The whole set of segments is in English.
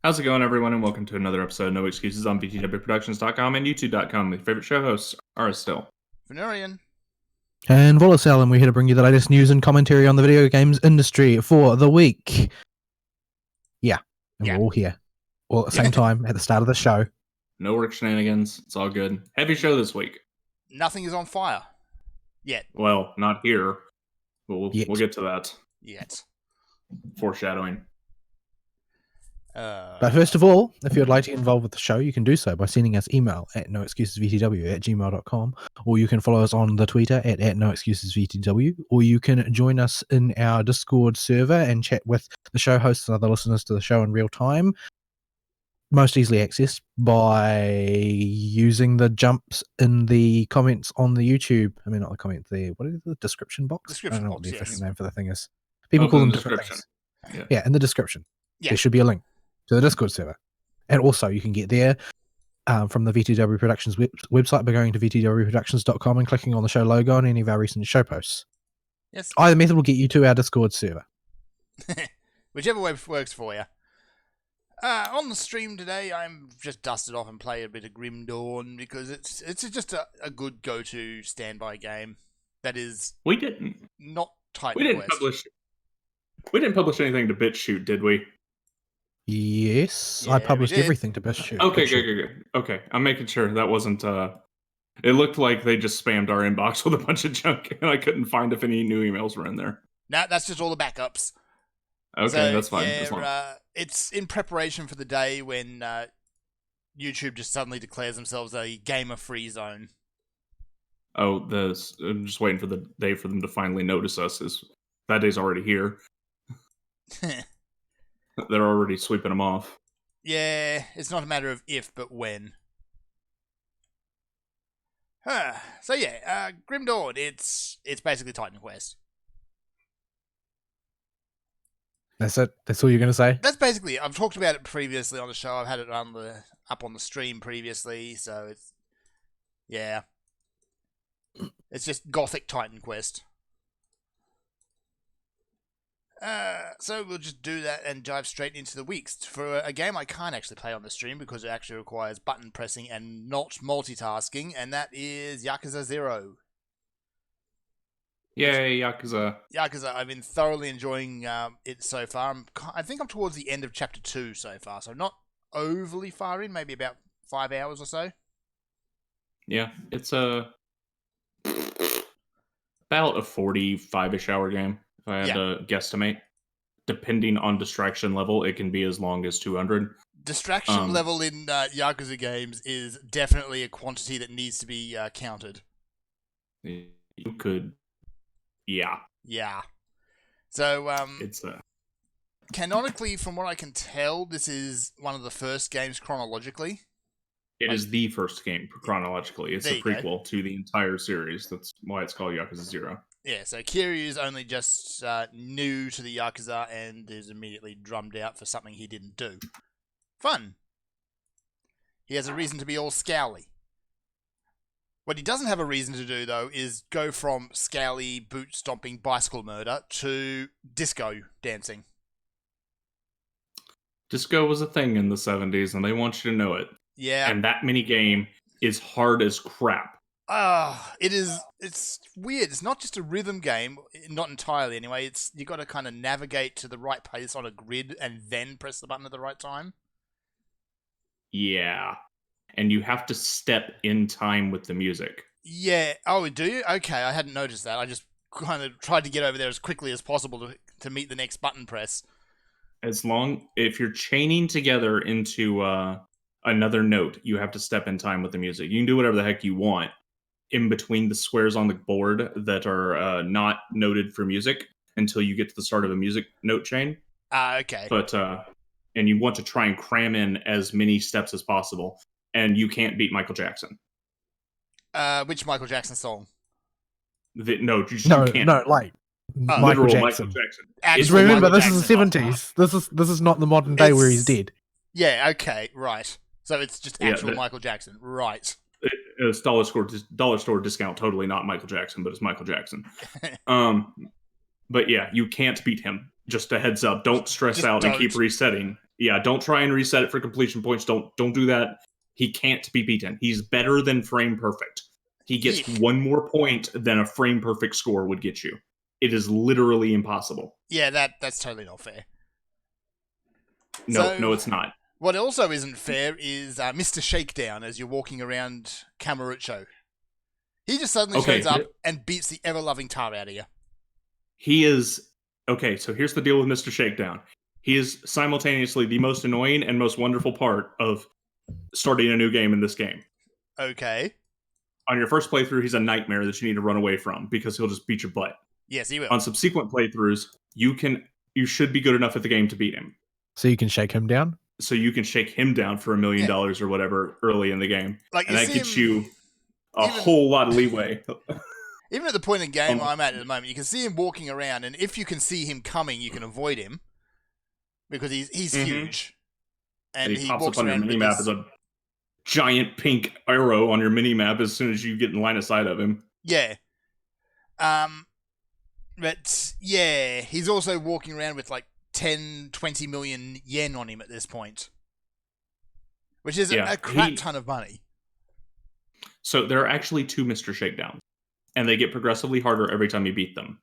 How's it going, everyone, and welcome to another episode of No Excuses on VTWProductions.com and YouTube.com. My favorite show hosts are still Venurian. And Volacel, and we're here to bring you the latest news and commentary on the video games industry for the week. Yeah, we're all here, all at the same time at the start of the show. No work shenanigans. It's all good. Heavy show this week. Nothing is on fire. Yet. Well, not here. We'll get to that. Yet. Foreshadowing. But first of all, if you'd like to get involved with the show, you can do so by sending us email at noexcusesvtw@gmail.com, or you can follow us on the Twitter at noexcusesvtw, or you can join us in our Discord server and chat with the show hosts and other listeners to the show in real time. Most easily accessed by using the jumps in the comments on the YouTube. I mean, not the comment, what is the description box? I don't know what the official name for the thing is. People call them different things. Yeah, in the description. There should be a link to the Discord server. And also, you can get there from the VTW Productions website by going to vtwproductions.com and clicking on the show logo on any of our recent show posts. Yes. Either method will get you to our Discord server. Whichever way works for you. On the stream today, I'm just dusted off and play a bit of Grim Dawn because it's just a good go-to standby game. That is, not Titan Quest. We didn't publish anything to BitChute, did we? Yes, I published everything to BitChute. Okay, good. Okay, I'm making sure that wasn't. It looked like they just spammed our inbox with a bunch of junk, and I couldn't find if any new emails were in there. No, that's just all the backups. Okay, so, that's fine. Yeah, it's in preparation for the day when YouTube just suddenly declares themselves a gamer-free zone. Oh, I'm just waiting for the day for them to finally notice us. That day's already here. They're already sweeping them off. Yeah, it's not a matter of if, but when. So yeah, Grim Dawn, it's basically Titan Quest. That's it? That's all you're going to say? That's basically it. I've talked about it previously on the show. I've had it up on the stream previously, so it's... Yeah. It's just Gothic Titan Quest. So we'll just do that and dive straight into the weeks. For a game I can't actually play on the stream because it actually requires button pressing and not multitasking, and that is Yakuza 0. Yay, Yakuza. Yakuza, I've been thoroughly enjoying it so far. I think I'm towards the end of Chapter 2 so far, so not overly far in, maybe about 5 hours or so. Yeah, it's about a 45-ish hour game, if I had to guesstimate. Depending on distraction level, it can be as long as 200. Distraction level in Yakuza games is definitely a quantity that needs to be counted. You could... Yeah. So, it's canonically, from what I can tell, this is one of the first games chronologically. It is the first game chronologically. It's a prequel to the entire series. That's why it's called Yakuza 0. Yeah, so Kiryu's only just new to the Yakuza and is immediately drummed out for something he didn't do. Fun. He has a reason to be all scowly. What he doesn't have a reason to do, though, is go from scowly, boot-stomping bicycle murder to disco dancing. Disco was a thing in the 70s, and they want you to know it. Yeah. And that minigame is hard as crap. It's weird. It's not just a rhythm game, not entirely anyway. You got to kind of navigate to the right place on a grid and then press the button at the right time. Yeah. And you have to step in time with the music. Yeah. Oh, do you? Okay, I hadn't noticed that. I just kind of tried to get over there as quickly as possible to meet the next button press. If you're chaining together into another note, you have to step in time with the music. You can do whatever the heck you want in between the squares on the board that are not noted for music until you get to the start of a music note chain. Okay. But and you want to try and cram in as many steps as possible. And you can't beat Michael Jackson. Which Michael Jackson song? You can't. No, like Michael Jackson. Remember, this is the 70s. This is not the modern day where he's dead. Yeah. Okay. Right. So it's just actual Michael Jackson. Right. It's dollar store discount. Totally not Michael Jackson, but it's Michael Jackson. But yeah, you can't beat him. Just a heads up. Don't stress out and keep resetting. Yeah, don't try and reset it for completion points. Don't do that. He can't be beaten. He's better than frame perfect. He gets Yeah. one more point than a frame perfect score would get you. It is literally impossible. Yeah, that's totally not fair. No, So- no, it's not. What also isn't fair is Mr. Shakedown as you're walking around Kamurocho. He just suddenly Okay, shows up and beats the ever-loving tar out of you. He is okay. So here's the deal with Mr. Shakedown. He is simultaneously the most annoying and most wonderful part of starting a new game in this game. Okay. On your first playthrough, he's a nightmare that you need to run away from because he'll just beat your butt. Yes, he will. On subsequent playthroughs, you should be good enough at the game to beat him. So you can shake him down. So you can shake him down for $1 million Yeah. or whatever early in the game, Like, and you that see gets him- you a even- whole lot of leeway. Even at the point in the game Um, I'm at the moment, you can see him walking around, and if you can see him coming, you can avoid him because he's Mhm. huge, And he pops walks up on your around with minimap this- as a giant pink arrow on your minimap as soon as you get in line of sight of him. Yeah. But yeah, he's also walking around with like 10, 20 million yen on him at this point, which is Yeah, a crap he- ton of money. So there are actually 2 Mr. Shakedowns, and they get progressively harder every time you beat them.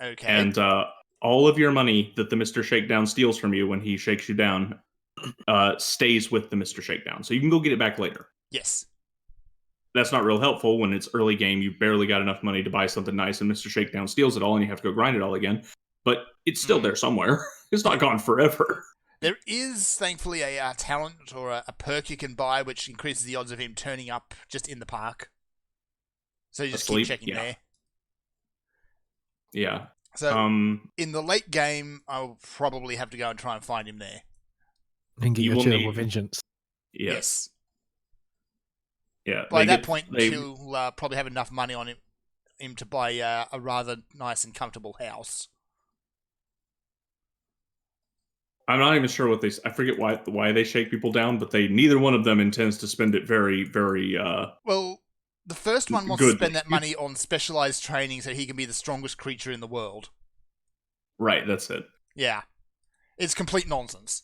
Okay. And all of your money that the Mr. Shakedown steals from you when he shakes you down stays with the Mr. Shakedown. So you can go get it back later. Yes. That's not real helpful when it's early game. You barely got enough money to buy something nice, and Mr. Shakedown steals it all, and you have to go grind it all again. But it's still there somewhere. It's not gone forever. There is thankfully a talent or a perk you can buy which increases the odds of him turning up just in the park. So you just Asleep? keep checking Yeah. there. Yeah. So Uh, in the late game, I'll probably have to go and try and find him there. And get You your will terrible need- vengeance. yes. Yeah. By they that get- point, they- he'll probably have enough money on him to buy a rather nice and comfortable house. I'm not even sure what they. I forget why they shake people down, but neither one of them intends to spend it very, very. Well, the first one wants to Good. spend that money on specialized training so he can be the strongest creature in the world. Right. That's it. Yeah. It's complete nonsense.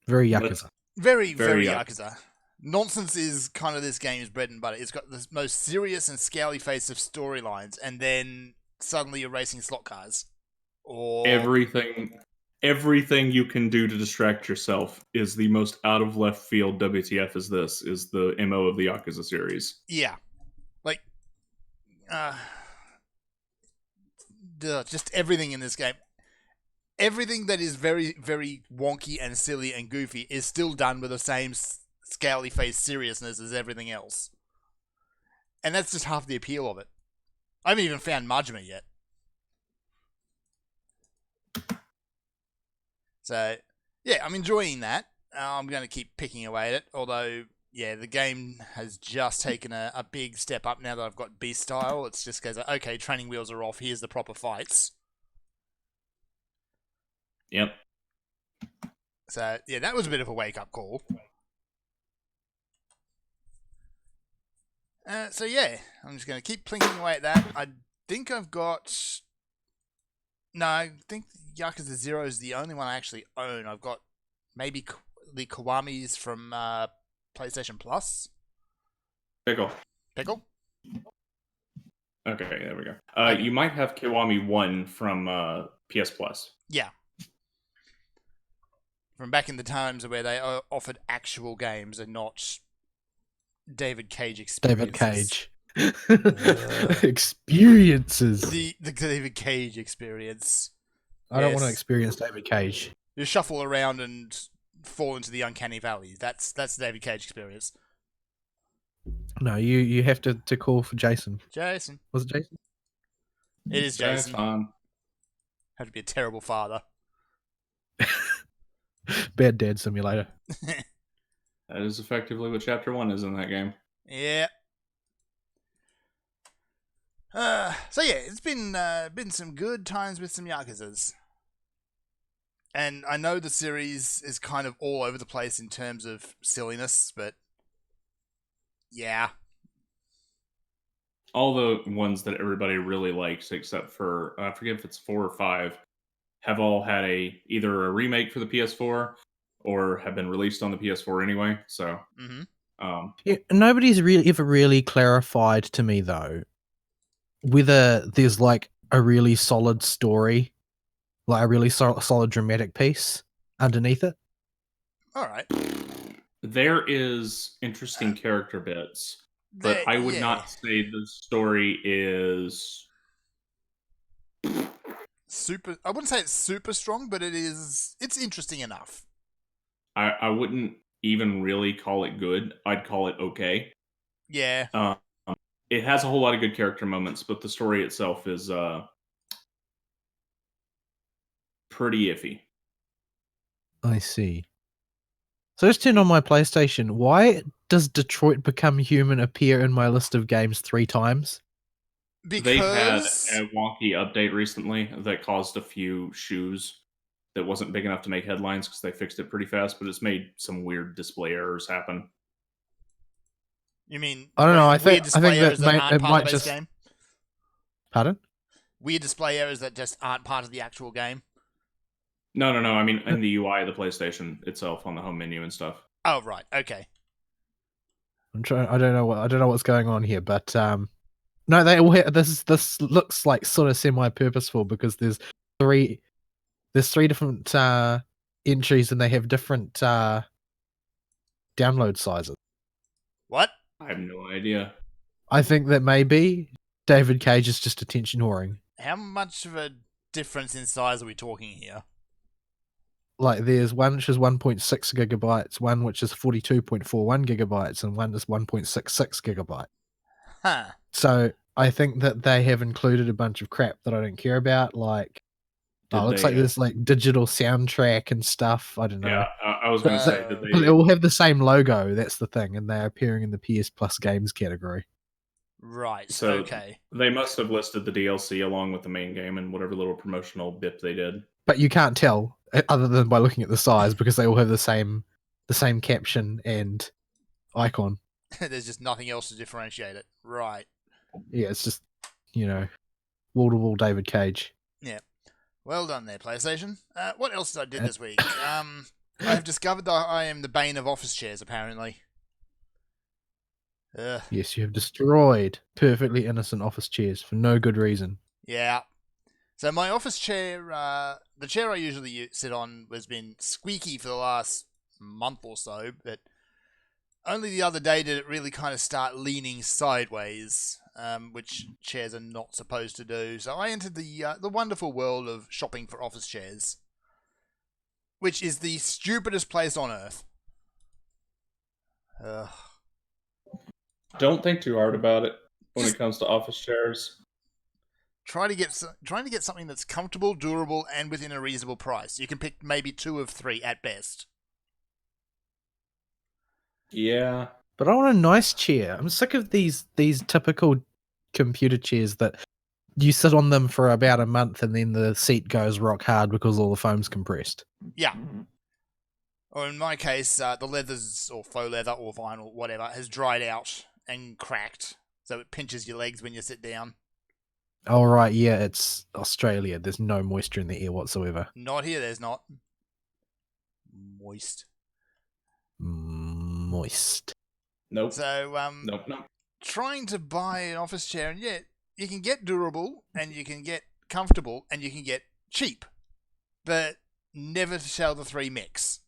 Very Let's- Yakuza. Very, Very very Yakuza. Nonsense is kind of this game's bread and butter. It's got the most serious and scally face of storylines, and then suddenly you're racing slot cars. Or Everything you can do to distract yourself is the most out of left field. WTF is this? Is the MO of the Yakuza series? yeah, like just everything in this game. Everything that is very, very wonky and silly and goofy is still done with the same scaly face seriousness as everything else. And that's just half the appeal of it. I haven't even found Majima yet. So, yeah, I'm enjoying that. I'm going to keep picking away at it. Although, yeah, the game has just taken a big step up now that I've got Beast Style. It's just goes, okay, training wheels are off. Here's the proper fights. Yep. So, yeah, that was a bit of a wake-up call. So, yeah, I'm just going to keep plinking away at that. I think I've got... No, I think Yakuza 0 is the only one I actually own. I've got maybe the Kiwamis from PlayStation Plus. Pickle. Pickle? Okay, there we go. You might have Kiwami 1 from PS Plus. Yeah. From back in the times where they offered actual games and not David Cage experiences. David Cage. Experiences. The David Cage experience. I don't want to yes. experience David Cage. You shuffle around and fall into the uncanny valley. That's the David Cage experience. No, you have to call for Jason. Jason. Was it Jason? It is Jason. Fun. Have to be a terrible father. Bad Dad Simulator. That is effectively what Chapter 1 is in that game. Yeah. So yeah, it's been some good times with some Yakuzas. And I know the series is kind of all over the place in terms of silliness, but yeah. All the ones that everybody really likes, except for, I forget if it's 4 or 5, have all had either a remake for the PS4 or have been released on the PS4 anyway. So, Yeah, nobody's really ever really clarified to me though whether there's like a really solid story, like a really solid dramatic piece underneath it. All right. there is interesting character bits, but I would not say the story is super. I wouldn't say it's super strong, but it's interesting enough. I wouldn't even really call it good. I'd call it okay. Yeah. It has a whole lot of good character moments, but the story itself is pretty iffy. I see. So just turn on my PlayStation. Why does Detroit Become Human appear in my list of games 3 times? Because they had a wonky update recently that caused a few shoes that wasn't big enough to make headlines because they fixed it pretty fast, but it's made some weird display errors happen. You mean I don't know. I think that it might just. Game? Pardon? Weird display errors that just aren't part of the actual game. No. I mean, in the UI of the PlayStation itself, on the home menu and stuff. Oh right, okay. I'm trying. I don't know what's going on here, but no, they all this looks like sort of semi-purposeful because there's three different entries and they have different download sizes. What? I have no idea. I think that maybe David Cage is just attention whoring. How much of a difference in size are we talking here? Like there's one which is 1.6 gigabytes, one which is 42.41 gigabytes, and one is 1.66 gigabyte. Huh. So I think that they have included a bunch of crap that I don't care about, like looks like there's like digital soundtrack and stuff. I don't know. Yeah, I was going to say that they all have the same logo. That's the thing, and they're appearing in the PS Plus games category. Right. So okay. They must have listed the DLC along with the main game and whatever little promotional bit they did. But you can't tell other than by looking at the size because they all have the same caption and icon. There's just nothing else to differentiate it. Right. Yeah, it's just wall-to-wall David Cage. Yeah. Well done there, PlayStation. What else did I do this week? I've discovered that I am the bane of office chairs, apparently. Yes, you have destroyed perfectly innocent office chairs for no good reason. Yeah. So my office chair, the chair I usually sit on, has been squeaky for the last month or so, but only the other day did it really kind of start leaning sideways, which chairs are not supposed to do. So I entered the wonderful world of shopping for office chairs, which is the stupidest place on earth. Don't think too hard about it when it comes to office chairs. Trying to get something that's comfortable, durable, and within a reasonable price. You can pick maybe 2 of 3 at best. Yeah. But I want a nice chair. I'm sick of these typical computer chairs that you sit on them for about a month and then the seat goes rock hard because all the foam's compressed. Yeah. Or in my case, the leathers, or faux leather, or vinyl, whatever, has dried out and cracked, so it pinches your legs when you sit down. Oh, right, yeah, it's Australia. There's no moisture in the air whatsoever. Not here, there's not. Moist. Nope. So, Nope. trying to buy an office chair, and yet you can get durable, and you can get comfortable, and you can get cheap, but never shall the 3 mix.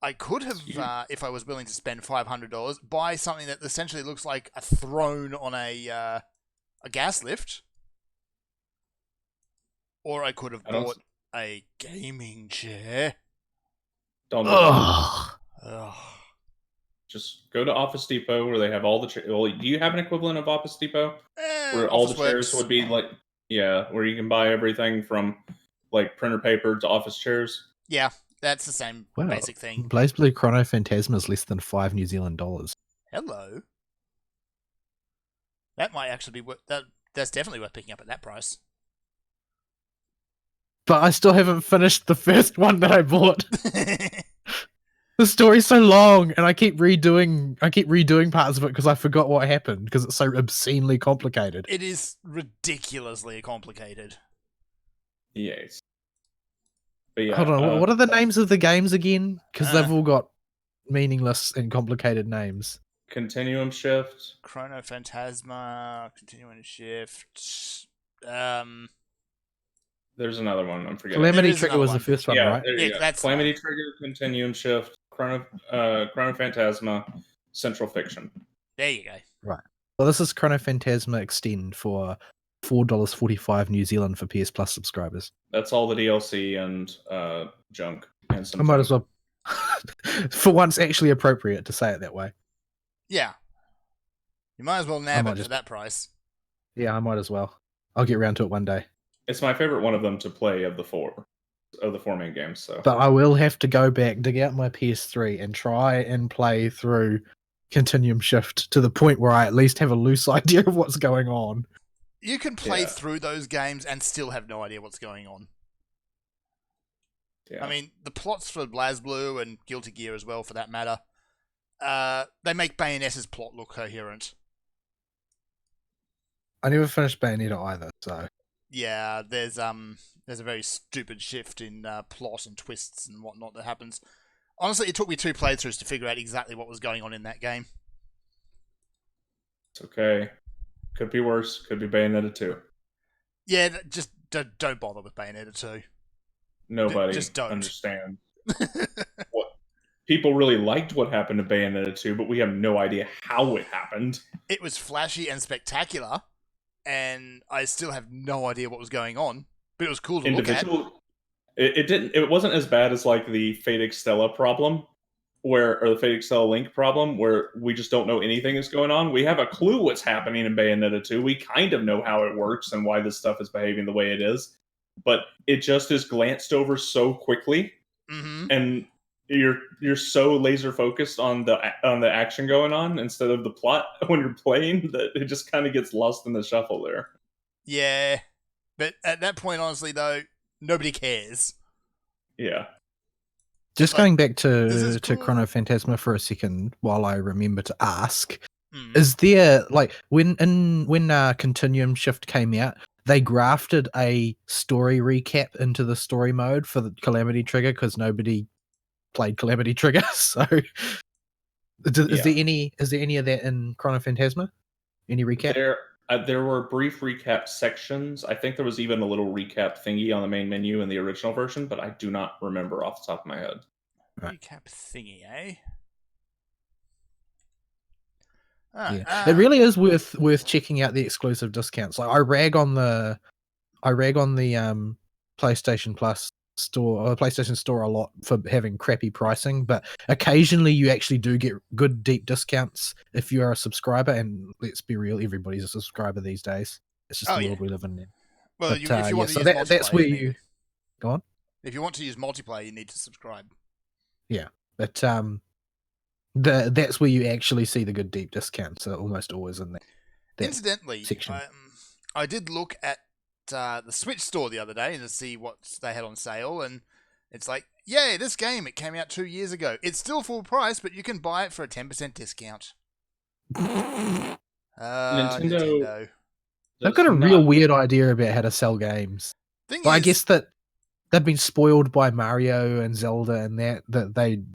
I could have, if I was willing to spend $500, buy something that essentially looks like a throne on a gas lift, or I could have bought a gaming chair. Don't do that. Just go to Office Depot where they have all the well, do you have an equivalent of Office Depot? Where all the chairs would be like, where you can buy everything from like printer paper to office chairs? Yeah, that's the same basic thing. BlazBlue Chrono Phantasma is less than $5 New Zealand dollars. Hello. That might actually be worth that's definitely worth picking up at that price. But I still haven't finished the first one that I bought. The story's so long, and I keep redoing parts of it because I forgot what happened because it's so obscenely complicated. It is ridiculously complicated. Yes. But yeah, Hold on, what are the names of the games again? Because they've all got meaningless and complicated names. Continuum Shift. Chrono Phantasma, Continuing Shift. There's another one I'm forgetting. Calamity There is Trigger another was the one. first one, Yeah, right? there you Yeah, go. that's Calamity the Trigger, Continuum Shift, Chrono Phantasma, Central Fiction. There you go. Right. Well, this is Chrono Phantasma Extend for $4.45 New Zealand for PS Plus subscribers. That's all the DLC and junk and some. I might as junk. well, for once, actually appropriate to say it that way. Yeah. You might as well nab might it just- for that price. Yeah, I might as well. I'll get around to it one day. It's my favorite one of them to play of the four main games. So, But I will have to go back, dig out my PS3, and try and play through Continuum Shift to the point where I at least have a loose idea of what's going on. You can play Yeah. through those games and still have no idea what's going on. yeah. I mean, the plots for BlazBlue and Guilty Gear as well, for that matter, they make Bayonetta's plot look coherent. I never finished Bayonetta either, so Yeah, there's a very stupid shift in plot and twists and whatnot that happens. Honestly, it took me 2 playthroughs to figure out exactly what was going on in that game. It's okay. Could be worse. Could be Bayonetta 2. Yeah, just don't bother with Bayonetta 2. Nobody Just don't. understands. People really liked what happened to Bayonetta 2, but we have no idea how it happened. It was flashy and spectacular, and I still have no idea what was going on. But it was cool to look at. It wasn't as bad as like the Fate Extella problem, or the Fate Extella Link problem, where we just don't know anything is going on. We have a clue what's happening in Bayonetta 2. We kind of know how it works and why this stuff is behaving the way it is, but it just is glanced over so quickly, and you're so laser focused on the action going on instead of the plot when you're playing that it just kind of gets lost in the shuffle there. Yeah, but at that point, honestly, though, nobody cares. Yeah. just Like, going back this is to cool. Chrono Phantasma for a second, while I remember to ask, Mm. is there like when Continuum Shift came out, they grafted a story recap into the story mode for the Calamity Trigger because nobody played Calamity Trigger. So, is there any of that in Chrono Phantasma? Any recap? There were brief recap sections. I think there was even a little recap thingy on the main menu in the original version, but I do not remember off the top of my head. Right. Recap thingy, eh? Yeah, it really is worth checking out the exclusive discounts. Like I rag on the PlayStation Plus store or PlayStation Store a lot for having crappy pricing, but occasionally you actually do get good deep discounts if you are a subscriber. And let's be real, everybody's a subscriber these days. It's just the world we live in now. Well, But, if you want yeah, to so use multiplayer, that's where need you to. go on. If you want to use multiplayer, you need to subscribe. But that's where you actually see the good deep discounts. Are almost always in that Incidentally, section. I did look at the Switch store the other day to see what they had on sale, and it's like, yay, this game, it came out 2 years ago. It's still full price, but you can buy it for a 10% discount. Nintendo. They've got a real weird idea about how to sell games. Thing But I is, guess that they've been spoiled by Mario and Zelda, and that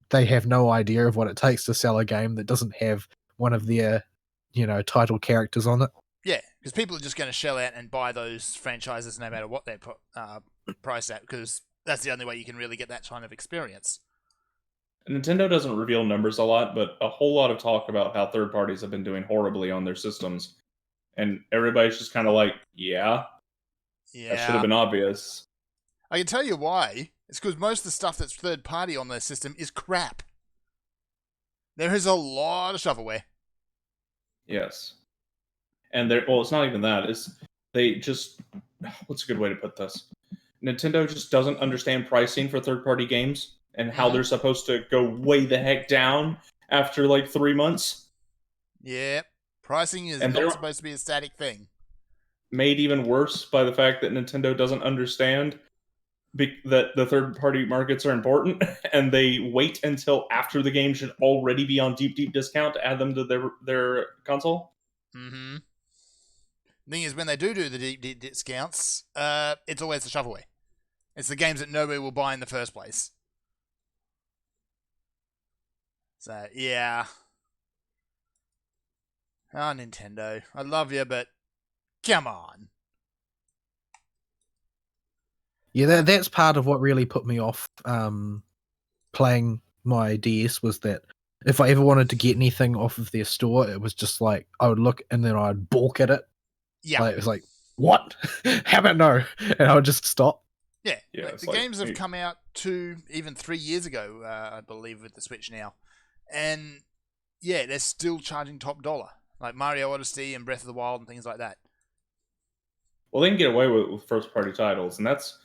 they have no idea of what it takes to sell a game that doesn't have one of their title characters on it. yeah, because people are just going to shell out and buy those franchises no matter what they're priced at, because that's the only way you can really get that kind of experience. Nintendo doesn't reveal numbers a lot, but a whole lot of talk about how third parties have been doing horribly on their systems. And everybody's just kind of like, yeah, that should have been obvious. I can tell you why. It's because most of the stuff that's third party on their system is crap. There is a lot of shovelware. Yes. And it's not even that. They just, what's a good way to put this? Nintendo just doesn't understand pricing for third-party games and how they're supposed to go way the heck down after like 3 months. Yeah, pricing is And not they're supposed to be a static thing. made even worse by the fact that Nintendo doesn't understand that the third-party markets are important, and they wait until after the game should already be on deep discount to add them to their console. Mm-hmm. Thing is, when they do the deep discounts, it's always the shovelware. It's the games that nobody will buy in the first place. So, yeah. Oh, Nintendo. I love you, but come on. Yeah, that's part of what really put me off playing my DS, was that if I ever wanted to get anything off of their store, it was just like I would look and then I'd balk at it. Yeah. Like, it was like, what? How about no? And I would just stop. Yeah. Yeah, Like, it's the like- games have come out 2, even 3 years ago, I believe, with the Switch now. And yeah, they're still charging top dollar. Like Mario Odyssey and Breath of the Wild and things like that. Well, they can get away with first party titles, and that's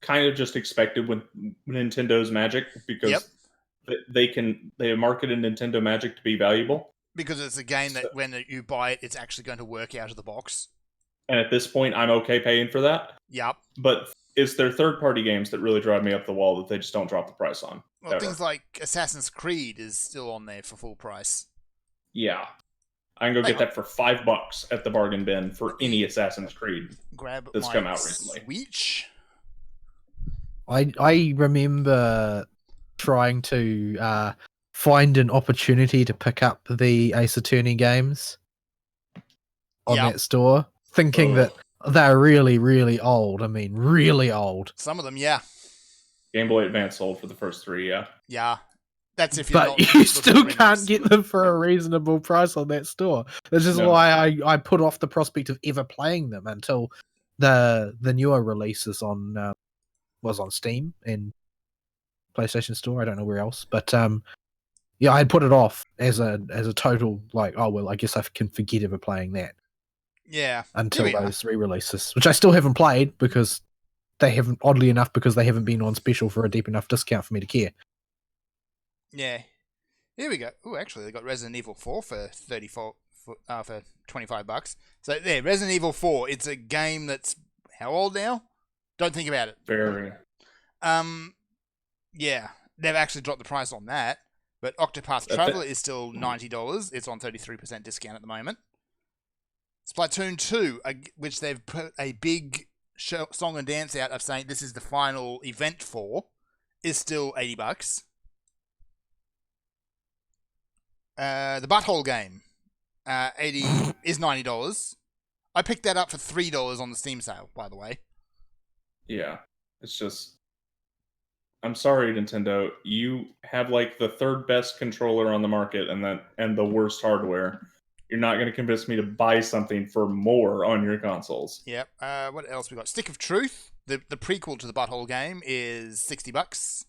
kind of just expected with Nintendo's Magic, because Yep. they have marketed Nintendo Magic to be valuable. Because it's a game that when you buy it, it's actually going to work out of the box. And at this point, I'm okay paying for that. Yep. But it's their third party games that really drive me up the wall that they just don't drop the price on. Well, ever. things like Assassin's Creed is still on there for full price. Yeah. I can go Hang get that for $5 at the bargain bin for any Assassin's Creed. Grab That's my come out recently. Switch. I remember trying to find an opportunity to pick up the Ace Attorney games on Yep. that store, thinking that they're really, really old. I mean, really old. Some of them, yeah. Game Boy Advance sold for the first 3, yeah. Yeah. That's if you're But not you looking still for can't remix. get them for a reasonable price on that store. This is No. why I put off the prospect of ever playing them until the newer releases on was on Steam and PlayStation Store. I don't know where else, but yeah, I had put it off as a total like, oh well, I guess I can forget ever playing that Yeah. until Here we are. those re-releases, which I still haven't played because they haven't, oddly enough, because they haven't been on special for a deep enough discount for me to care. Yeah. Here we go. Oh, actually, they got Resident Evil 4 for for $25. So there, Resident Evil 4. It's a game that's how old now? Don't think about it. Very. Yeah, they've actually dropped the price on that. But Octopath That's Traveler it. is still $90. It's on 33% discount at the moment. Splatoon 2, which they've put a big song and dance out of saying this is the final event for, is still $80. The Butthole game, 80 is $90. I picked that up for $3 on the Steam sale, by the way. Yeah. It's just. I'm sorry, Nintendo. You have like the third best controller on the market and the worst hardware. You're not going to convince me to buy something for more on your consoles. Yep. What else we got? Stick of Truth, the prequel to the Butthole game, is $60.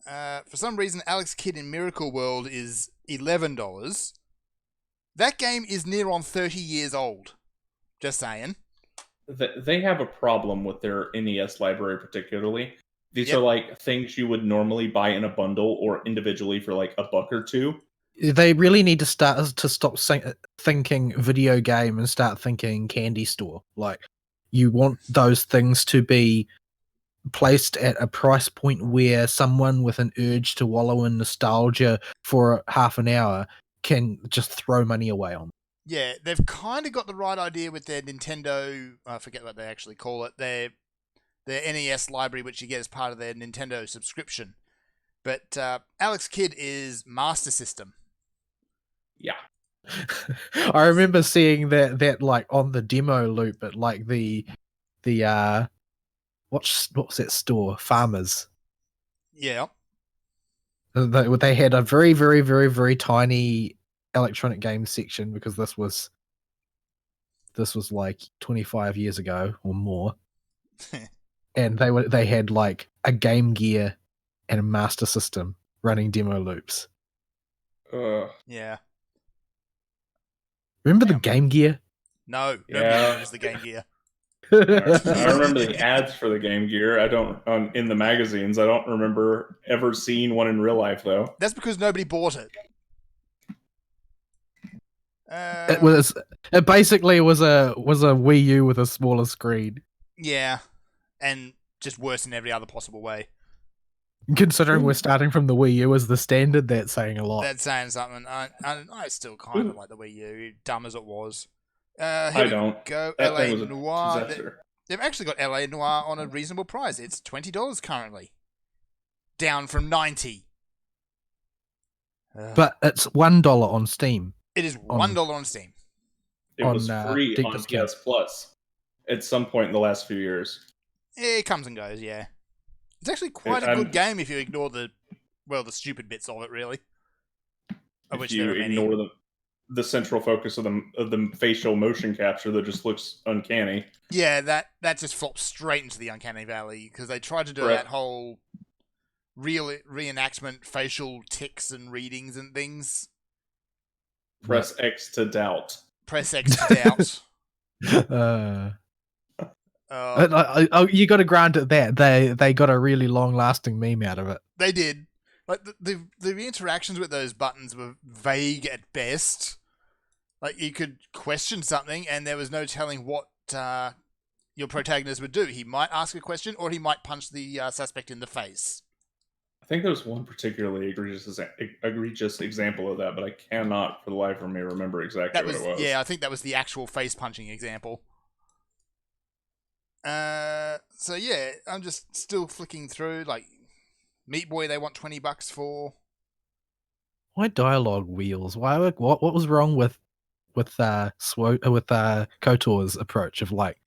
For some reason, Alex Kidd in Miracle World is $11. That game is near on 30 years old. Just saying. They have a problem with their NES library, particularly. These Yep. are like things you would normally buy in a bundle or individually for like $1 or $2. They really need to stop thinking video game and start thinking candy store. Like, you want those things to be placed at a price point where someone with an urge to wallow in nostalgia for half an hour can just throw money away on. Yeah, they've kind of got the right idea with their Nintendo. I forget what they actually call it. Their NES library, which you get as part of their Nintendo subscription. But Alex Kidd is Master System. Yeah. I remember seeing that like on the demo loop at like the what's that store? Farmers. Yeah. They had a very, very, very, very tiny electronic games section because this was like 25 years ago or more. And they had like a Game Gear and a Master System running demo loops. Yeah. Remember the Damn. Game Gear? No, nobody Yeah. remembers the Game Gear. I remember the ads for the Game Gear. I don't in the magazines. I don't remember ever seeing one in real life though. That's because nobody bought it. It basically was a Wii U with a smaller screen. Yeah, and just worse in every other possible way. Considering we're starting from the Wii U as the standard, that's saying a lot. That's saying something. I still kind of like the Wii U, dumb as it was. Here I we don't. go. That LA thing was a Noir. disaster. They've actually got LA Noir on a reasonable price. It's $20 currently, down from $90. But it's $1 on Steam. It is $1 on Steam. It was on, free deep on discount. PS Plus at some point in the last few years. It comes and goes, yeah. It's actually quite a good game if you ignore the stupid bits of it, really. Of which If you there are many. ignore the central focus of the facial motion capture that just looks uncanny. Yeah, that just flops straight into the uncanny valley because they tried to do that whole real reenactment, facial ticks and readings and things. Press X to doubt. Press X to doubt. You got to grant it that they got a really long lasting meme out of it. They did. Like the interactions with those buttons were vague at best. Like you could question something, and there was no telling what your protagonist would do. He might ask a question, or he might punch the suspect in the face. I think there was one particularly egregious example of that, but I cannot, for the life of me, remember exactly what it was. Yeah, I think that was the actual face punching example. So yeah, I'm just still flicking through. Like Meat Boy, they want $20 for. Why dialogue wheels? Why? What was wrong with KOTOR's approach of like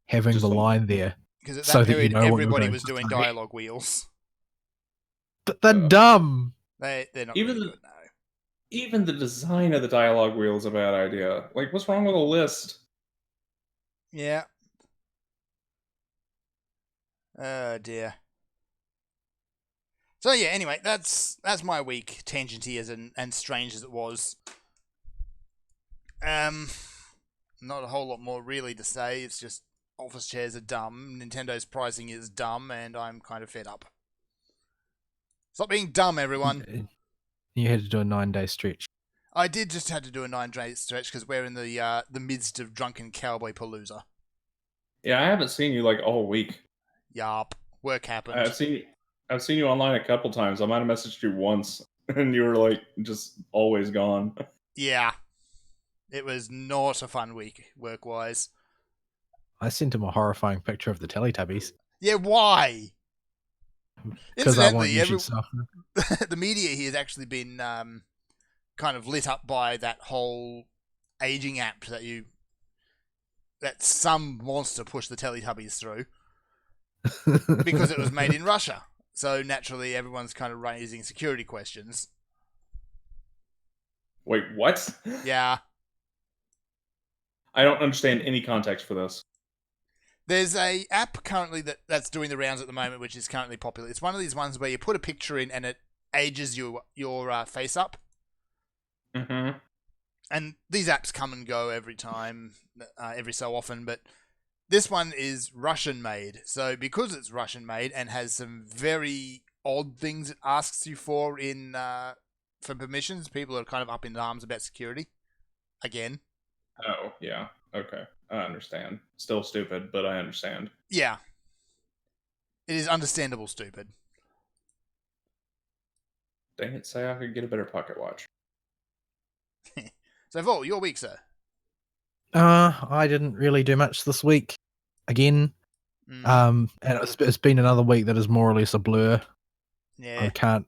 having Just the line there? Because at that so period, that you know everybody was doing dialogue wheels. They're dumb. They're not Even really good, no. Even the design of the dialogue wheel is a bad idea. Like, what's wrong with a list? Yeah. Oh dear. So yeah, anyway, that's my week, tangenty and strange as it was. Not a whole lot more really to say. It's just office chairs are dumb, Nintendo's pricing is dumb, and I'm kind of fed up. Stop being dumb, everyone. You had to do a 9-day stretch. I did just have to do a 9-day stretch because we're in the midst of drunken cowboy palooza. Yeah, I haven't seen you like all week. Yup, work happened. I've seen you online a couple times. I might have messaged you once, and you were like just always gone. Yeah, it was not a fun week work-wise. I sent him a horrifying picture of the Teletubbies. Yeah, why? Because I want Incidentally, you to suffer. the media here has actually been kind of lit up by that whole aging app that some monster pushed the Teletubbies through because it was made in Russia. So naturally, everyone's kind of raising security questions. Wait, what? Yeah. I don't understand any context for this. There's a app currently that's doing the rounds at the moment, which is currently popular. It's one of these ones where you put a picture in and it ages your face up. Mm-hmm. And these apps come and go every time, every so often, but this one is Russian made. So because it's Russian made and has some very odd things it asks you for for permissions, people are kind of up in arms about security. Again. Oh, yeah. Okay. I understand. Still stupid, but I understand. Yeah. It is understandable stupid. Dang it, say I could get a better pocket watch. So, Vol, your week, sir? I didn't really do much this week. Again. And it's been another week that is more or less a blur. Yeah. I can't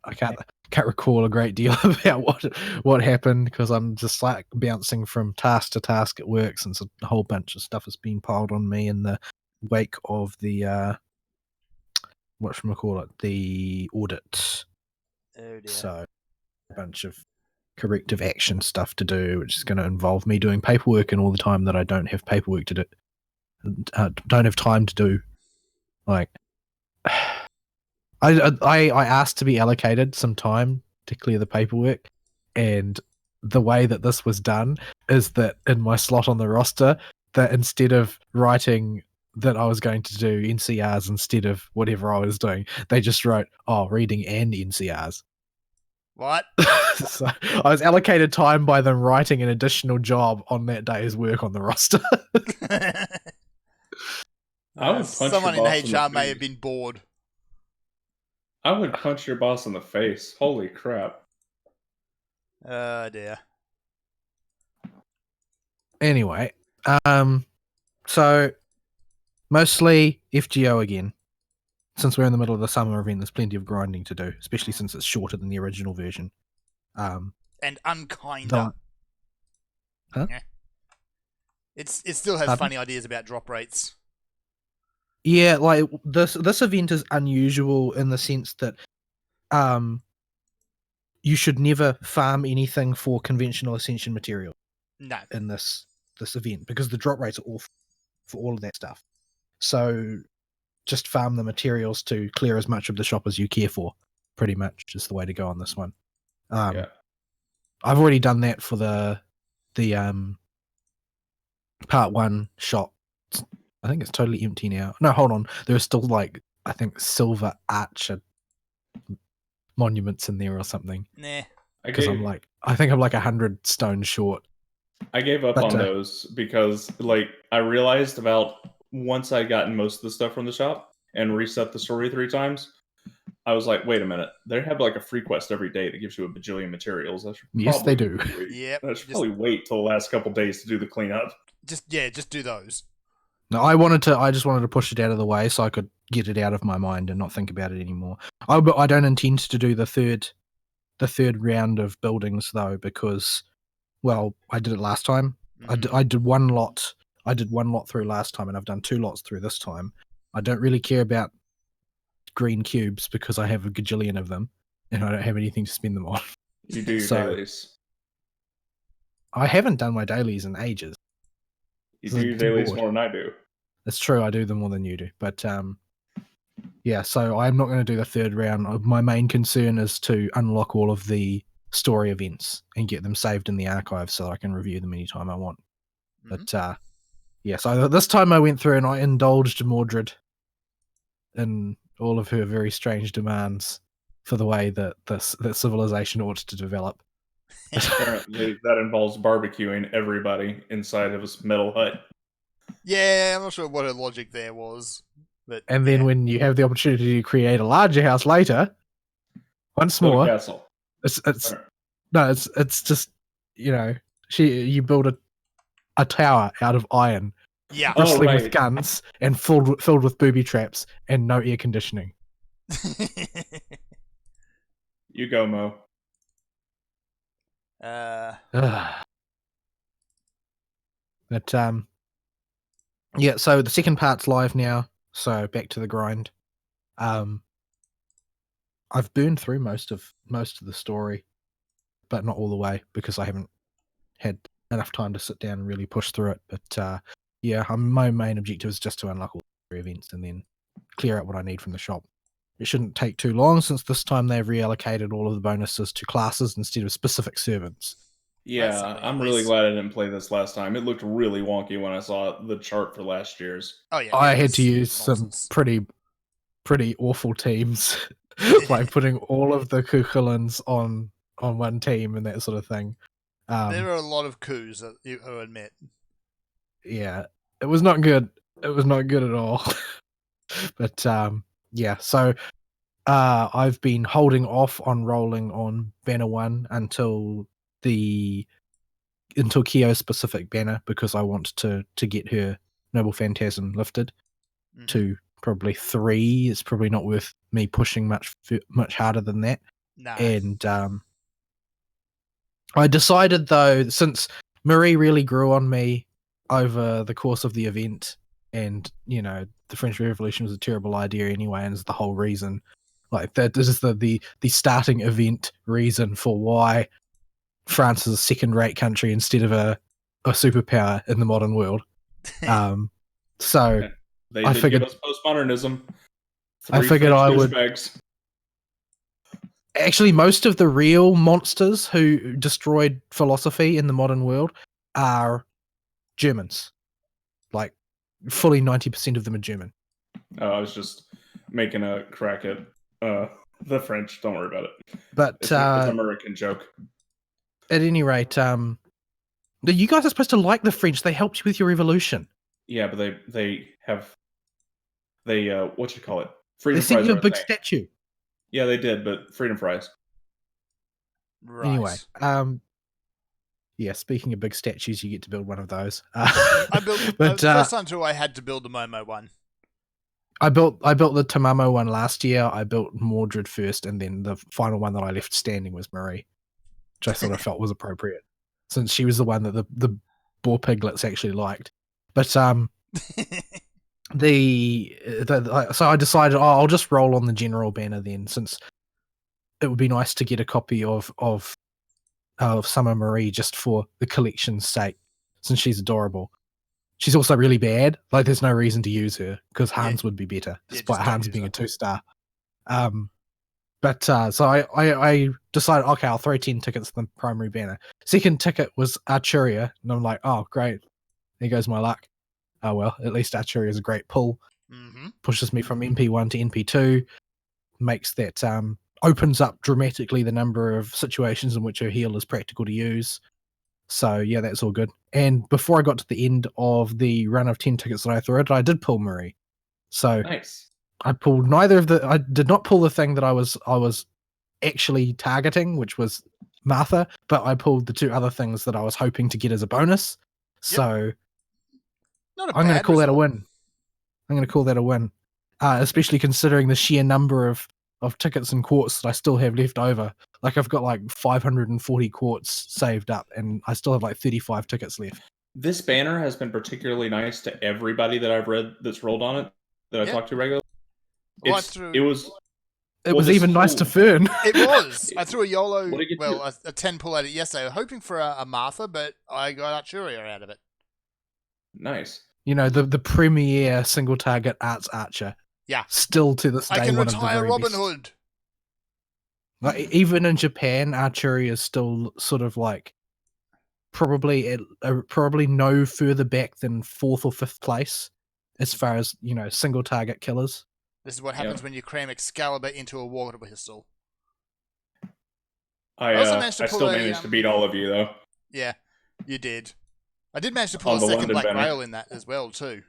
recall a great deal about what happened because I'm just like bouncing from task to task at work since a whole bunch of stuff has been piled on me in the wake of the the audit. Oh dear. So a bunch of corrective action stuff to do, which is going to involve me doing paperwork and all the time that I don't have paperwork to do, don't have time to do. Like, I asked to be allocated some time to clear the paperwork, and the way that this was done is that in my slot on the roster, that instead of writing that I was going to do NCRs instead of whatever I was doing, they just wrote, reading and NCRs. What? So I was allocated time by them writing an additional job on that day's work on the roster. I would punch someone your in boss in the HR may face. have been bored. I would punch your boss in the face. Holy crap. Oh dear. Anyway, so Mostly FGO again. Since we're in the middle of the summer event, there's plenty of grinding to do, especially since it's shorter than the original version. And unkinder. Though- Huh? Yeah. It still has Pardon? funny ideas about drop rates. Yeah, like this event is unusual in the sense that you should never farm anything for conventional ascension material No. in this event because the drop rates are awful for all of that stuff. So just farm the materials to clear as much of the shop as you care for, pretty much is the way to go on this one. Yeah. I've already done that for the part 1 shop. I think it's totally empty now. No, hold on. There are still like I think silver archer monuments in there or something. Nah. Because I think I'm like 100 stones short. I gave up on those because like I realized about once I gotten most of the stuff from the shop and reset the story 3 times, I was like, wait a minute, they have like a free quest every day that gives you a bajillion materials. Yes, they do. Yep. I should probably wait till the last couple days to do the cleanup. Just do those. No, I just wanted to push it out of the way so I could get it out of my mind and not think about it anymore. I don't intend to do the third round of buildings though because, well, I did it last time. Mm-hmm. I did one lot. I did one lot through last time, and I've done 2 lots through this time. I don't really care about green cubes because I have a gajillion of them, and I don't have anything to spend them on. You do your dailies. I haven't done my dailies in ages. You do your dailies more than I do. It's true, I do them more than you do. But yeah, so I'm not going to do the third round. My main concern is to unlock all of the story events and get them saved in the archive so I can review them anytime I want. Mm-hmm. But yeah, so this time I went through and I indulged Mordred in all of her very strange demands for the way that that civilization ought to develop. Apparently, that involves barbecuing everybody inside of his metal hut. Yeah, I'm not sure what her logic there was. But and then when you have the opportunity to create a larger house later, once more, castle. It's just, you know, you build a tower out of iron, bristling with guns and filled with booby traps and no air conditioning. You go, Mo. But yeah, so the second part's live now, so back to the grind. I've burned through most of the story, but not all the way because I haven't had enough time to sit down and really push through it. But yeah, my main objective is just to unlock all the events and then clear out what I need from the shop. It shouldn't take too long since this time they've reallocated all of the bonuses to classes instead of specific servants. Yeah, I'm really glad I didn't play this last time. It looked really wonky when I saw the chart for last year's. Oh yeah, I had to use some pretty awful teams, like putting all of the Kukulans on one team and that sort of thing. There are a lot of coups, you admit. Yeah, it was not good. It was not good at all. But yeah, so I've been holding off on rolling on banner 1 until Kyo's specific banner because I want to get her Noble Phantasm lifted to probably 3. It's probably not worth me pushing much harder than that. No. And I decided though, since Marie really grew on me over the course of the event, and you know the French Revolution was a terrible idea anyway, and is the whole reason. Like that, this is the starting event reason for why France is a second-rate country instead of a superpower in the modern world. So they I figured give us postmodernism. I figured I would. Actually, most of the real monsters who destroyed philosophy in the modern world are Germans. Like, fully 90% of them are German. Oh, I was just making a crack at the French. Don't worry about it. But it's an American joke. At any rate, you guys are supposed to like the French. They helped you with your evolution. Yeah, but they what you call it? Freedom they sent fries you a big statue. Yeah, they did, but freedom fries. Right. Anyway, yeah. Speaking of big statues, you get to build one of those. I built. But first time through, I had to build the Momo one. I built the Tamamo one last year. I built Mordred first, and then the final one that I left standing was Marie, which I sort of felt was appropriate, since she was the one that the boar piglets actually liked. But so I decided, I'll just roll on the general banner then, since it would be nice to get a copy of Summer Marie just for the collection's sake, since she's adorable. She's also really bad. Like, there's no reason to use her because Hans would be better, despite Hans being a 2-star. So I decided, okay, I'll throw 10 tickets to the primary banner. Second ticket was Arturia, and I'm like, oh, great. There goes my luck. Oh, well, at least Arturia is a great pull. Mm-hmm. Pushes me from MP1 to MP2. Makes that, opens up dramatically the number of situations in which her heal is practical to use. So, yeah, that's all good. And before I got to the end of the run of 10 tickets that I threw, I did pull Marie. So Nice. I pulled I did not pull the thing that I was actually targeting, which was Martha, but I pulled the 2 other things that I was hoping to get as a bonus. So I'm going to call that a win. I'm going to call that a win. Especially considering the sheer number of tickets and quartz that I still have left over. Like, I've got like 540 quartz saved up, and I still have like 35 tickets left. This banner has been particularly nice to everybody that I've read that's rolled on it, that I talked to regularly. It was even nice to Fern. It was. I threw a YOLO, a 10 pull at it yesterday, hoping for a Martha, but I got Arturia out of it. Nice. You know, the premier single target arts archer. Yeah. Still to this day, I can one of the retire very Robin best. Hood. Like, even in Japan, Archery is still sort of like probably no further back than 4th or 5th place as far as, you know, single target killers. This is what happens when you cram Excalibur into a water pistol. I still managed to beat all of you, though. Yeah, you did. I did manage to pull a second Black Rail in that as well, too.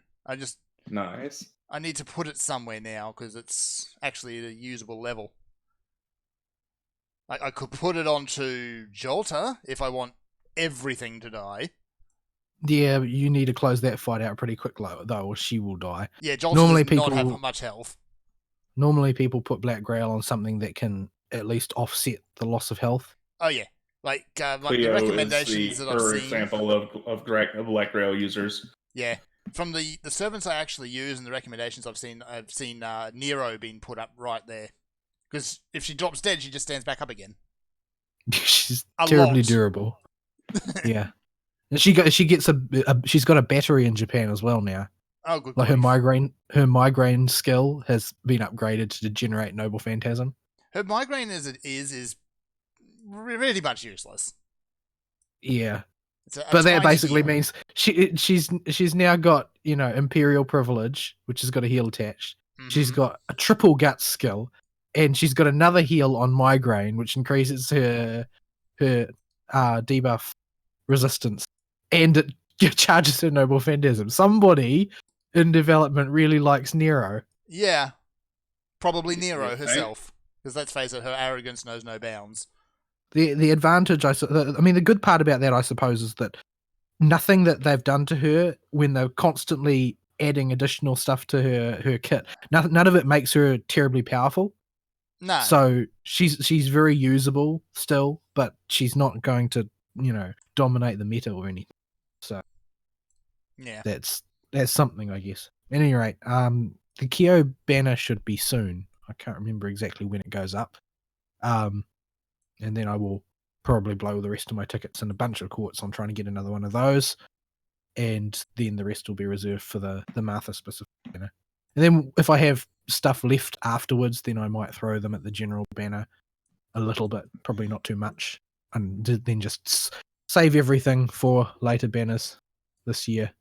Nice. I need to put it somewhere now because it's actually at a usable level. Like, I could put it onto Jolta if I want everything to die. Yeah, you need to close that fight out pretty quick, though, or she will die. Yeah, Jolta does not have much health. Normally, people put Black Grail on something that can at least offset the loss of health. Oh, yeah. Like the recommendations that I've seen. Example of Black Grail users. Yeah. From the servants I actually use and the recommendations I've seen Nero being put up right there. Because if she drops dead, she just stands back up again. She's terribly durable. Yeah. And she's got a battery in Japan as well now. Oh, good. Like, her migraine skill has been upgraded to generate Noble Phantasm. Her migraine as it is really much useless. Yeah. But that basically means she's now got, you know, Imperial Privilege, which has got a heal attached. Mm-hmm. She's got a triple guts skill, and she's got another heal on migraine, which increases her debuff resistance, and it charges her Noble Phantasm. Somebody in development really likes Nero. Yeah, probably Nero herself, because let's face it, her arrogance knows no bounds. The advantage, the good part about that, I suppose, is that nothing that they've done to her when they're constantly adding additional stuff to her kit, none of it makes her terribly powerful. No. So she's very usable still, but she's not going to, you know, dominate the meta or anything. So yeah, that's something, I guess. At any rate, the Kyo banner should be soon. I can't remember exactly when it goes up. And then I will probably blow the rest of my tickets and a bunch of quartz on trying to get another one of those. And then the rest will be reserved for the Martha specific banner. And then if I have stuff left afterwards, then I might throw them at the general banner a little bit, probably not too much. And then just save everything for later banners this year.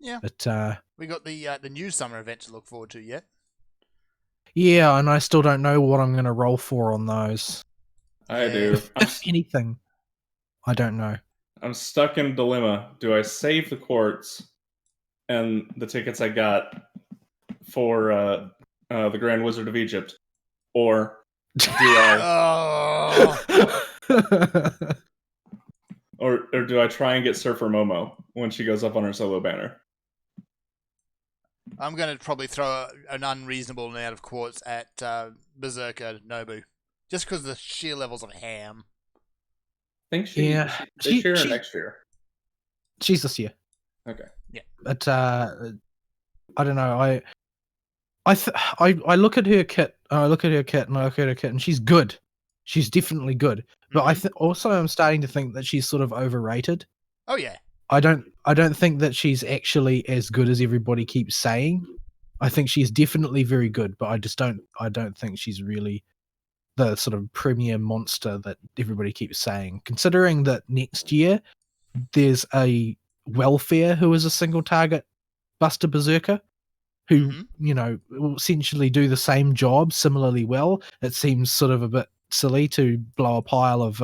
Yeah. But we got the new summer event to look forward to yet. Yeah, and I still don't know what I'm going to roll for on those. I do. If anything, I don't know. I'm stuck in a dilemma. Do I save the quartz and the tickets I got for the Grand Wizard of Egypt, or do I? Or do I try and get Surfer Momo when she goes up on her solo banner? I'm going to probably throw an unreasonable amount of quartz at Berserker Nobu, just because of the sheer levels of ham. I think she this year or next year. She's this year. Okay. Yeah. But I don't know. I look at her kit. I look at her kit, and she's good. She's definitely good. But I also I'm starting to think that she's sort of overrated. Oh yeah. I don't think that she's actually as good as everybody keeps saying. I think she's definitely very good, but I don't think she's really the sort of premier monster that everybody keeps saying. Considering that next year there's a Welfare who is a single target Buster Berserker who, you know, will essentially do the same job similarly well. It seems sort of a bit silly to blow a pile of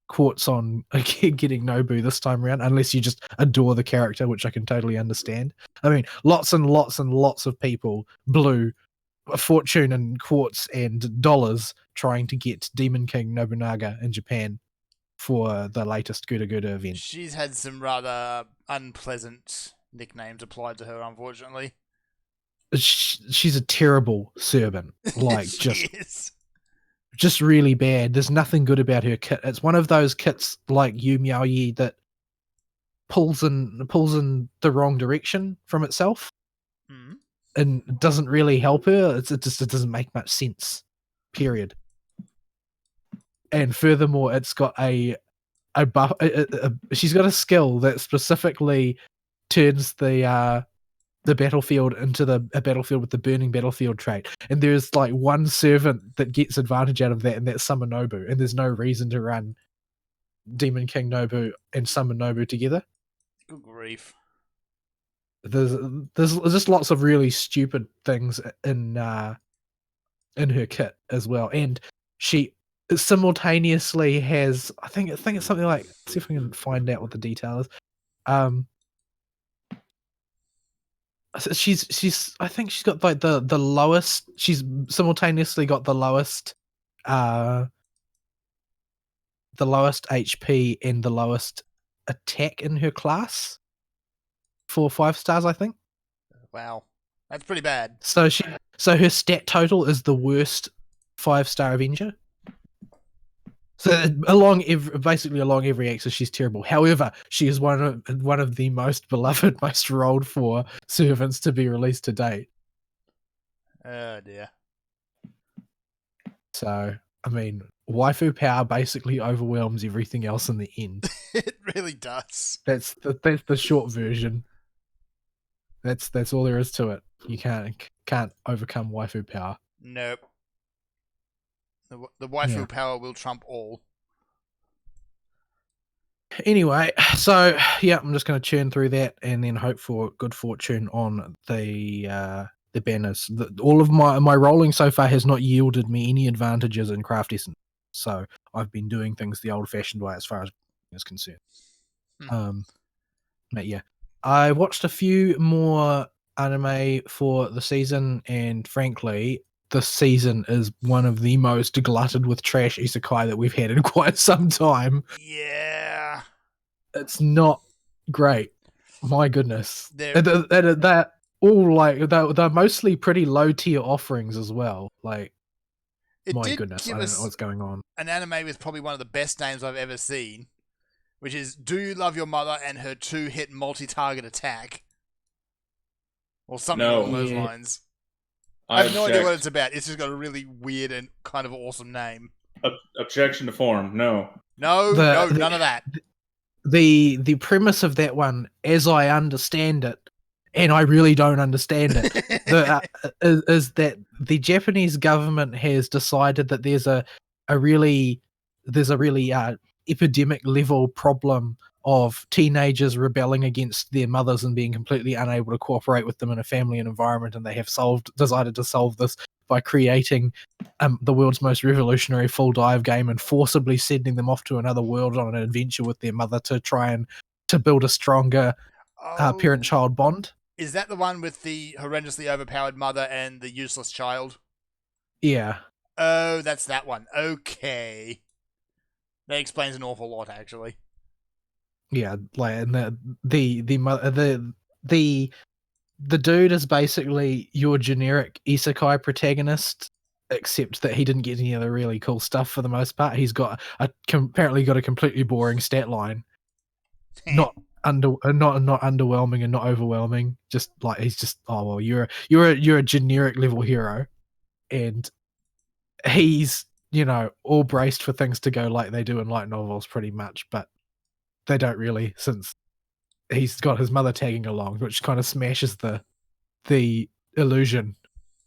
quartz on getting Nobu this time around, unless you just adore the character, which I can totally understand. I mean, lots and lots and lots of people blew a fortune and quartz and dollars trying to get Demon King Nobunaga in Japan for the latest Gura Gura event. She's had some rather unpleasant nicknames applied to her, unfortunately. She's a terrible servant. Like, she is. Just really bad. There's nothing good about her kit. It's one of those kits like Yu Miao Yi that pulls in the wrong direction from itself and doesn't really help her. It doesn't make much sense. Period. And furthermore, it's got a buff. She's got a skill that specifically turns the battlefield into a battlefield with the burning battlefield trait, and there's like one servant that gets advantage out of that, and that's Summon Nobu, and there's no reason to run Demon King Nobu and Summon Nobu together. Good grief. There's just lots of really stupid things in her kit as well, and she simultaneously has I think it's something like, let's see if I can find out what the detail is. She's I think she's got like the lowest. She's simultaneously got the lowest HP and the lowest attack in her class for 5 stars, I think. Wow, that's pretty bad. So her stat total is the worst 5-star Avenger. So basically along every axis, she's terrible. However, she is one of the most beloved, most rolled for servants to be released to date. Oh dear. So, I mean, waifu power basically overwhelms everything else in the end. It really does. That's the short version. That's all there is to it. You can't overcome waifu power. Nope. The waifu power will trump all. Anyway, so yeah, I'm just going to churn through that and then hope for good fortune on the banners. All of my rolling so far has not yielded me any advantages in craft essence, so I've been doing things the old-fashioned way as far as is concerned. But yeah, I watched a few more anime for the season, and frankly, this season is one of the most glutted with trash isekai that we've had in quite some time. Yeah. It's not great. My goodness. They're all like, they're mostly pretty low tier offerings as well. Like, my goodness, I don't know what's going on. An anime with probably one of the best names I've ever seen, which is Do You Love Your Mother and Her 2-Hit Multi-Target Attack? Or something along those lines. I have no idea what it's about. It's just got a really weird and kind of awesome name. Objection to form. No, none of that. The premise of that one, as I understand it, and I really don't understand it, is that the Japanese government has decided that there's a really epidemic level problem of teenagers rebelling against their mothers and being completely unable to cooperate with them in a family and environment, and they have decided to solve this by creating the world's most revolutionary full dive game and forcibly sending them off to another world on an adventure with their mother to try and to build a stronger parent-child bond. Is that the one with the horrendously overpowered mother and the useless child? Yeah. Oh, that's that one. Okay. That explains an awful lot, actually. Yeah, like, and the the dude is basically your generic isekai protagonist, except that he didn't get any of the really cool stuff for the most part. He's got apparently got a completely boring stat line, not underwhelming and not overwhelming. Just like he's just you're a generic level hero, and he's all braced for things to go like they do in light novels pretty much, but they don't really, since he's got his mother tagging along, which kind of smashes the illusion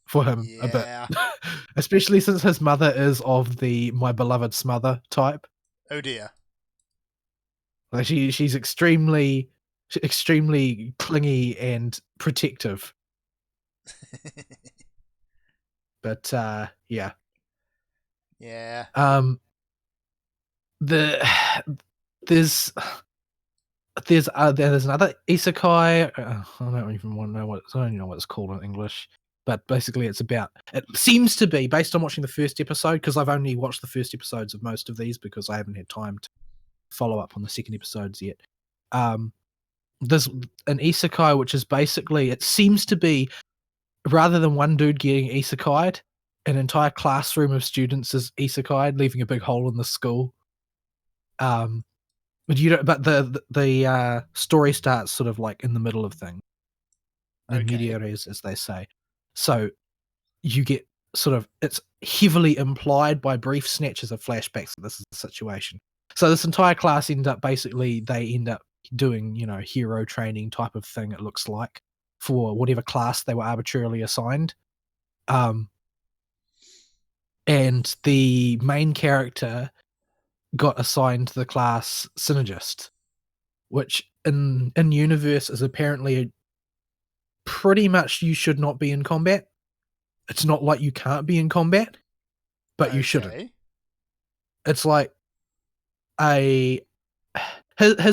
for him a bit. Especially since his mother is of the my beloved smother type. Oh dear. Like she's extremely clingy and protective. But yeah. Yeah. There's another isekai. I don't even want to know I don't even know what it's called in English. But basically, it seems to be, based on watching the first episode, because I've only watched the first episodes of most of these because I haven't had time to follow up on the second episodes yet. There's an isekai which is basically, it seems to be, rather than one dude getting isekai'd, an entire classroom of students is isekai'd, leaving a big hole in the school. But the story starts sort of like in the middle of things. In media res, as they say. So you get it's heavily implied by brief snatches of flashbacks that this is the situation. So this entire class end up doing, hero training type of thing, it looks like, for whatever class they were arbitrarily assigned. And the main character got assigned the class Synergist, which in universe is apparently pretty much you should not be in combat. It's not like you can't be in combat, but you shouldn't. It's like his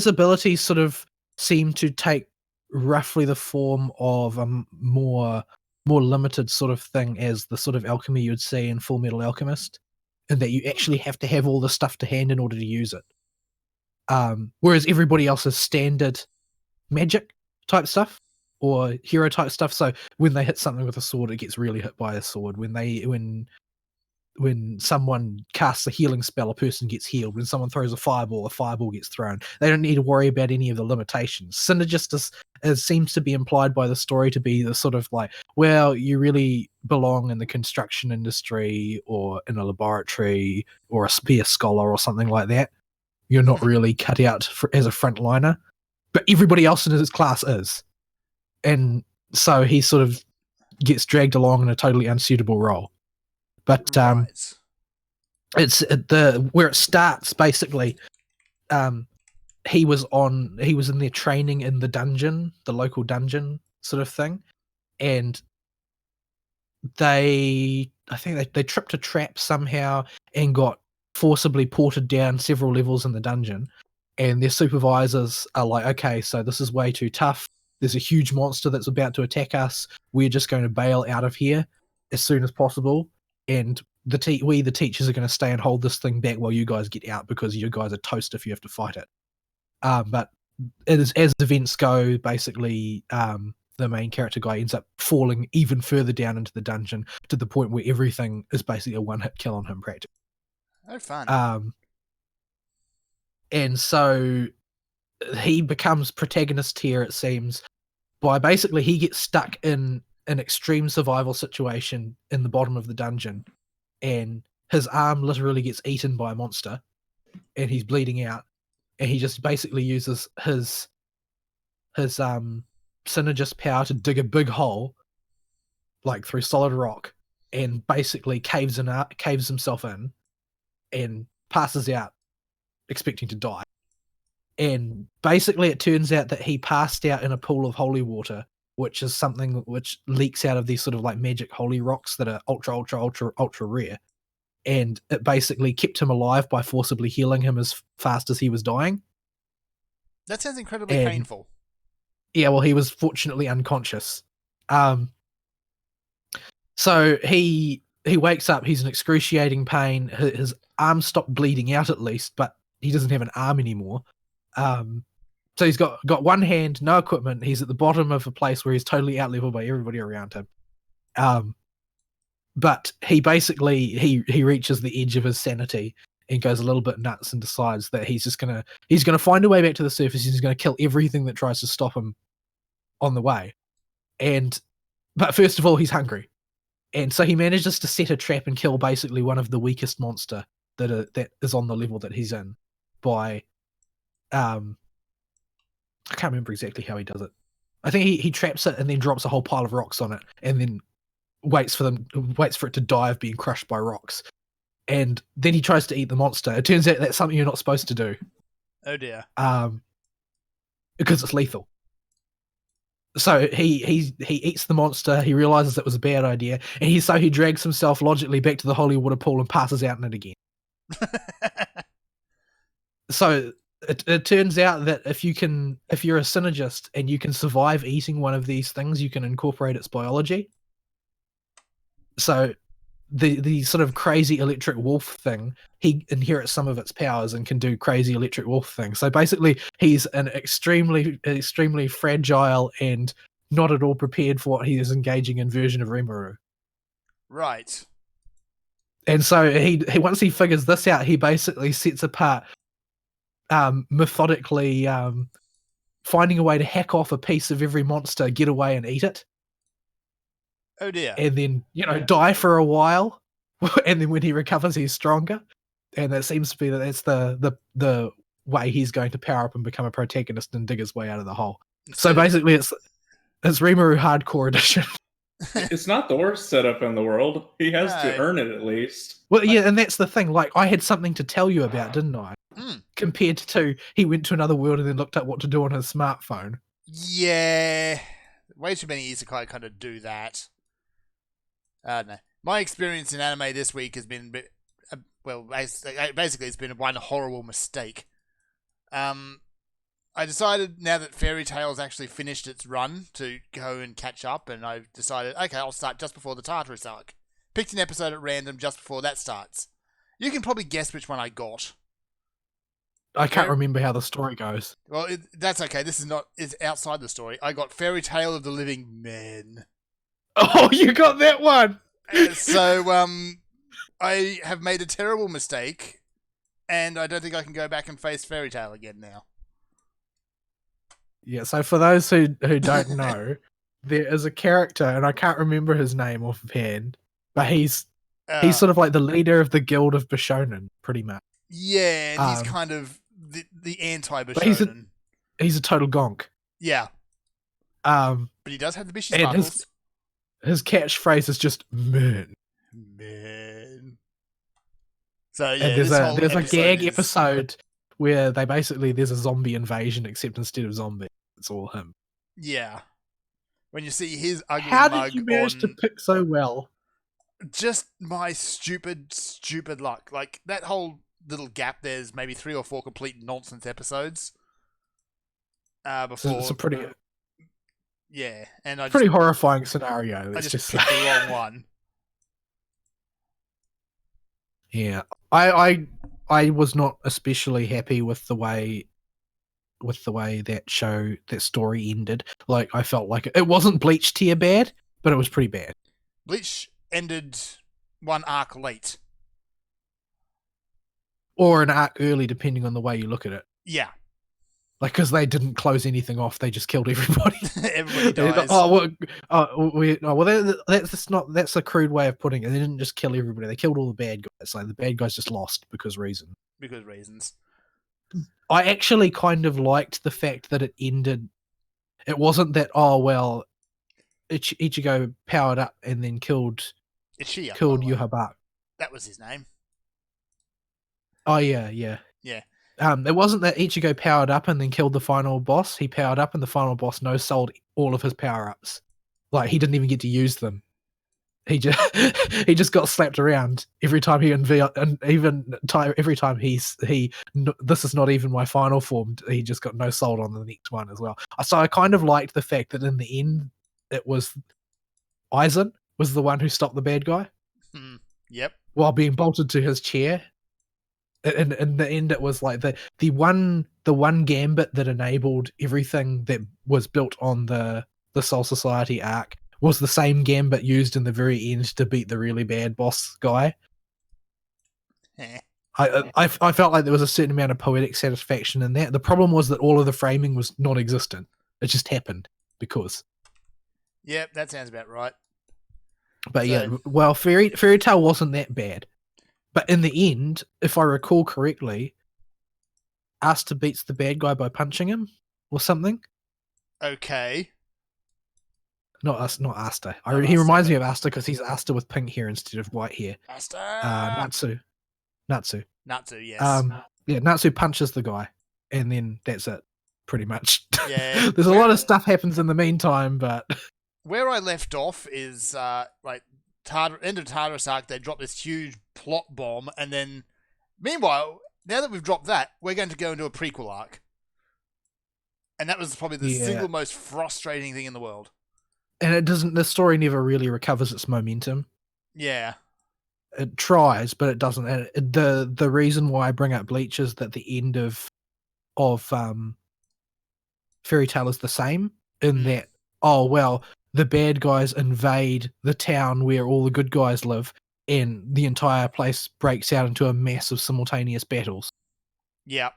abilities sort of seem to take roughly the form of a more limited sort of thing as the sort of alchemy you'd see in Full Metal Alchemist, and that you actually have to have all the stuff to hand in order to use it. Whereas everybody else is standard magic type stuff or hero type stuff. So when they hit something with a sword, it gets really hit by a sword. When someone casts a healing spell, a person gets healed. When someone throws a fireball gets thrown. They don't need to worry about any of the limitations. Synergist seems to be implied by the story to be the sort of like, well, you really belong in the construction industry or in a laboratory or be a scholar or something like that. You're not really cut out as a frontliner, but everybody else in his class is. And so he sort of gets dragged along in a totally unsuitable role. But it's where it starts basically. He was in their training in the dungeon, the local dungeon sort of thing, and I think they tripped a trap somehow and got forcibly ported down several levels in the dungeon. And their supervisors are like, okay, so this is way too tough. There's a huge monster that's about to attack us. We're just going to bail out of here as soon as possible. And the teachers are going to stay and hold this thing back while you guys get out because you guys are toast if you have to fight it. But as events go, basically, the main character guy ends up falling even further down into the dungeon to the point where everything is basically a one-hit kill on him, practically. Oh, fun. And so he becomes protagonist here, it seems, by basically he gets stuck in an extreme survival situation in the bottom of the dungeon, and his arm literally gets eaten by a monster, and he's bleeding out, and he just basically uses his synergist power to dig a big hole, like through solid rock, and basically caves himself in, and passes out, expecting to die. And basically it turns out that he passed out in a pool of holy water, which is something which leaks out of these sort of like magic holy rocks that are ultra rare. And it basically kept him alive by forcibly healing him as fast as he was dying. That sounds incredibly painful. Yeah, well, he was fortunately unconscious. So he wakes up, he's in excruciating pain. His arm stopped bleeding out at least, but he doesn't have an arm anymore. So he's got one hand, no equipment. He's at the bottom of a place where he's totally out leveled by everybody around him. But he basically he reaches the edge of his sanity and goes a little bit nuts and decides that he's gonna find a way back to the surface. He's gonna kill everything that tries to stop him on the way. But first of all, he's hungry, and so he manages to set a trap and kill basically one of the weakest monster that is on the level that he's in by I can't remember exactly how he does it. I think he traps it and then drops a whole pile of rocks on it and then waits for it to die of being crushed by rocks. And then he tries to eat the monster. It turns out that's something you're not supposed to do. Oh dear. Because it's lethal. So he eats the monster, he realizes it was a bad idea, and he drags himself logically back to the holy water pool and passes out in it again. So it turns out that if you're a synergist and you can survive eating one of these things, you can incorporate its biology. So the sort of crazy electric wolf thing, he inherits some of its powers and can do crazy electric wolf things. So basically, he's an extremely fragile and not at all prepared for what he is engaging in version of Rimuru. Right. And so he once he figures this out, he basically sets apart methodically finding a way to hack off a piece of every monster, get away and eat it. Oh dear. And then, die for a while. And then when he recovers, he's stronger. And that seems to be that's the way he's going to power up and become a protagonist and dig his way out of the hole. So basically it's Rimuru Hardcore Edition. It's not the worst setup in the world. He has to earn it at least. Well, yeah, and that's the thing. Like, I had something to tell you about, didn't I? Compared to he went to another world and then looked up what to do on his smartphone. Yeah. Way too many isekai kind of do that. No. My experience in anime this week has been basically it's been one horrible mistake. I decided now that Fairy Tail's actually finished its run to go and catch up, and I've decided, okay, I'll start just before the Tartarus arc. Picked an episode at random just before that starts. You can probably guess which one I got. I can't remember how the story goes. Well, that's okay. It's outside the story. I got Fairy Tale of the Living Men. Oh, you got that one! So, I have made a terrible mistake, and I don't think I can go back and face Fairy Tail again now. Yeah, so for those who don't know, there is a character, and I can't remember his name offhand, but he's sort of like the leader of the Guild of Bishonen, pretty much. Yeah, and he's kind of the anti-Bishonen. He's a total gonk. Yeah. But he does have the bishy sparkles. His catchphrase is just "man." So yeah, and there's a gag episode where there's a zombie invasion, except instead of zombie, it's all him. Yeah. When you see his ugly How mug did you manage to pick so well? Just my stupid luck. Like, that whole little gap, there's maybe 3 or 4 complete nonsense episodes. Before... So it's a pretty... Yeah, and I pretty horrifying scenario. I just picked the wrong one. Yeah, I was not especially happy with the way that story ended. Like, I felt like it wasn't Bleach tier bad, but it was pretty bad. Bleach ended one arc late, or an arc early, depending on the way you look at it. Yeah. Like, because they didn't close anything off, they just killed everybody. Everybody dies. That's a crude way of putting it. They didn't just kill everybody; they killed all the bad guys. Like, the bad guys just lost because reasons. I actually kind of liked the fact that it ended. It wasn't that Ichigo powered up and then killed Yhwach. That was his name. Oh yeah. It wasn't that Ichigo powered up and then killed the final boss. He powered up and the final boss no-sold all of his power-ups. Like, he didn't even get to use them. He just got slapped around every time every time this is not even my final form. He just got no-sold on the next one as well. So I kind of liked the fact that in the end, it was Aizen was the one who stopped the bad guy. Yep. While being bolted to his chair. In the end, it was like the one gambit that enabled everything that was built on the Soul Society arc was the same gambit used in the very end to beat the really bad boss guy. Eh. I felt like there was a certain amount of poetic satisfaction in that. The problem was that all of the framing was non-existent. It just happened because. Yep, that sounds about right. But So- yeah, well, Fairy Tail wasn't that bad. But in the end, if I recall correctly, Asta beats the bad guy by punching him or something. Okay. Not Asta. Not He Asta, reminds but- me of Asta because he's Asta with pink hair instead of white hair. Asta. Natsu. Natsu, yes. Yeah, Natsu punches the guy, and then that's it, pretty much. Yeah. There's a lot of stuff happens in the meantime, but Where I left off is like end of Tartarus arc. They drop this huge plot bomb, and then meanwhile, now that we've dropped that, we're going to go into a prequel arc, and that was probably the Yeah. single most frustrating thing in the world. and it doesn't. The story never really recovers its momentum. Yeah. It tries, but it doesn't. And the reason why I bring up Bleach is that the end of Fairy Tail is the same in that. Oh well, the bad guys invade the town where all the good guys live, and the entire place breaks out into a mass of simultaneous battles. Yeah.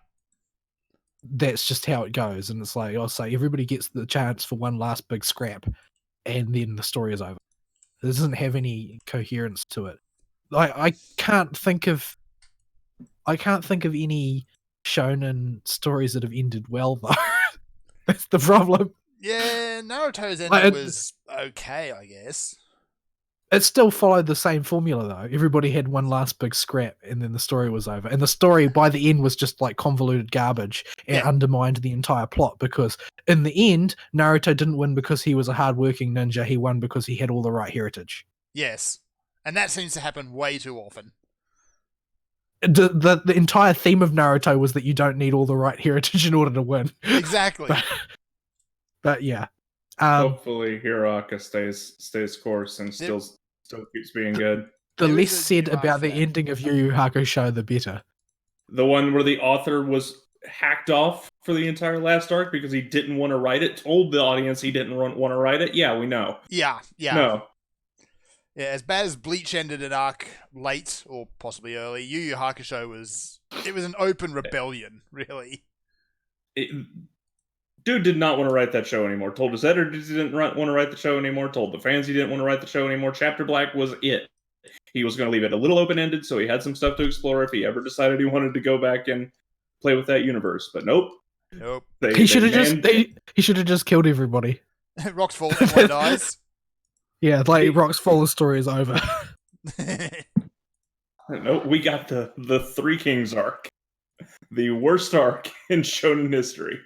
That's just how it goes, and it's like I'll say everybody gets the chance for one last big scrap, and then the story is over. It doesn't have any coherence to it. I can't think of any shonen stories that have ended well though. That's the problem. Yeah, Naruto's ending Like, was okay, I guess. It still followed the same formula though. Everybody had one last big scrap, and then the story was over. And the story by the end was just like convoluted garbage and Yeah. undermined the entire plot because in the end, Naruto didn't win because he was a hardworking ninja. He won because he had all the right heritage. Yes. And that seems to happen way too often. The entire theme of Naruto was that you don't need all the right heritage in order to win. Exactly. But yeah. Hopefully, Hiraka stays course and still keeps being good. The There less is a said new arc about for the that. ending of Yu Yu Hakusho, the better. The one where the author was hacked off for the entire last arc because he didn't want to write it, told the audience he didn't want to write it. Yeah, we know. Yeah. No. Yeah, as bad as Bleach ended an arc late or possibly early, Yu Yu Hakusho was an open rebellion, really. Dude did not want to write that show anymore. Told his editors he didn't want to write the show anymore. Told the fans he didn't want to write the show anymore. Chapter Black was it. He was going to leave it a little open-ended, so he had some stuff to explore if he ever decided he wanted to go back and play with that universe. But nope. Nope. He should have just killed everybody. Rocks fall, everyone dies. Yeah, like Rock's Fallen story is over. Nope. We got the Three Kings arc, the worst arc in shonen history,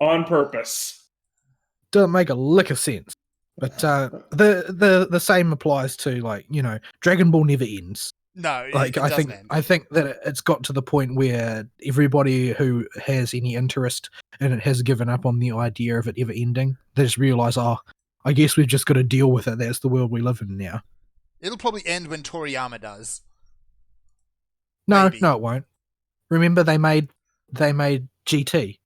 on purpose. Doesn't make a lick of sense. But the same applies to Dragon Ball never ends. No, Like it I doesn't think end. I think that it's got to the point where everybody who has any interest in it has given up on the idea of it ever ending. They just realize, oh, I guess we've just got to deal with it. That's the world we live in now. It'll probably end when Toriyama does. No, Maybe. no, it won't. Remember, they made GT,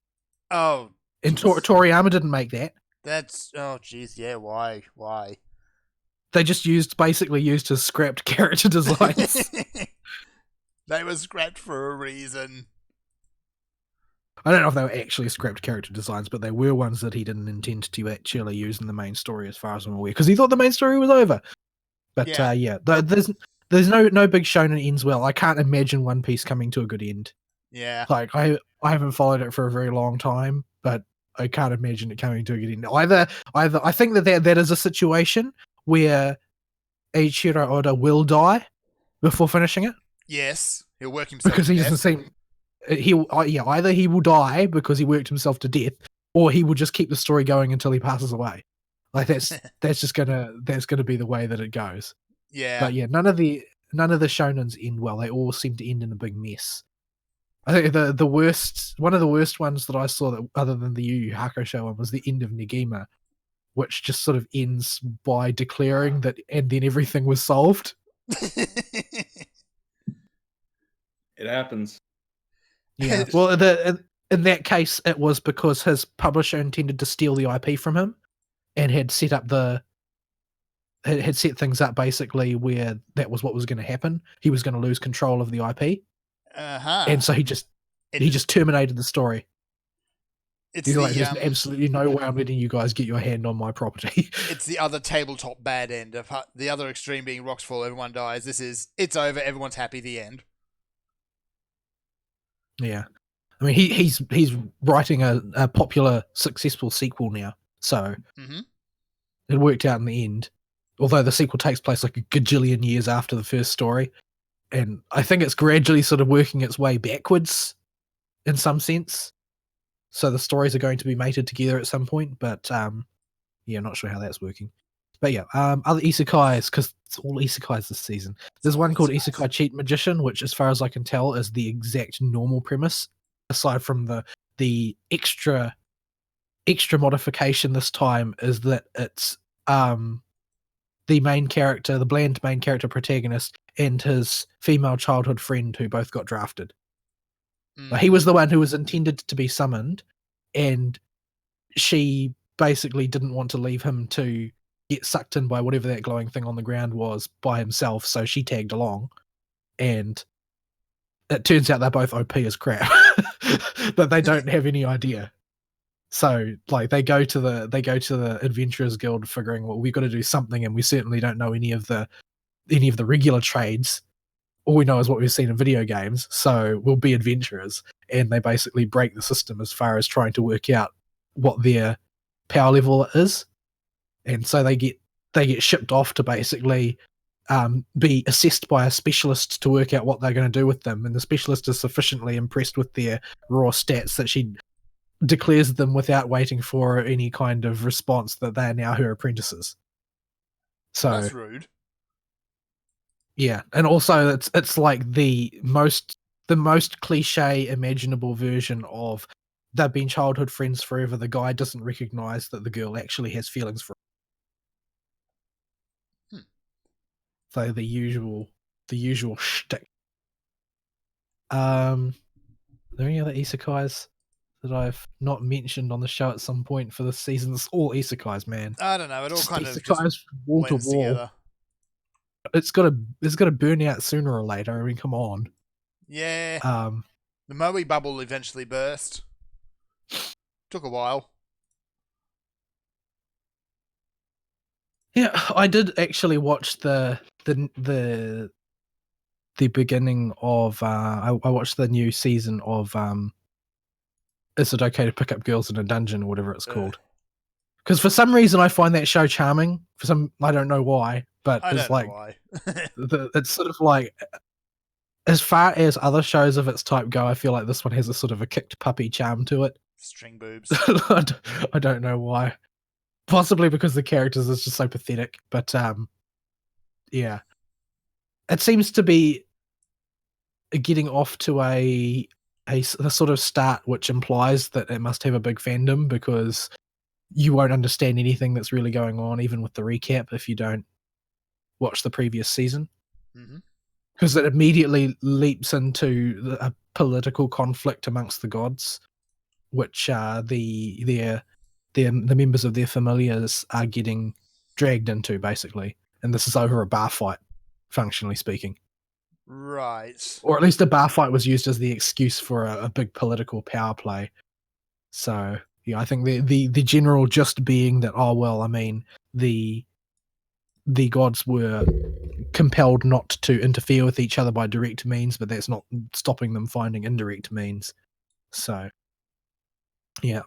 Oh, and jeez. Toriyama didn't make that. That's jeez, yeah. Why? They just basically used his scrapped character designs. They were scrapped for a reason. I don't know if they were actually scrapped character designs, but they were ones that he didn't intend to actually use in the main story, as far as I'm aware, because he thought the main story was over. But Yeah. there's no big shonen ends well. I can't imagine One Piece coming to a good end. Yeah. Like I haven't followed it for a very long time, but I can't imagine it coming to a good end. Either I think that is a situation where Eiichiro Oda will die before finishing it Yes, he'll work himself because to he death. doesn't seem either he will die because he worked himself to death, or he will just keep the story going until he passes away. Like that's gonna be the way that it goes. Yeah. But yeah, none of the shonens end well. They all seem to end in a big mess. I think one of the worst ones that I saw, that other than the Yu Yu Hakusho one, was the end of Negima, which just sort of ends by declaring that, and then everything was solved. It happens. Yeah. Well, in that case, it was because his publisher intended to steal the IP from him, and had set up had set things up basically where that was what was going to happen. He was going to lose control of the IP, Uh-huh. and so he just terminated the story. It's He's the, like, there's absolutely no way I'm letting you guys get your hand on my property. it's the other tabletop bad end of the other extreme being rocks fall, everyone dies. This is it's over, everyone's happy, the end. Yeah. I mean, he's writing a popular, successful sequel now, so Mm-hmm. it worked out in the end. Although the sequel takes place like a gajillion years after the first story, and I think it's gradually sort of working its way backwards in some sense. So the stories are going to be mated together at some point, but yeah, not sure how that's working. But yeah, other isekais, because it's all isekais this season. There's one called Isekai Cheat Magician, which, as far as I can tell, is the exact normal premise, aside from the extra modification this time is that it's the main character, the bland main character protagonist, and his female childhood friend who both got drafted. Mm. He was the one who was intended to be summoned, and she basically didn't want to leave him to get sucked in by whatever that glowing thing on the ground was by himself, so she tagged along, and it turns out they're both OP as crap, but they don't have any idea. So, like, they go to the Adventurers Guild, figuring, well, we've got to do something, and we certainly don't know any of the regular trades. All we know is what we've seen in video games, so we'll be adventurers. And they basically break the system as far as trying to work out what their power level is, and so they get shipped off to basically be assessed by a specialist to work out what they're going to do with them. And the specialist is sufficiently impressed with their raw stats that she declares them without waiting for any kind of response that they are now her apprentices. So That's rude. Yeah, and also it's like the most cliche imaginable version of they've been childhood friends forever. The guy doesn't recognize that the girl actually has feelings for him. So the usual shtick. Are there any other isekais that I've not mentioned on the show at some point for this season? It's all isekais, man. I don't know. It all Just kind of isekais just wall to blends wall. together. It's gotta burn out sooner or later. I mean, come on. Yeah. Um, The Moe bubble eventually burst. Took a while. Yeah, I did actually watch the beginning of I watched the new season of Is It Okay to Pick Up Girls in a Dungeon or whatever it's called. Because for some reason I find that show charming. I don't know why, but I it's don't like know why. it's sort of like, as far as other shows of its type go, I feel like this one has a sort of a kicked puppy charm to it. String boobs. I don't know why. Possibly because the characters is just so pathetic, but yeah, it seems to be getting off to a sort of start which implies that it must have a big fandom, because you won't understand anything that's really going on, even with the recap, if you don't watch the previous season, because it immediately leaps into a political conflict amongst the gods, which the members of their familiars are getting dragged into, basically. And this is over a bar fight, functionally speaking. Right. Or at least a bar fight was used as the excuse for a big political power play. So, yeah, I think the general gist being that, oh, well, I mean, the gods were compelled not to interfere with each other by direct means, but that's not stopping them finding indirect means. So, yeah,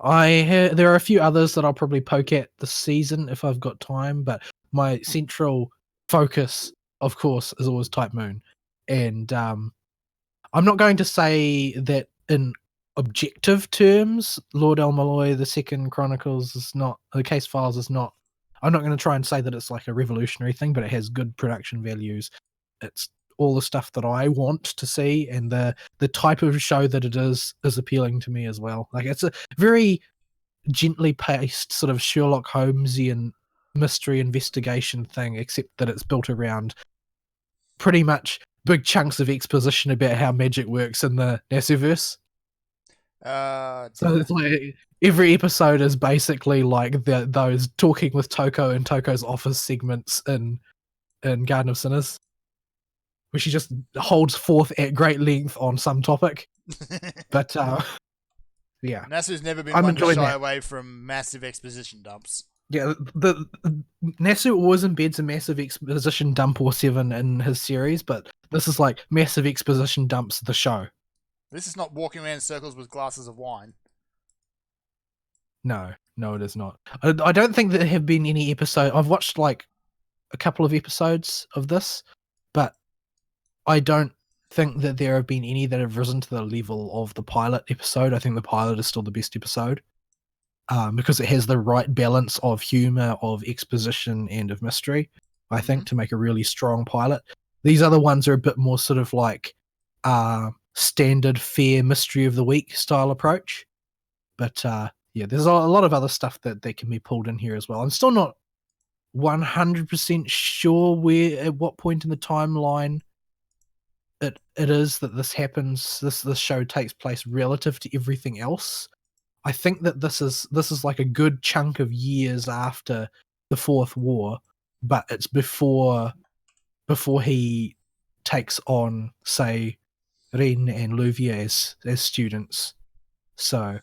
there are a few others that I'll probably poke at this season if I've got time, but my central focus, of course, is always Type Moon. And I'm not going to say that in objective terms, Lord El Malloy, the Second Chronicles is not, the Case Files is not, I'm not going to try and say that it's like a revolutionary thing, but it has good production values. It's all the stuff that I want to see, and the type of show that it is appealing to me as well. Like, it's a very gently paced sort of Sherlock Holmesian mystery investigation thing, except that it's built around pretty much big chunks of exposition about how magic works in the Nasuverse. So it's like every episode is basically like those talking with Toko and Toko's office segments in Garden of Sinners, where she just holds forth at great length on some topic. But yeah, Nasu's never been I'm one to enjoying shy that. away from massive exposition dumps. yeah, the Nasu always embeds a massive exposition dump or 7 in his series, but this is like massive exposition dumps the show. This is not walking around in circles with glasses of wine. No, it is not. I don't think there have been any episode. I've watched like a couple of episodes of this, but I don't think that there have been any that have risen to the level of the pilot episode. I think the pilot is still the best episode because it has the right balance of humor, of exposition, and of mystery, I think, to make a really strong pilot. These other ones are a bit more sort of like standard fair mystery of the week style approach. But yeah, there's a lot of other stuff that can be pulled in here as well. I'm still not 100% sure at what point in the timeline it is that this happens. This show takes place relative to everything else. I think that this is like a good chunk of years after the Fourth War, but it's before he takes on, say, Rin and Luvia as students. So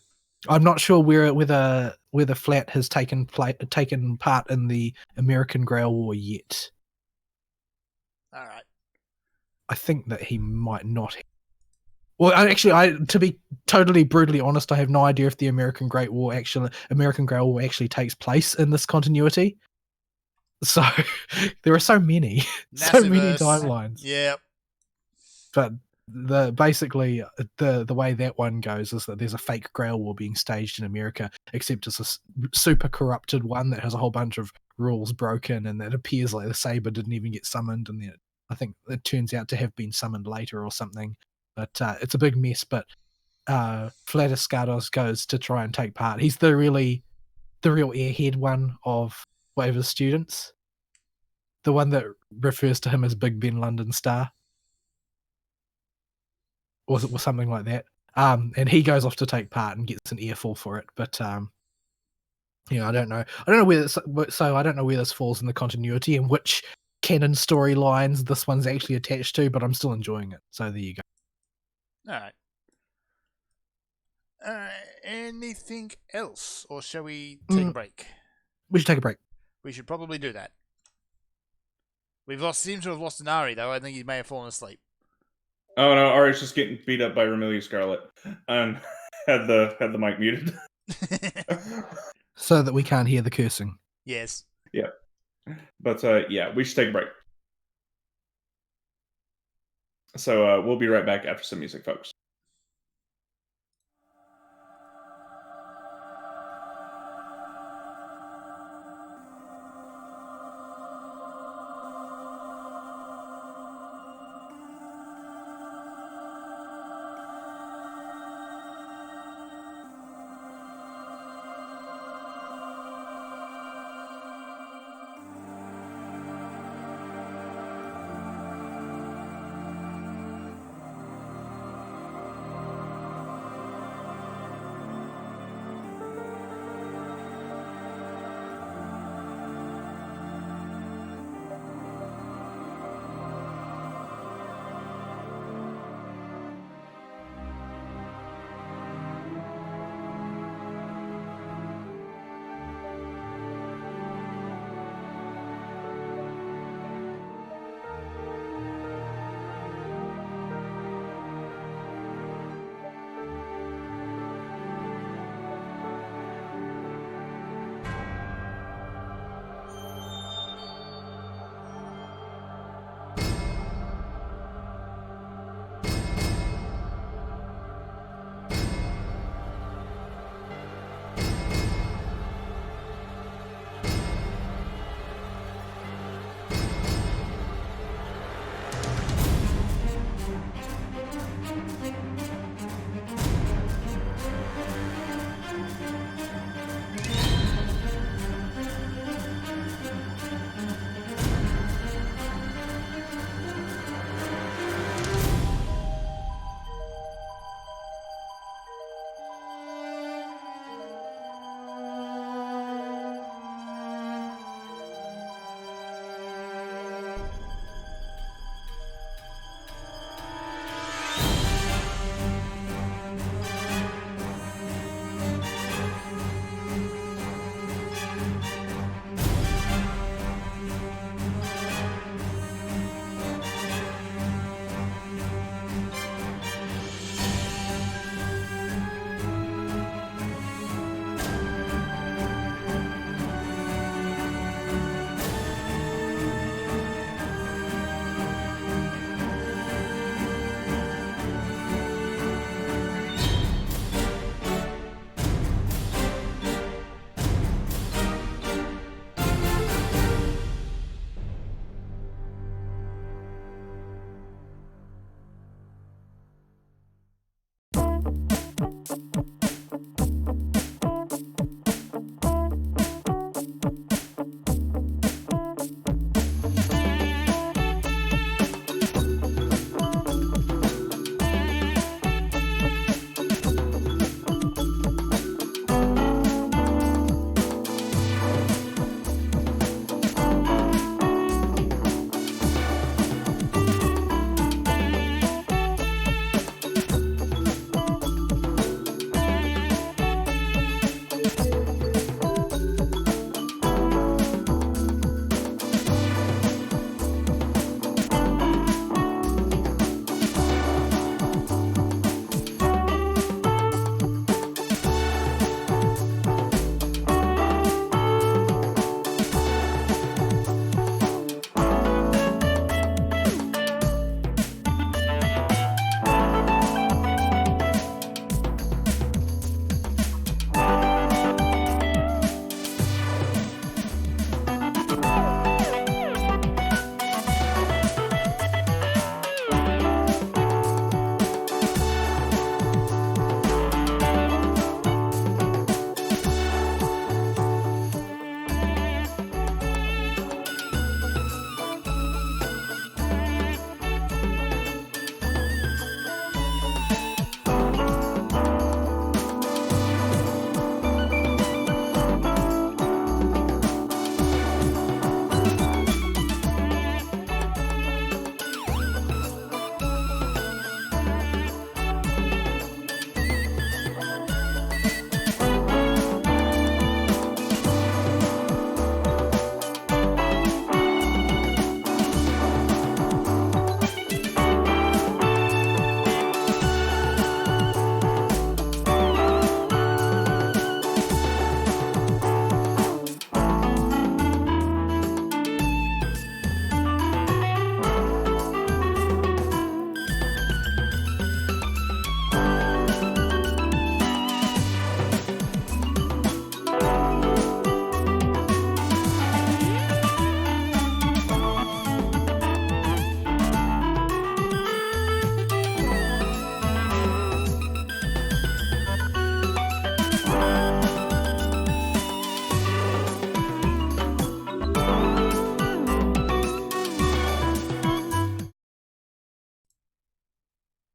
I'm not sure whether Flat has taken part in the American Grail War yet. All right. I think that he might not. Well, to be totally brutally honest, I have no idea if the American Grail War actually takes place in this continuity. So there are so many Nasuverse. timelines. Yep. But basically the way that one goes is that there's a fake Grail War being staged in America, except it's a super corrupted one that has a whole bunch of rules broken, and it appears like the Saber didn't even get summoned, and then I think it turns out to have been summoned later or something. But it's a big mess. But Flatiscados goes to try and take part. He's the real airhead one of Waver's students, the one that refers to him as Big Ben London Star, or something like that. And he goes off to take part and gets an earful for it. But I don't know where I don't know where this falls in the continuity and which canon storylines this one's actually attached to, but I'm still enjoying it. So there you go. All right. Anything else, or shall we take a break? We should take a break. We should probably do that. Seem to have lost Inari, though. I think he may have fallen asleep. Oh no, Ari's just getting beat up by Romelia Scarlet. Had the mic muted. So that we can't hear the cursing. Yes. Yeah. But yeah, we should take a break. So we'll be right back after some music, folks.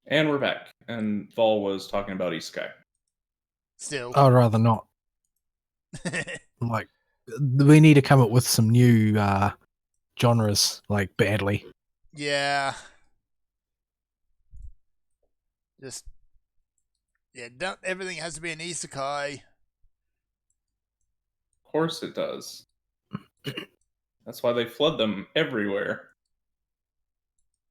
And we're back. And Vol was talking about Isekai. Still. I'd rather not. Like, we need to come up with some new genres, like, badly. Yeah. Just, yeah, don't everything has to be an isekai. Of course it does. That's why they flood them everywhere.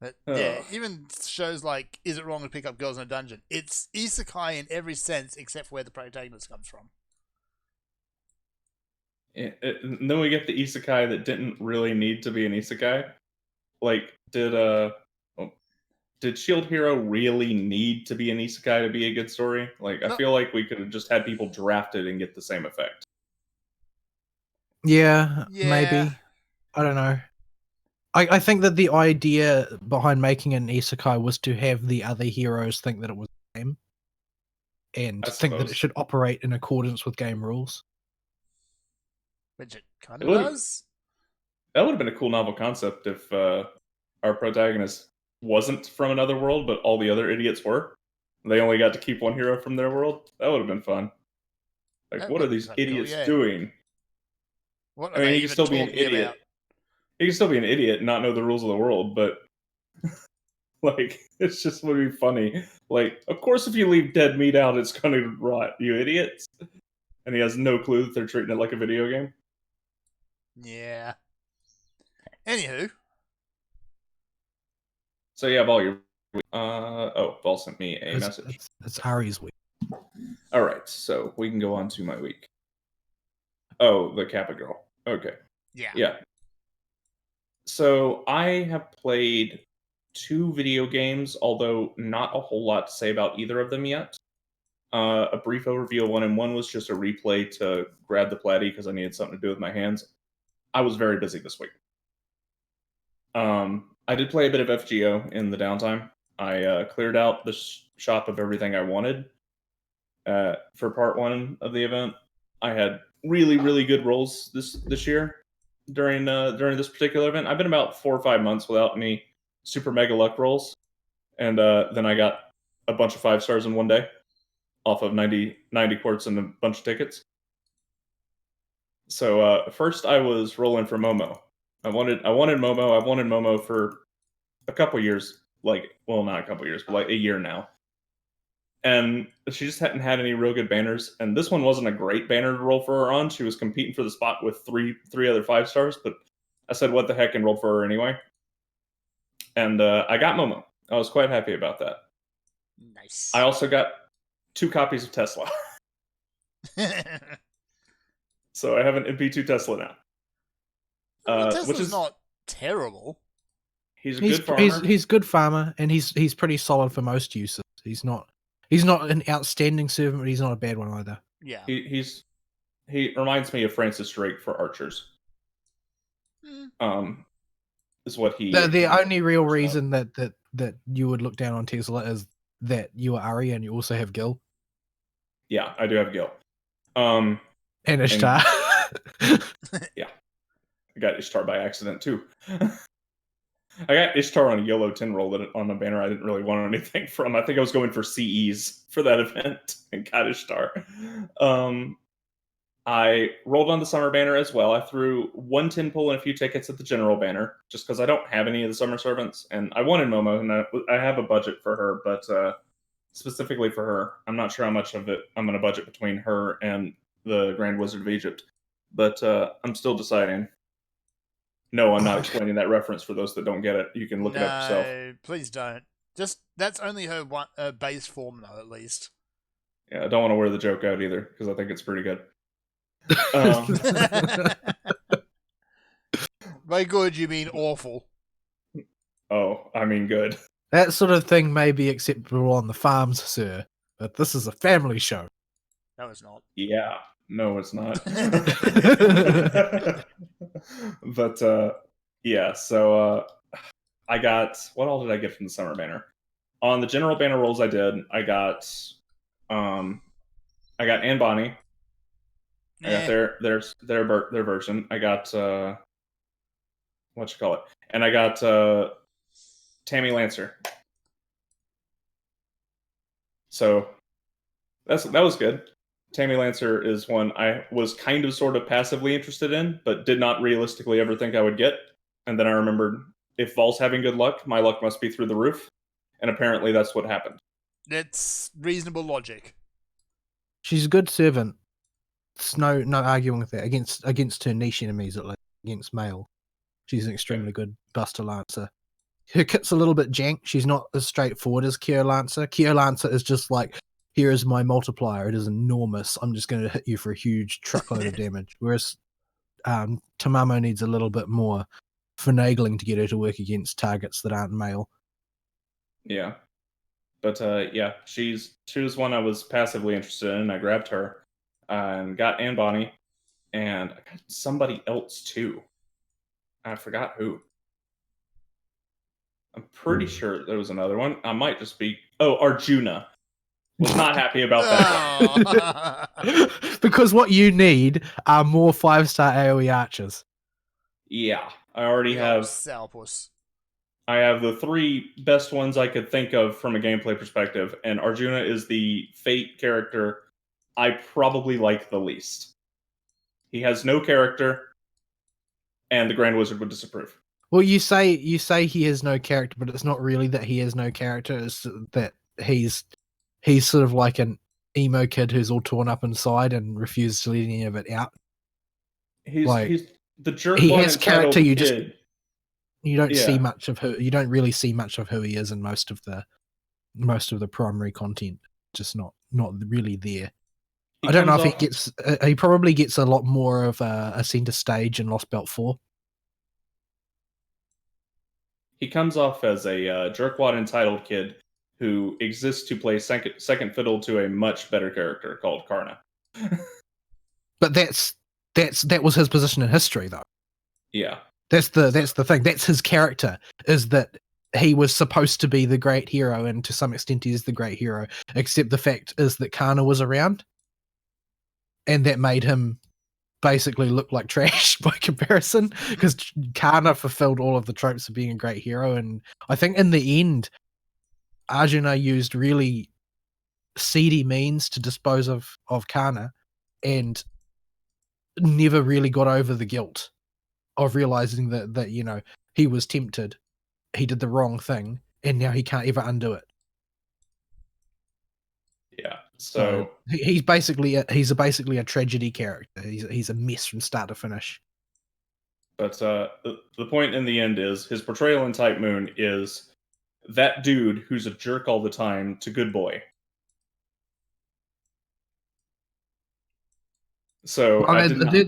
But yeah, Ugh. even shows like Is It Wrong to Pick Up Girls in a Dungeon? It's isekai in every sense except where the protagonist comes from. And then we get the isekai that didn't really need to be an isekai. Like, did Shield Hero really need to be an isekai to be a good story? Like, I No. feel like we could have just had people drafted and get the same effect. Yeah, Yeah. maybe. I don't know. I think that the idea behind making an isekai was to have the other heroes think that it was a game. And I think that it suppose. should operate in accordance with game rules. Which it kind It of would've- does. That would have been a cool novel concept if our protagonist wasn't from another world, but all the other idiots were. They only got to keep one hero from their world. That would have been fun. Like, That what are would be these kinda cool, idiots yeah. doing? What I are mean, they he can even still be an talking idiot. about? He can still be an idiot and not know the rules of the world, but like, it's just would be funny. Like, of course, if you leave dead meat out, it's going to rot, you idiots. And he has no clue that they're treating it like a video game. Yeah. Anywho, So yeah, Vol, you're. Vol sent me a message. It's Ari's week. All right, so we can go on to my week. Oh, the Kappa girl. Okay. yeah. Yeah. So I have played 2 video games, although not a whole lot to say about either of them yet. A brief overview of one, and one was just a replay to grab the platy because I needed something to do with my hands. I was very busy this week. I did play a bit of FGO in the downtime. I cleared out the shop of everything I wanted for part 1 of the event. I had really good rolls this year during this particular event. I've been about 4 or 5 months without any super mega luck rolls, and then I got a bunch of 5 stars in one day off of 90 quarts and a bunch of tickets. So first I was rolling for Momo. I wanted Momo. I've wanted Momo for a couple years, like, well, not a couple years, but like a year now. And she just hadn't had any real good banners, and this one wasn't a great banner to roll for her on. She was competing for the spot with three other 5 stars, but I said what the heck and rolled for her anyway. And I got Momo. I was quite happy about that. Nice. I also got 2 copies of Tesla. So I have an MP2 Tesla now. Tesla's which is not terrible. He's a good farmer. He's good farmer, and he's pretty solid for most uses. He's not an outstanding servant, but he's not a bad one either. Yeah. He reminds me of Francis Drake for archers. Is what he. The only real reason that you would look down on Tesla is that you are Ari and you also have Gil. Yeah, I do have Gil. And Ishtar. Yeah. I got Ishtar by accident too. I got Ishtar on a YOLO 10 roll on a banner I didn't really want anything from. I think I was going for CEs for that event and got Ishtar. I rolled on the summer banner as well. I threw 1 tin pull and a few tickets at the general banner just because I don't have any of the summer servants, and I wanted Momo, and I have a budget for her, but specifically for her, I'm not sure how much of it I'm going to budget between her and the Grand Wizard of Egypt, but I'm still deciding. No, I'm not explaining that reference for those that don't get it. You can look it up yourself. No, please don't. Just that's only her base form though, at least. Yeah, I don't want to wear the joke out either because I think it's pretty good. By good, you mean awful. Oh, I mean good. That sort of thing may be acceptable on the farms, sir, but this is a family show. No, it's not. Yeah, no, it's not. But yeah, so I got, what all did I get from the summer banner? On the general banner rolls I did, I got Anne Bonny. I got their version. I got what you call it, and I got Tammy Lancer. So that was good. Tammy Lancer is one I was kind of sort of passively interested in, but did not realistically ever think I would get. And then I remembered, if Vol's having good luck, my luck must be through the roof. And apparently that's what happened. That's reasonable logic. She's a good servant. There's no arguing with that against her niche enemies, at least against male. She's an extremely good Buster Lancer. Her kit's a little bit jank. She's not as straightforward as Kyo Lancer. Kyo Lancer is just like, here is my multiplier. It is enormous. I'm just going to hit you for a huge truckload of damage. Whereas Tamamo needs a little bit more finagling to get her to work against targets that aren't male. Yeah. But yeah, she was one I was passively interested in. I grabbed her and got Anne Bonny, and I got somebody else too. I forgot who. I'm pretty sure there was another one. I might just be... Oh, Arjuna. Was not happy about that. Oh. Because what you need are more 5-star AoE archers. Yeah, I already The have... old Sourpuss. I have the 3 best ones I could think of from a gameplay perspective, and Arjuna is the Fate character I probably like the least. He has no character, and the Grand Wizard would disapprove. Well, you say he has no character, but it's not really that he has no character. It's that he's sort of like an emo kid who's all torn up inside and refuses to let any of it out. He's the jerk. He has character. You just kid. you don't see much of who. You don't really see much of who he is in most of the primary content. Just not really there. I don't know if he gets. He probably gets a lot more of a center stage in Lost Belt 4. He comes off as a jerkwad entitled kid who exists to play second fiddle to a much better character called Karna. But that was his position in history, though. Yeah, that's the thing. That's his character. Is that he was supposed to be the great hero, and to some extent he is the great hero. Except the fact is that Karna was around, and that made him basically look like trash by comparison, because Karna fulfilled all of the tropes of being a great hero. And I think in the end, Arjuna used really seedy means to dispose of Karna, and never really got over the guilt of realizing that you know, he was tempted, he did the wrong thing, and now he can't ever undo it. Yeah. So he's basically a tragedy character. He's a mess from start to finish. But the point in the end is his portrayal in Type Moon is that dude who's a jerk all the time to good boy. So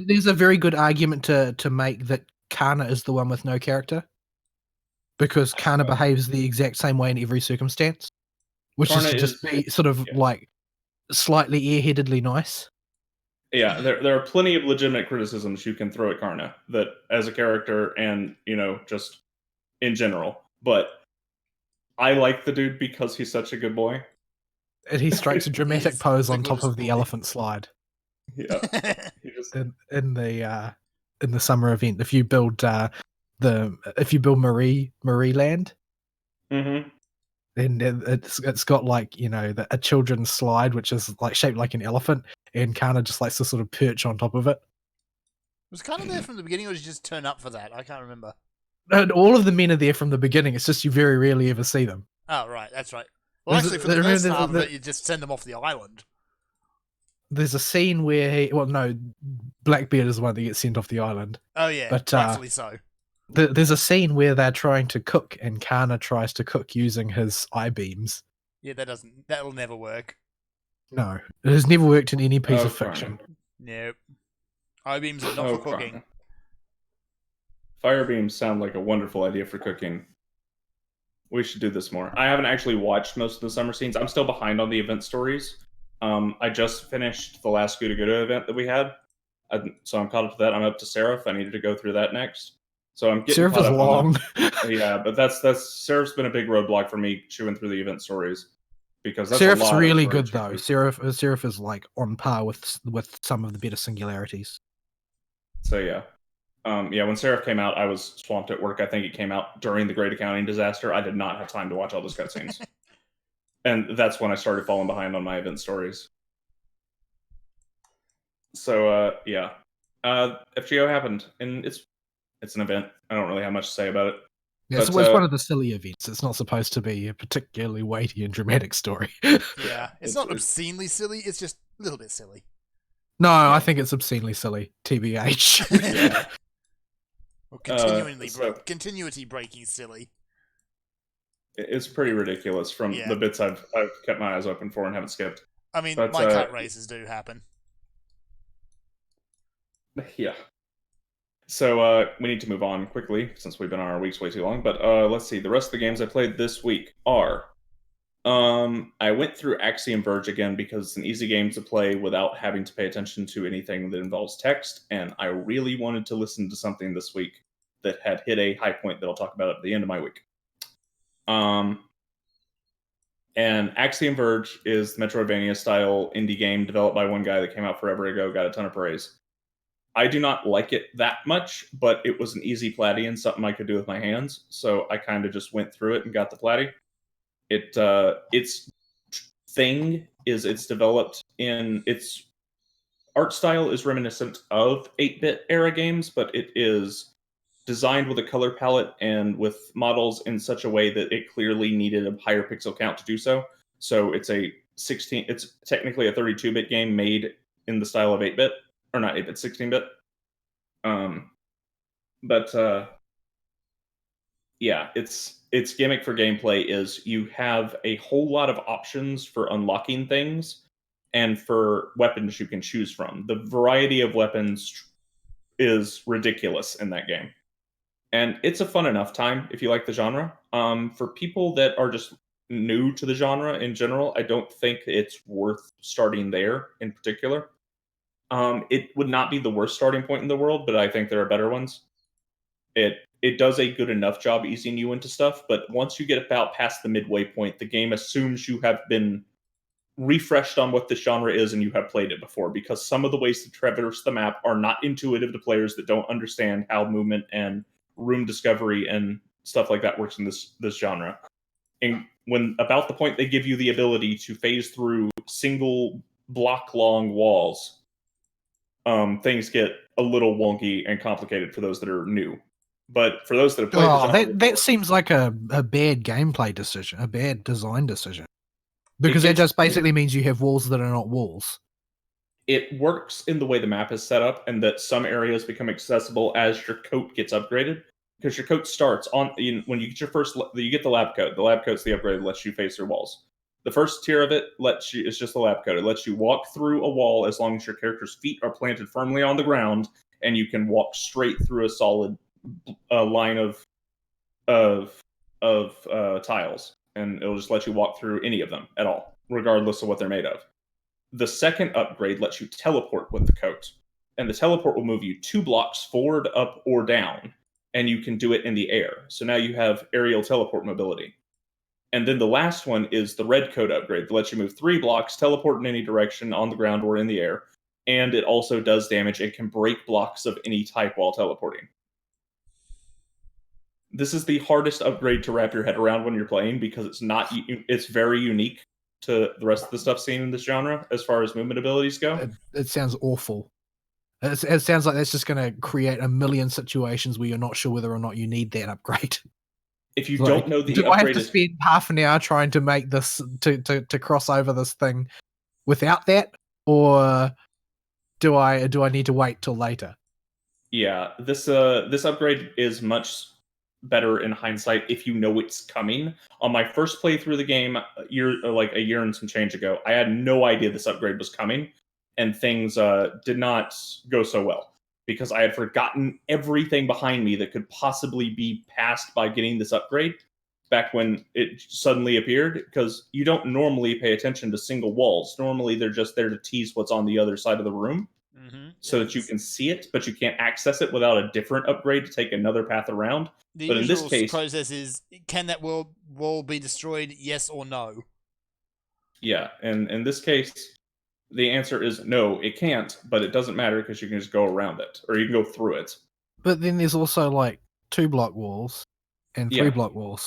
there's a very good argument to make that Karna is the one with no character, because Karna behaves the exact same way in every circumstance, which Karna is to just be sort of like slightly airheadedly nice. Yeah, there are plenty of legitimate criticisms you can throw at Karna, that as a character and, you know, just in general. But I like the dude because he's such a good boy. And he strikes a dramatic pose on top of the elephant slide. Yeah. In the summer event, if you build Marie Land, mm-hmm. then it's got, like, you know, a children's slide which is like shaped like an elephant, and Karna just likes to sort of perch on top of it. Was Karna there from the beginning, or did you just turn up for that? I can't remember. And all of the men are there from the beginning. It's just you very rarely ever see them. Oh, right, that's right. Well, actually, for the first half of it, you just send them off the island. There's a scene where Blackbeard is the one that gets sent off the island. Oh yeah, but rightfully so. There's a scene where they're trying to cook, and Karna tries to cook using his I-beams. Yeah, that'll never work. No, it has never worked in any piece of fiction. Nope. I-beams are not for cooking. Fire beams sound like a wonderful idea for cooking. We should do this more. I haven't actually watched most of the summer scenes. I'm still behind on the event stories. I just finished the last Gouda Gouda event that we had, so I'm caught up to that. I'm up to Seraph. I needed to go through that next. So I'm getting Seraph is long. Yeah, but that's Seraph's been a big roadblock for me chewing through the event stories, because that's Seraph's really good though. Seraph is like on par with some of the better singularities. So yeah. When Seraph came out, I was swamped at work. I think it came out during the Great Accounting Disaster. I did not have time to watch all those cutscenes. And that's when I started falling behind on my event stories. So yeah, FGO happened, and it's an event. I don't really have much to say about it. Yeah, it's But, always one of the silly events. It's not supposed to be a particularly weighty and dramatic story. Yeah, it's not obscenely silly. It's just a little bit silly. No, Yeah. I think it's obscenely silly. TBH. Yeah. Or so- continuity breaking silly. It's pretty ridiculous from Yeah. the bits I've kept my eyes open for and haven't skipped. I mean, But, my cut races do happen. Yeah. So we need to move on quickly since we've been on our weeks way too long. But let's see. The rest of the games I played this week are I went through Axiom Verge again because it's an easy game to play without having to pay attention to anything that involves text, and I really wanted to listen to something this week that had hit a high point that I'll talk about at the end of my week. And Axiom Verge is the Metroidvania style indie game developed by one guy that came out forever ago, got a ton of praise. I do not like it that much, but it was an easy platy and something I could do with my hands, so I kind of just went through it and got the platy. Its thing is it's developed in its art style is reminiscent of 8-bit era games, but it is designed with a color palette and with models in such a way that it clearly needed a higher pixel count to do so. So it's it's technically a 32-bit game made in the style of 8-bit, or not 8-bit, 16-bit. Yeah, its gimmick for gameplay is you have a whole lot of options for unlocking things and for weapons you can choose from. The variety of weapons is ridiculous in that game. And it's a fun enough time if you like the genre. For people that are just new to the genre in general, I don't think it's worth starting there in particular. It would not be the worst starting point in the world, but I think there are better ones. It does a good enough job easing you into stuff, but once you get about past the midway point, the game assumes you have been refreshed on what this genre is and you have played it before, because some of the ways to traverse the map are not intuitive to players that don't understand how movement and room discovery and stuff like that works in this genre. And when about the point they give you the ability to phase through single block long walls, things get a little wonky and complicated for those that are new. But for those that have played the genre, that seems like a bad gameplay decision, a bad design decision. Because It it just basically means you have walls that are not walls. It works in the way the map is set up, and that some areas become accessible as your coat gets upgraded. Because your coat starts on when you get your first, you get the lab coat. The lab coat's the upgrade that lets you face your walls. The first tier of it it's just the lab coat. It lets you walk through a wall as long as your character's feet are planted firmly on the ground, and you can walk straight through a solid line of tiles, and it'll just let you walk through any of them at all, regardless of what they're made of. The second upgrade lets you teleport with the coat, and the teleport will move you 2 blocks forward, up, or down, and you can do it in the air. So now you have aerial teleport mobility. And then the last one is the red coat upgrade that lets you move 3 blocks, teleport in any direction on the ground or in the air, and it also does damage and can break blocks of any type while teleporting. This is the hardest upgrade to wrap your head around when you're playing because it's very unique to the rest of the stuff seen in this genre as far as movement abilities go. It sounds awful. It sounds like that's just going to create a million situations where you're not sure whether or not you need that upgrade. If you don't know the do upgrade I have to spend half an hour trying to make this to cross over this thing without that, or do I need to wait till later? Yeah, this upgrade is much better in hindsight if you know it's coming. On my first playthrough of the game, a year and some change ago, I had no idea this upgrade was coming, and things did not go so well because I had forgotten everything behind me that could possibly be passed by getting this upgrade back when it suddenly appeared, because you don't normally pay attention to single walls. Normally they're just there to tease what's on the other side of the room. So that you can see it, but you can't access it without a different upgrade to take another path around. The but in this case, process is, can that wall be destroyed, yes or no? Yeah, and in this case, the answer is no, it can't, but it doesn't matter because you can just go around it, or you can go through it. But then there's also like 2 block walls and 3 block walls.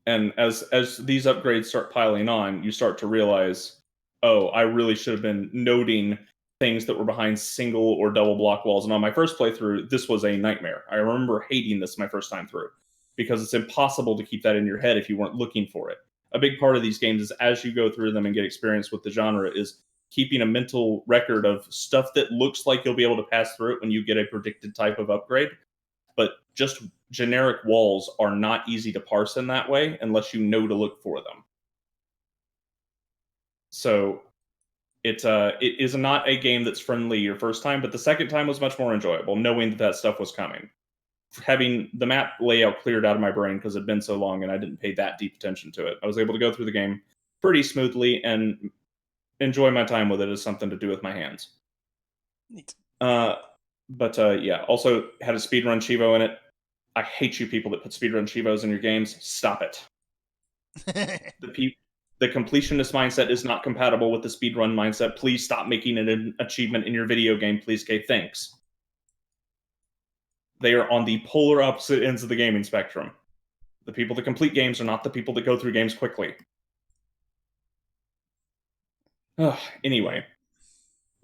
And as these upgrades start piling on, you start to realize, oh, I really should have been noting things that were behind single or double block walls. And on my first playthrough, this was a nightmare. I remember hating this my first time through because it's impossible to keep that in your head if you weren't looking for it. A big part of these games is as you go through them and get experience with the genre is keeping a mental record of stuff that looks like you'll be able to pass through it when you get a predicted type of upgrade. But just generic walls are not easy to parse in that way unless you know to look for them. So it is not a game that's friendly your first time, but the second time was much more enjoyable, knowing that that stuff was coming. Having the map layout cleared out of my brain because it had been so long and I didn't pay that deep attention to it. I was able to go through the game pretty smoothly and enjoy my time with it as something to do with my hands. Neat. But yeah, also had a speedrun Chivo in it. I hate you people that put speedrun Chivos in your games. Stop it. The completionist mindset is not compatible with the speedrun mindset. Please stop making it an achievement in your video game, please, Kay. Thanks. They are on the polar opposite ends of the gaming spectrum. The people that complete games are not the people that go through games quickly. Anyway,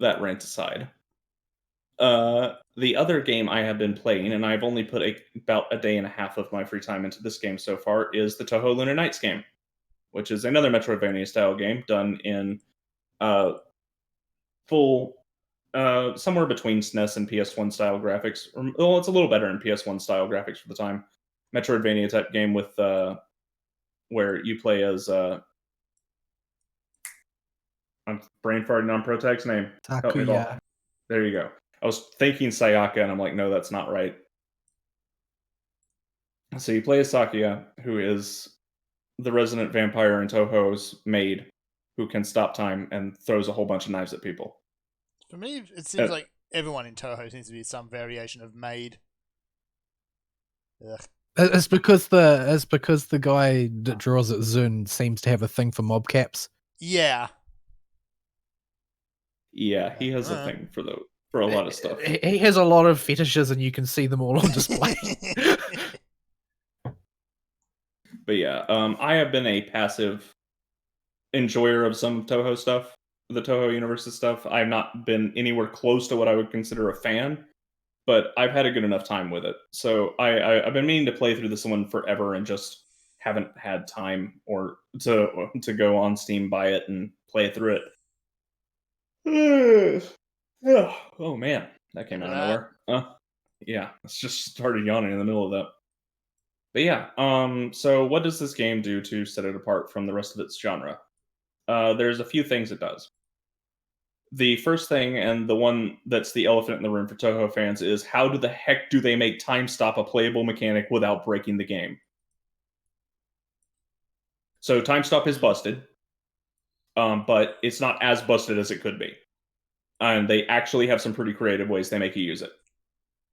that rant aside. The other game I have been playing, and I've only put about a day and a half of my free time into this game so far, is the Touhou Lunar Nights game, which is another Metroidvania-style game done in full, somewhere between SNES and PS1 style graphics. Well, it's a little better in PS1 style graphics for the time. Metroidvania-type game with where you play as... I'm brain farting on Protag's name. Takuya. There you go. I was thinking Sayaka, and I'm like, no, that's not right. So you play as Sakuya, who is the resident vampire in Touhou's maid, who can stop time and throws a whole bunch of knives at people. For me, it seems like everyone in Touhou seems to be some variation of maid. Ugh. It's because the guy that draws it, Zun, seems to have a thing for mob caps. Yeah. Yeah, he has a thing for a lot of stuff. He has a lot of fetishes, and you can see them all on display. But yeah, I have been a passive enjoyer of some Touhou stuff, the Touhou Universe's stuff. I've not been anywhere close to what I would consider a fan, but I've had a good enough time with it. So I've been meaning to play through this one forever and just haven't had time or to go on Steam, buy it, and play through it. Oh man, that came out of nowhere. Yeah, it's just started yawning in the middle of that. But yeah, so what does this game do to set it apart from the rest of its genre? There's a few things it does. The first thing, and the one that's the elephant in the room for Touhou fans, is how the heck do they make time stop a playable mechanic without breaking the game? So time stop is busted, but it's not as busted as it could be. And they actually have some pretty creative ways they make you use it.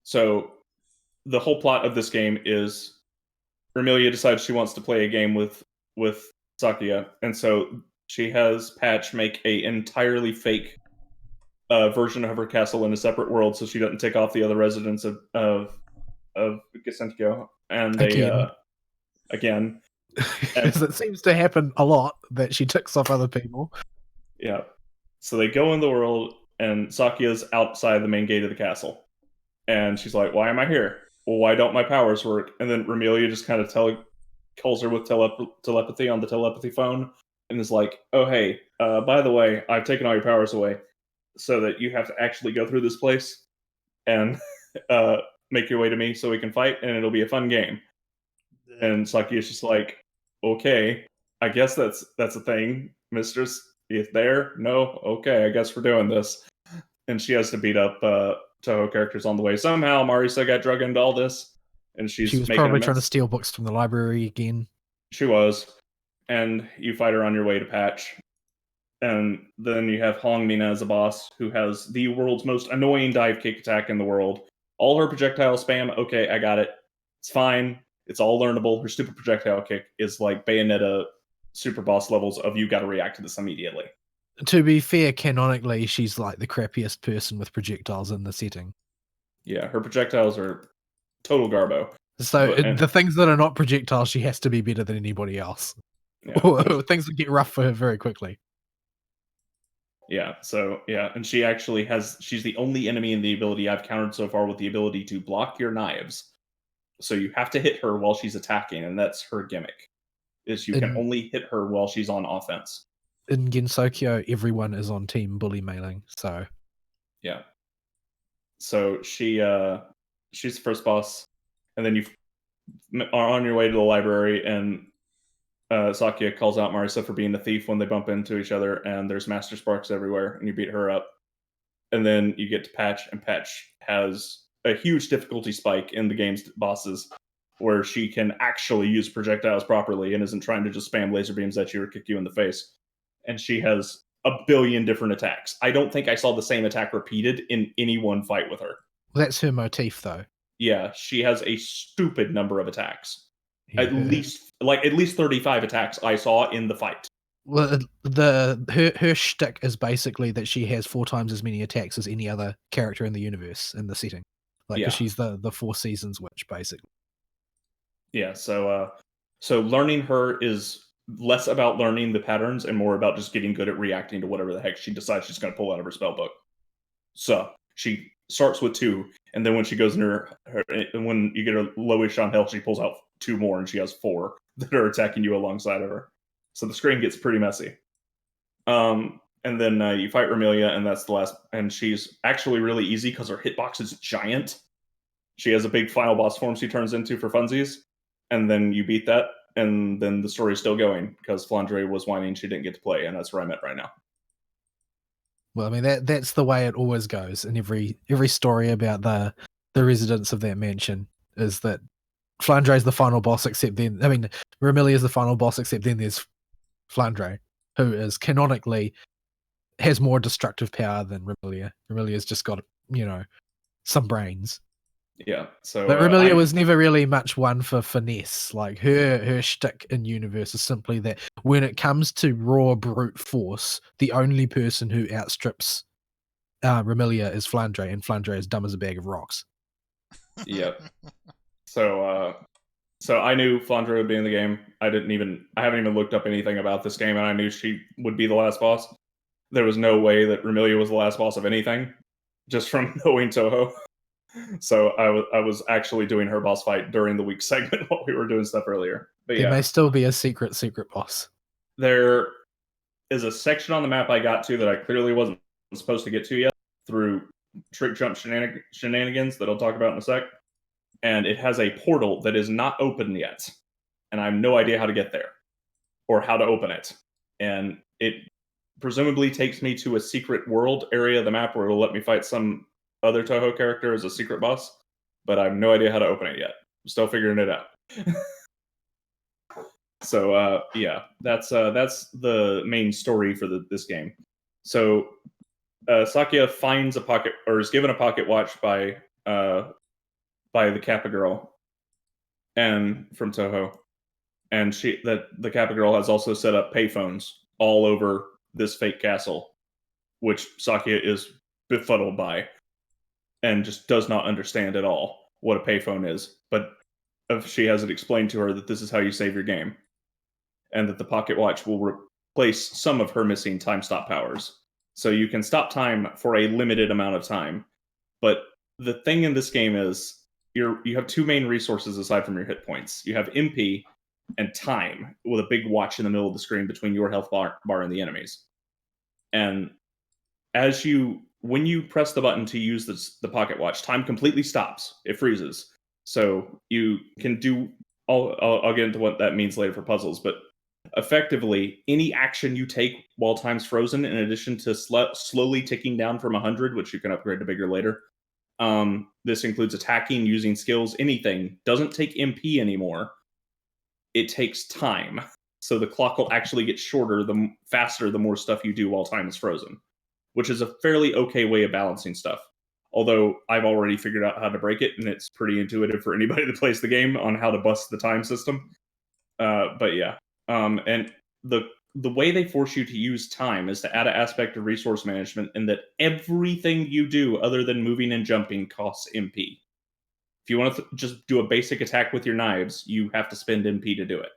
So the whole plot of this game is Remilia decides she wants to play a game with Sakuya, and so she has Patch make a entirely fake version of her castle in a separate world, so she doesn't tick off the other residents of Gisentkyo. And they again, because it seems to happen a lot that she ticks off other people. Yeah, so they go in the world, and Sakuya's outside the main gate of the castle, and she's like, "Why am I here? Well, why don't my powers work?" And then Remilia just kind of calls her with telepathy on the telepathy phone, and is like, "Oh, hey, by the way, I've taken all your powers away, so that you have to actually go through this place and make your way to me so we can fight, and it'll be a fun game." And Sakuya's just like, "Okay, I guess that's a thing, mistress. If there, no, okay, I guess we're doing this." And she has to beat up Touhou characters on the way. Somehow Marisa got drug into all this, and she was probably trying to steal books from the library again. She was. And you fight her on your way to Patch. And then you have Hongmina as a boss, who has the world's most annoying dive kick attack in the world. All her projectile spam, okay, I got it. It's fine. It's all learnable. Her stupid projectile kick is like Bayonetta super boss levels of you gotta react to this immediately. To be fair, canonically, she's like the crappiest person with projectiles in the setting. Yeah, her projectiles are total garbo. So And- the things that are not projectiles, she has to be better than anybody else. yeah. Or things that get rough for her very quickly. Yeah, so yeah, and she actually she's the only enemy in the ability I've countered so far with the ability to block your knives. So you have to hit her while she's attacking, and that's her gimmick. Is you can In- only hit her while she's on offense. In Gensokyo, everyone is on team bully mailing, so Yeah. So she's the first boss, and then you are on your way to the library, and Sakia calls out Marisa for being a thief when they bump into each other, and there's Master Sparks everywhere, and you beat her up. And then you get to Patch, and Patch has a huge difficulty spike in the game's bosses, where she can actually use projectiles properly and isn't trying to just spam laser beams at you or kick you in the face. And she has a billion different attacks. I don't think I saw the same attack repeated in any one fight with her. that's her motif, though. Yeah, she has a stupid number of attacks. Yeah, At least 35 attacks I saw in the fight. well, her shtick is basically that she has 4 times as many attacks as any other character in the universe in the setting. Like, 'cause Yeah. she's the 4 seasons witch, basically. Yeah, so learning her is less about learning the patterns and more about just getting good at reacting to whatever the heck she decides she's going to pull out of her spell book. So she starts with 2, and then when she goes in when you get her lowish on health, she pulls out 2 more, and she has 4 that are attacking you alongside of her. So the screen gets pretty messy. And then you fight Remilia, and that's the last. And she's actually really easy because her hitbox is giant. She has a big final boss form she turns into for funsies, and then you beat that, and then the story's still going because Flandre was whining she didn't get to play, and that's where I'm at right now. Well, I mean that's the way it always goes in every story about the residents of that mansion, is that Flandre is the final boss, except then Remilia is the final boss, except then there's Flandre, who is canonically has more destructive power than Remilia. Remilia's just got, some brains. Yeah. So But Remilia was never really much one for finesse. Like her shtick in universe is simply that when it comes to raw brute force, the only person who outstrips Remilia is Flandre, and Flandre is dumb as a bag of rocks. Yep. So I knew Flandre would be in the game. I haven't even looked up anything about this game, and I knew she would be the last boss. There was no way that Remilia was the last boss of anything, just from knowing Toho. So I was actually doing her boss fight during the week segment while we were doing stuff earlier. But There may still be a secret boss. There is a section on the map I got to that I clearly wasn't supposed to get to yet through trick jump shenanigans that I'll talk about in a sec. And it has a portal that is not open yet. And I have no idea how to get there or how to open it. And it presumably takes me to a secret world area of the map where it'll let me fight some other Toho character as a secret boss. But I have no idea how to open it yet. I'm still figuring it out. So yeah, that's the main story for this game. So Sakia finds a pocket, or is given a pocket watch by the Kappa girl, and from Toho, and the Kappa girl has also set up payphones all over this fake castle, which Sakia is befuddled by, and just does not understand at all what a payphone is. But she has it explained to her that this is how you save your game, and that the pocket watch will replace some of her missing time stop powers. So you can stop time for a limited amount of time. But the thing in this game is you have 2 main resources aside from your hit points. You have MP and time, with a big watch in the middle of the screen between your health bar and the enemies. And when you press the button to use the pocket watch, time completely stops. It freezes. So you can do I'll get into what that means later for puzzles, but effectively, any action you take while time's frozen, in addition to slowly ticking down from 100, which you can upgrade to bigger later, this includes attacking, using skills, anything, doesn't take MP anymore. It takes time. So the clock will actually get shorter the faster the more stuff you do while time is frozen, which is a fairly okay way of balancing stuff. Although I've already figured out how to break it, and it's pretty intuitive for anybody that plays the game on how to bust the time system. But yeah. And the way they force you to use time is to add an aspect of resource management, in that everything you do other than moving and jumping costs MP. If you want to just do a basic attack with your knives, you have to spend MP to do it.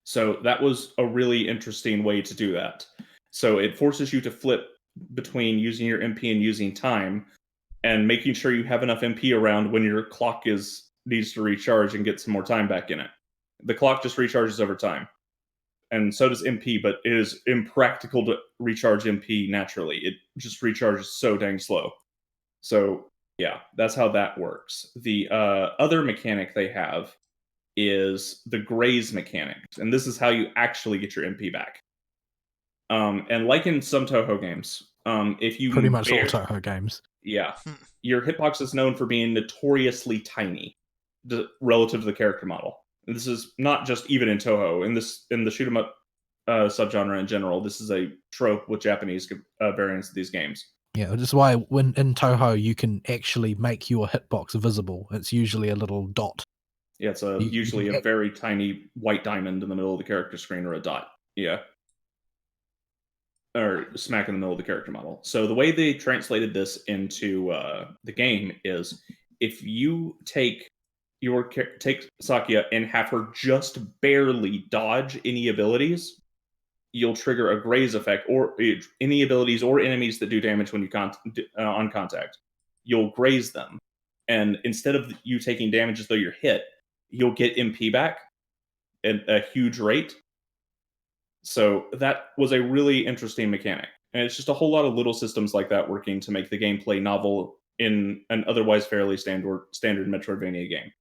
So that was a really interesting way to do that. So it forces you to flip between using your MP and using time, and making sure you have enough MP around when your clock needs to recharge and get some more time back in it. The clock just recharges over time. And so does MP, but it is impractical to recharge MP naturally. It just recharges so dang slow. So, yeah, that's how that works. The other mechanic they have is the graze mechanics, and this is how you actually get your MP back. And like in some Toho games, if you Pretty much all Toho games. Yeah, your hitbox is known for being notoriously tiny relative to the character model. And this is not just even in Toho. In the shoot 'em up subgenre in general, this is a trope with Japanese variants of these games. Yeah, which is why when in Toho you can actually make your hitbox visible. It's usually a little dot. Yeah, it's usually a very tiny white diamond in the middle of the character screen, or a dot. Yeah. Or smack in the middle of the character model. So the way they translated this into the game is, if you take Sakuya and have her just barely dodge any abilities, you'll trigger a graze effect, or any abilities or enemies that do damage when you on contact. You'll graze them, and instead of you taking damage as though you're hit, you'll get MP back at a huge rate. So that was a really interesting mechanic. And it's just a whole lot of little systems like that working to make the gameplay novel in an otherwise fairly standard Metroidvania game,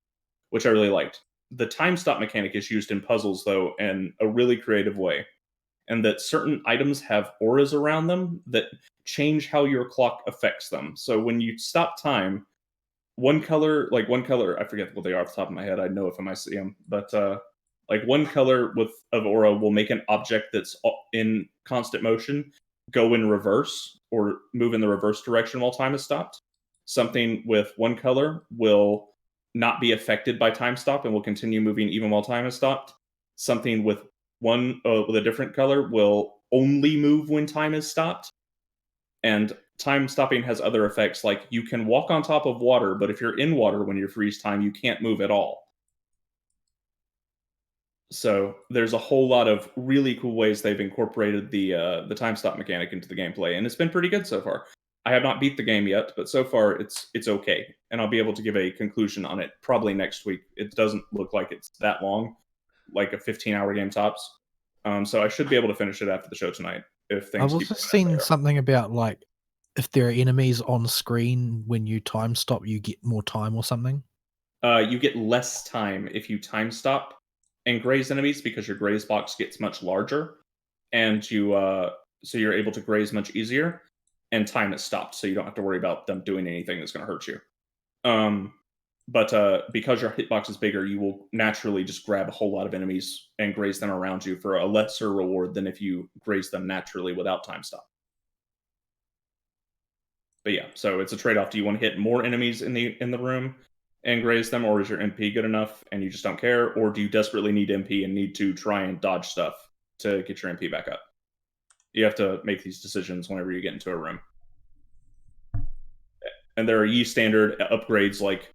which I really liked. The time stop mechanic is used in puzzles, though, in a really creative way. And that certain items have auras around them that change how your clock affects them. So when you stop time, one color, I forget what they are off the top of my head. I know if I might see them, but like one color of aura will make an object that's in constant motion go in reverse or move in the reverse direction while time is stopped. Something with one color will not be affected by time stop and will continue moving even while time is stopped. Something with a different color will only move when time is stopped. And time stopping has other effects, like you can walk on top of water, but if you're in water when you freeze time, you can't move at all. So there's a whole lot of really cool ways they've incorporated the time stop mechanic into the gameplay, and it's been pretty good so far. I have not beat the game yet, but so far it's okay, and I'll be able to give a conclusion on it probably next week. It doesn't look like it's that long, like a 15-hour game tops. So I should be able to finish it after the show tonight. If things I've also seen something about, like, if there are enemies on screen when you time stop, you get more time or something. You get less time if you time stop and graze enemies, because your graze box gets much larger, and so you're able to graze much easier, and time is stopped, so you don't have to worry about them doing anything that's going to hurt you. But because your hitbox is bigger, you will naturally just grab a whole lot of enemies and graze them around you for a lesser reward than if you graze them naturally without time stop. But yeah, so it's a trade-off. Do you want to hit more enemies in the room and graze them, or is your MP good enough and you just don't care, or do you desperately need MP and need to try and dodge stuff to get your MP back up? You have to make these decisions whenever you get into a room. And there are Yi standard upgrades, like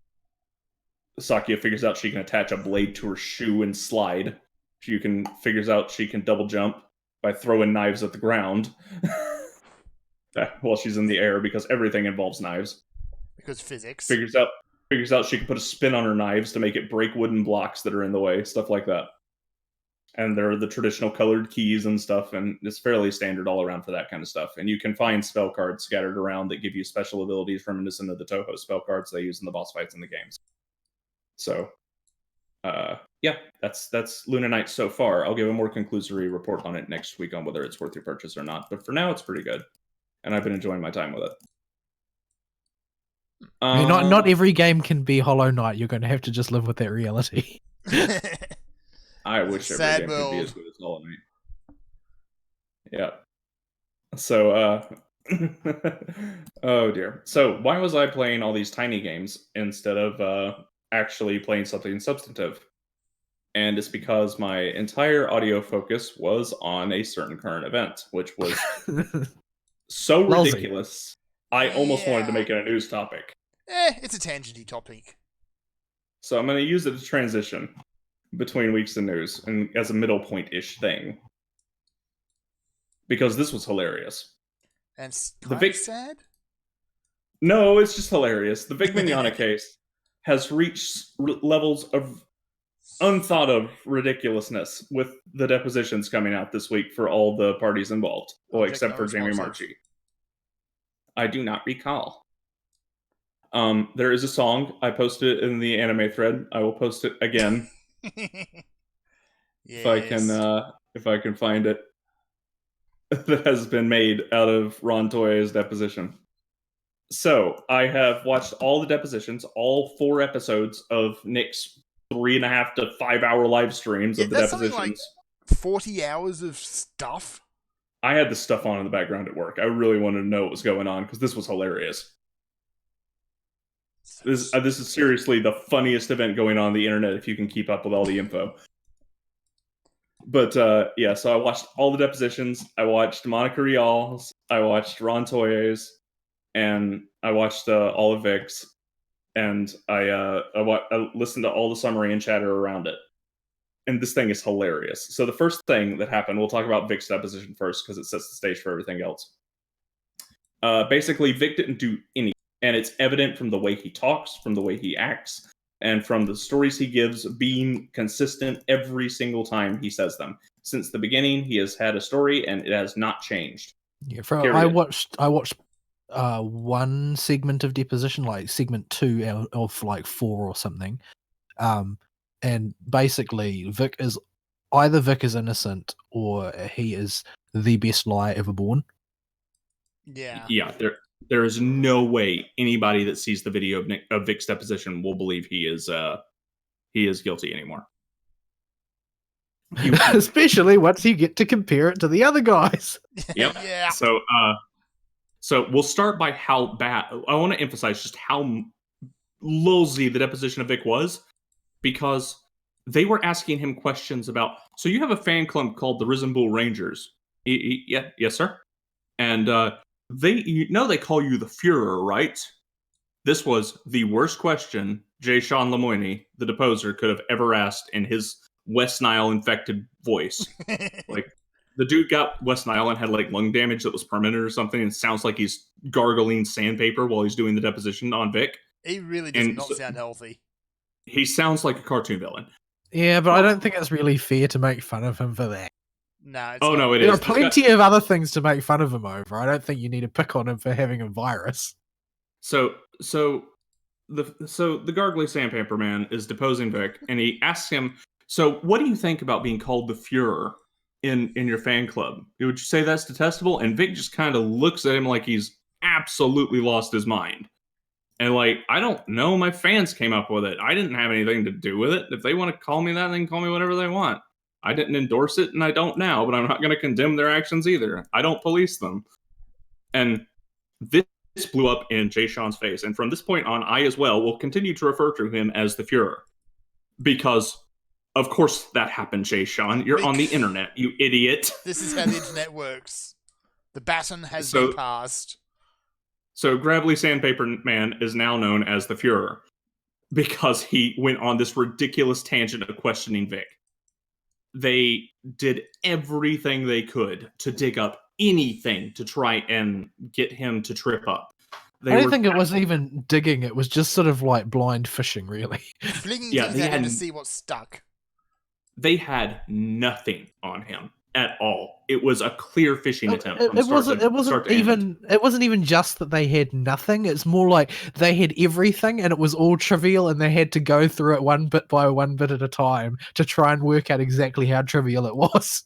Sakuya figures out she can attach a blade to her shoe and slide. Figures out she can double jump by throwing knives at the ground while she's in the air, because everything involves knives. Because physics. Figures out she can put a spin on her knives to make it break wooden blocks that are in the way, stuff like that. And there are the traditional colored keys and stuff, and it's fairly standard all around for that kind of stuff. And you can find spell cards scattered around that give you special abilities reminiscent of the Toho spell cards they use in the boss fights in the games. So, yeah, that's Luna Knight so far. I'll give a more conclusory report on it next week on whether it's worth your purchase or not. But for now, it's pretty good, and I've been enjoying my time with it. I mean, not every game can be Hollow Knight. You're going to have to just live with that reality. I wish every game could be as good as Hollow Knight. Yeah. So, oh dear. So, why was I playing all these tiny games instead of actually playing something substantive? And it's because my entire audio focus was on a certain current event, which was so ridiculous. I almost wanted to make it a news topic. It's a tangenty topic. So I'm going to use it to transition between weeks of news and as a middle point-ish thing. Because this was hilarious. And The kind of sad? No, it's just hilarious. The Vic Mignogna case has reached levels of unthought of ridiculousness with the depositions coming out this week for all the parties involved. Well, Object except not for Jamie responsive. Marchi. I do not recall. There is a song. I posted it in the anime thread. I will post it again Yes. if I can find it. That has been made out of Ron Toye's deposition. So I have watched all the depositions, all 4 episodes of Nick's 3.5 to 5 hour live streams of the that's something depositions. like 40 hours of stuff. I had this stuff on in the background at work. I really wanted to know what was going on because this was hilarious. This is seriously the funniest event going on the internet if you can keep up with all the info. But yeah, so I watched all the depositions. I watched Monica Rial's. I watched Ron Toye's, and I watched all of Vic's, and I listened to all the summary and chatter around it. And this thing is hilarious. So the first thing that happened, we'll talk about Vic's deposition first because it sets the stage for everything else. Basically, Vic didn't do anything, and it's evident from the way he talks, from the way he acts, and from the stories he gives being consistent every single time he says them. Since the beginning, he has had a story, and it has not changed. Yeah, I Period. watched one segment of deposition, like segment 2 of like 4 or something. And basically Vic is innocent or he is the best liar ever born. Yeah. Yeah, there is no way anybody that sees the video of Vic's deposition will believe he is guilty anymore. Especially once you get to compare it to the other guys. Yep. Yeah. So we'll start by how bad. I want to emphasize just how lousy the deposition of Vic was, because they were asking him questions about. So you have a fan club called the Risen Bull Rangers. Yeah, yes, sir. And they call you the Fuhrer, right? This was the worst question Jay Sean Lemoyne, the deposer, could have ever asked in his West Nile infected voice. Like, the dude got West Nile and had like lung damage that was permanent or something, and it sounds like he's gargling sandpaper while he's doing the deposition on Vic. He really does not sound healthy. He sounds like a cartoon villain. Yeah, but I don't think it's really fair to make fun of him for that. No, no, it is. There are plenty of other things to make fun of him over. I don't think you need to pick on him for having a virus. So the gargly sandpaper man is deposing Vic, and he asks him, "So, what do you think about being called the Fuhrer in your fan club? Would you say that's detestable?" And Vic just kind of looks at him like he's absolutely lost his mind. And like, I don't know, my fans came up with it. I didn't have anything to do with it. If they want to call me that, they can call me whatever they want. I didn't endorse it, and I don't now, but I'm not going to condemn their actions either. I don't police them. And this blew up in Jay Sean's face. And from this point on, I as well will continue to refer to him as the Fuhrer. Because, of course, that happened, Jay Sean. You're on the internet, you idiot. This is how the internet works. The baton has been passed. So Gravelly Sandpaper Man is now known as the Fuhrer because he went on this ridiculous tangent of questioning Vic. They did everything they could to dig up anything to try and get him to trip up. I don't think it was even digging. It was just sort of like blind fishing, really. Flinging things at him to see what stuck. They had nothing on him at all. It was a clear fishing attempt. It wasn't even just that they had nothing. It's more like they had everything, and it was all trivial, and they had to go through it one bit by one bit at a time to try and work out exactly how trivial it was.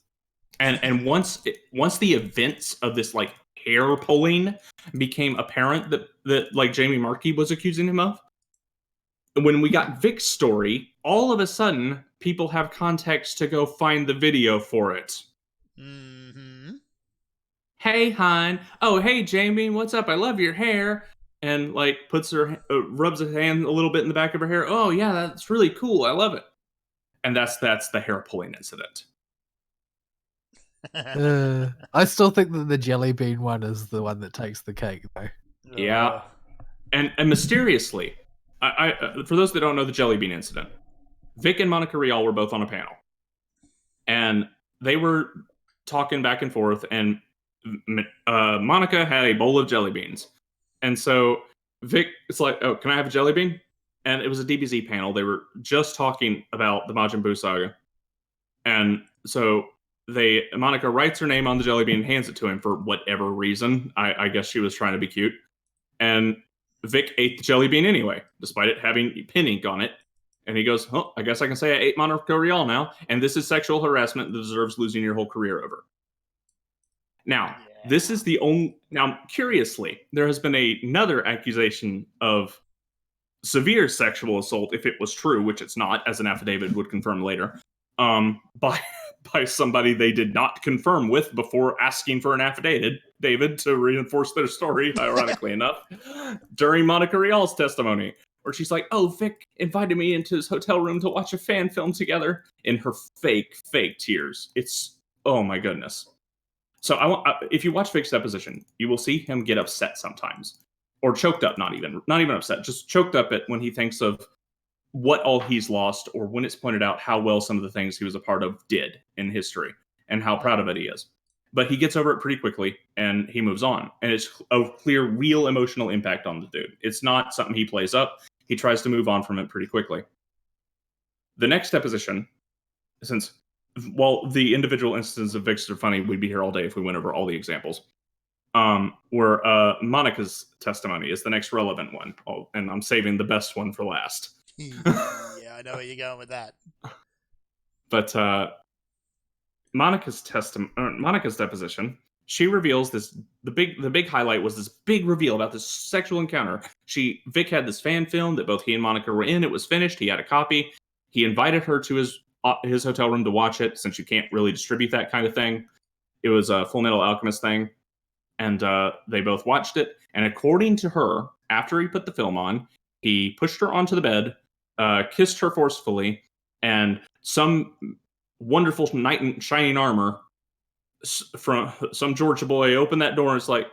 And once the events of this like hair pulling became apparent that like Jamie Marchi was accusing him of, when we got Vic's story, all of a sudden people have context to go find the video for it. Mm-hmm. Hey, hon. Oh, hey, Jamie. What's up? I love your hair. And like puts her rubs her hand a little bit in the back of her hair. Oh yeah, that's really cool. I love it. And that's the hair pulling incident. I still think that the jelly bean one is the one that takes the cake, though. Yeah. And mysteriously, for those that don't know the Jelly Bean incident, Vic and Monica Rial were both on a panel, and they were talking back and forth. And Monica had a bowl of jelly beans, and so Vic is like, "Oh, can I have a jelly bean?" And it was a DBZ panel. They were just talking about the Majin Buu saga, and so Monica writes her name on the jelly bean and hands it to him for whatever reason. I guess she was trying to be cute. And Vic ate the jelly bean anyway, despite it having pin ink on it. And he goes, "Oh, I guess I can say I ate Monaco Real now, and this is sexual harassment that deserves losing your whole career over." Now, this is the only... Now, curiously, there has been another accusation of severe sexual assault, if it was true, which it's not, as an affidavit would confirm later, by somebody they did not confirm with before asking for an affidavit, David, to reinforce their story, ironically enough, during Monica Rial's testimony, where she's like, "Oh, Vic invited me into his hotel room to watch a fan film together," in her fake tears. It's, oh my goodness. So if you watch Vic's deposition, you will see him get upset sometimes, or choked up. Not even upset, just choked up at when he thinks of what all he's lost, or when it's pointed out how well some of the things he was a part of did in history, and how proud of it he is. But he gets over it pretty quickly, and he moves on. And it's a clear, real emotional impact on the dude. It's not something he plays up. He tries to move on from it pretty quickly. The next deposition, since while the individual instances of Vic's are funny, we'd be here all day if we went over all the examples. Where Monica's testimony is the next relevant one. Oh, and I'm saving the best one for last. Yeah, I know where you're going with that. But Monica's deposition, she reveals this. The big highlight was this big reveal about this sexual encounter. Vic had this fan film that both he and Monica were in. It was finished. He had a copy. He invited her to his hotel room to watch it, since you can't really distribute that kind of thing. It was a Full Metal Alchemist thing, and they both watched it. And according to her, after he put the film on, he pushed her onto the bed, kissed her forcefully, and some wonderful knight in shining armor from some Georgia boy opened that door and it's like,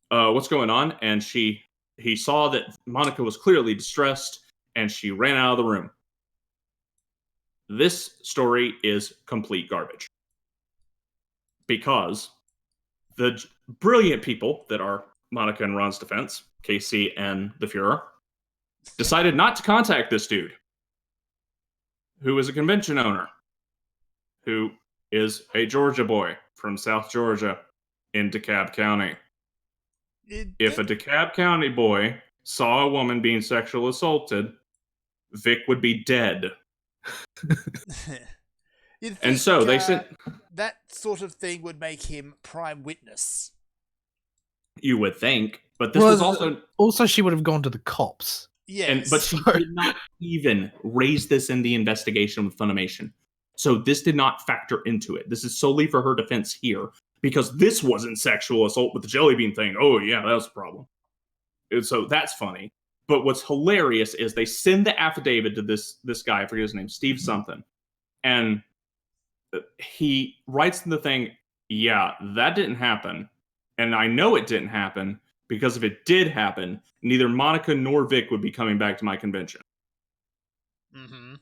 "What's going on?" And he saw that Monica was clearly distressed, and she ran out of the room. This story is complete garbage, because the brilliant people that are Monica and Ron's defense, Casey and the Fuhrer, decided not to contact this dude, who is a convention owner, who is a Georgia boy from South Georgia in DeKalb County. If a DeKalb County boy saw a woman being sexually assaulted, Vic would be dead. And so they sent... that sort of thing would make him prime witness. You would think, but this was also she would have gone to the cops. Yeah, but she did not even raise this in the investigation with Funimation. So this did not factor into it. This is solely for her defense here, because this wasn't sexual assault with the jelly bean thing. Oh yeah, that was a problem. And so that's funny. But what's hilarious is they send the affidavit to this guy, I forget his name, Steve something, and he writes in the thing, "Yeah, that didn't happen, and I know it didn't happen, because if it did happen, neither Monica nor Vic would be coming back to my convention." Mm-hmm.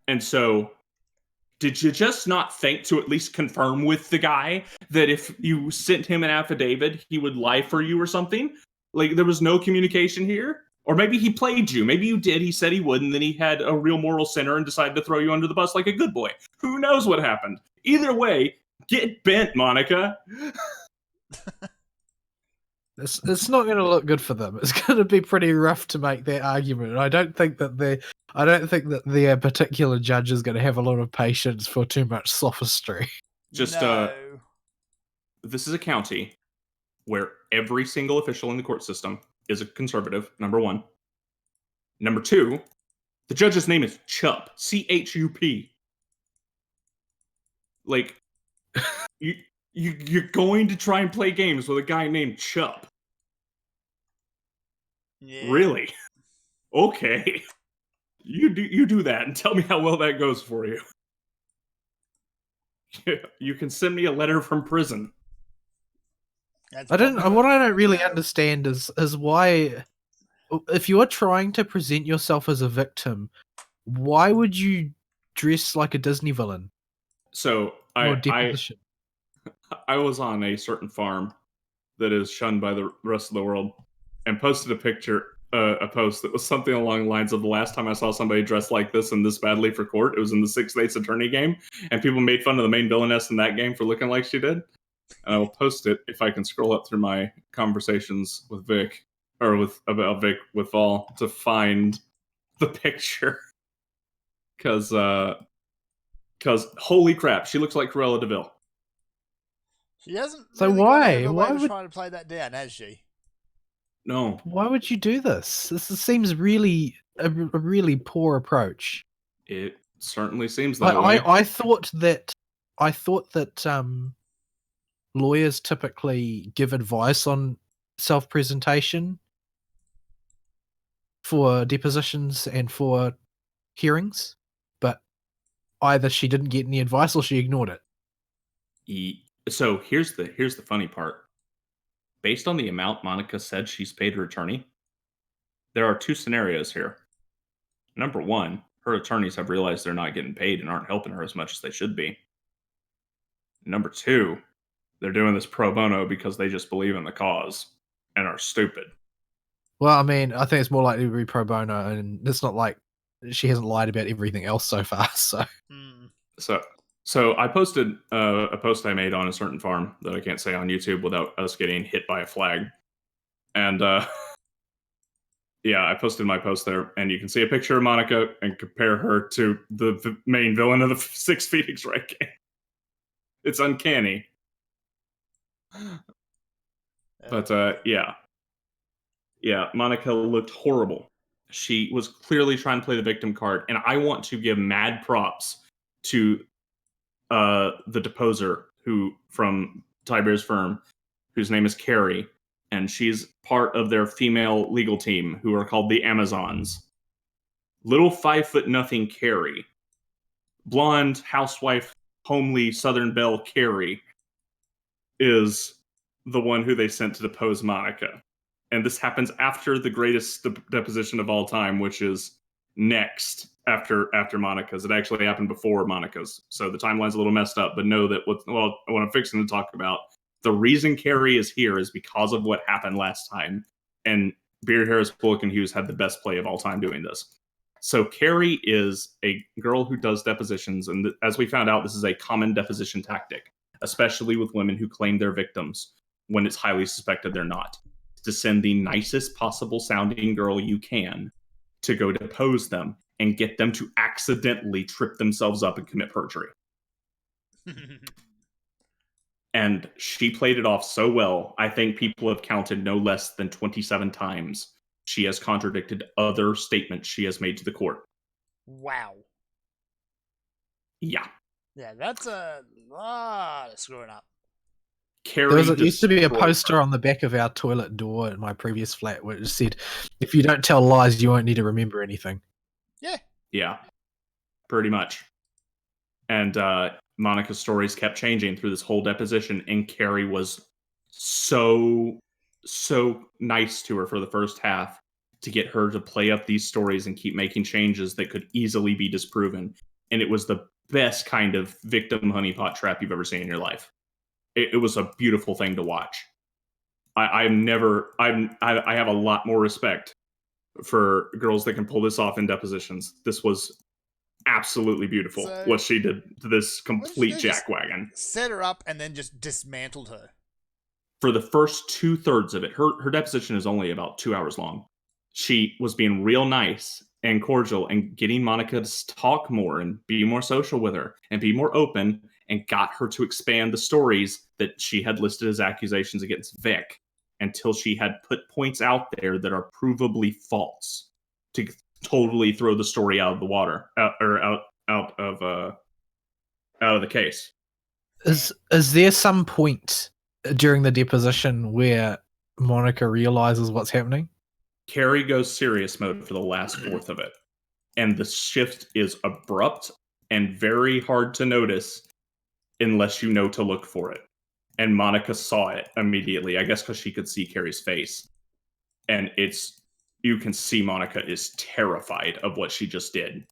And so, did you just not think to at least confirm with the guy that if you sent him an affidavit, he would lie for you or something? Like, there was no communication here? Or maybe he played you. Maybe you did. He said he would, and then he had a real moral center and decided to throw you under the bus like a good boy. Who knows what happened? Either way, get bent, Monica. It's not going to look good for them. It's going to be pretty rough to make that argument. I don't think that the particular judge is going to have a lot of patience for too much sophistry. Just this is a county where every single official in the court system is a conservative, number one. Number two, the judge's name is Chup, C-H-U-P. Like, you're going to try and play games with a guy named Chup. Yeah. Really? Okay. You do that and tell me how well that goes for you. You can send me a letter from prison. That's What probably- I don't really understand is why, if you're trying to present yourself as a victim, why would you dress like a Disney villain So or deposition? I was on a certain farm that is shunned by the rest of the world, and posted a post that was something along the lines of, the last time I saw somebody dressed like this and this badly for court, it was in the Six States Attorney game, and people made fun of the main villainess in that game for looking like she did. And I will post it if I can scroll up through my conversations with Vic, or about Vic with Vol, to find the picture. Because holy crap, she looks like Cruella de Vil. She hasn't. So really why? Gone out of her way Why to would- try to play that down, has she? No, Why would you do this? This seems really a really poor approach. it certainly seems that way. I thought that lawyers typically give advice on self-presentation for depositions and for hearings, but either she didn't get any advice or she ignored it. So here's the funny part. Based on the amount Monica said she's paid her attorney, there are two scenarios here. Number one, her attorneys have realized they're not getting paid and aren't helping her as much as they should be. Number two, they're doing this pro bono because they just believe in the cause and are stupid. Well, I mean, I think it's more likely to be pro bono, and it's not like she hasn't lied about everything else so far. So Hmm. So I posted a post I made on a certain farm that I can't say on YouTube without us getting hit by a flag. And yeah, I posted my post there, and you can see a picture of Monica and compare her to the main villain of the Six Phoenix Wright game. It's uncanny. But yeah, Monica looked horrible. She was clearly trying to play the victim card, and I want to give mad props to the deposer from Tiber's firm, whose name is Carrie, and she's part of their female legal team, who are called the Amazons. Little 5'0" Carrie, blonde housewife, homely Southern belle Carrie, is the one who they sent to depose Monica. And this happens after the greatest deposition of all time, which is next after Monica's. It actually happened before Monica's, so the timeline's a little messed up. But know that what I'm fixing to talk about, the reason Carrie is here is because of what happened last time, and Beard Harris Bullock and Hughes had the best play of all time doing this. So Carrie is a girl who does depositions, and as we found out, this is a common deposition tactic, especially with women who claim they're victims when it's highly suspected they're not, to send the nicest possible sounding girl you can to go depose them and get them to accidentally trip themselves up and commit perjury. And she played it off so well. I think people have counted no less than 27 times she has contradicted other statements she has made to the court. Wow. Yeah. Yeah, that's a lot of screwing up. Carrie used to be a destroyed poster on the back of our toilet door in my previous flat which said, "If you don't tell lies, you won't need to remember anything." Yeah, pretty much. And Monica's stories kept changing through this whole deposition, and Carrie was so nice to her for the first half to get her to play up these stories and keep making changes that could easily be disproven. And it was the best kind of victim honeypot trap you've ever seen in your life. It was a beautiful thing to watch. I have a lot more respect for girls that can pull this off in depositions. This was absolutely beautiful, So, what she did to this complete she just jackwagon. set her up and then just dismantled her. For the first 2/3 of it, her deposition is only about 2 hours long. She was being real nice and cordial and getting Monica to talk more and be more social with her and be more open, and got her to expand the stories that she had listed as accusations against Vic, until she had put points out there that are provably false to totally throw the story out of the water, out of the case. Is there some point during the deposition where Monica realizes what's happening? Carrie goes serious mode for the last fourth of it, and the shift is abrupt and very hard to notice unless you know to look for it. And Monica saw it immediately, I guess because she could see Carrie's face. And you can see Monica is terrified of what she just did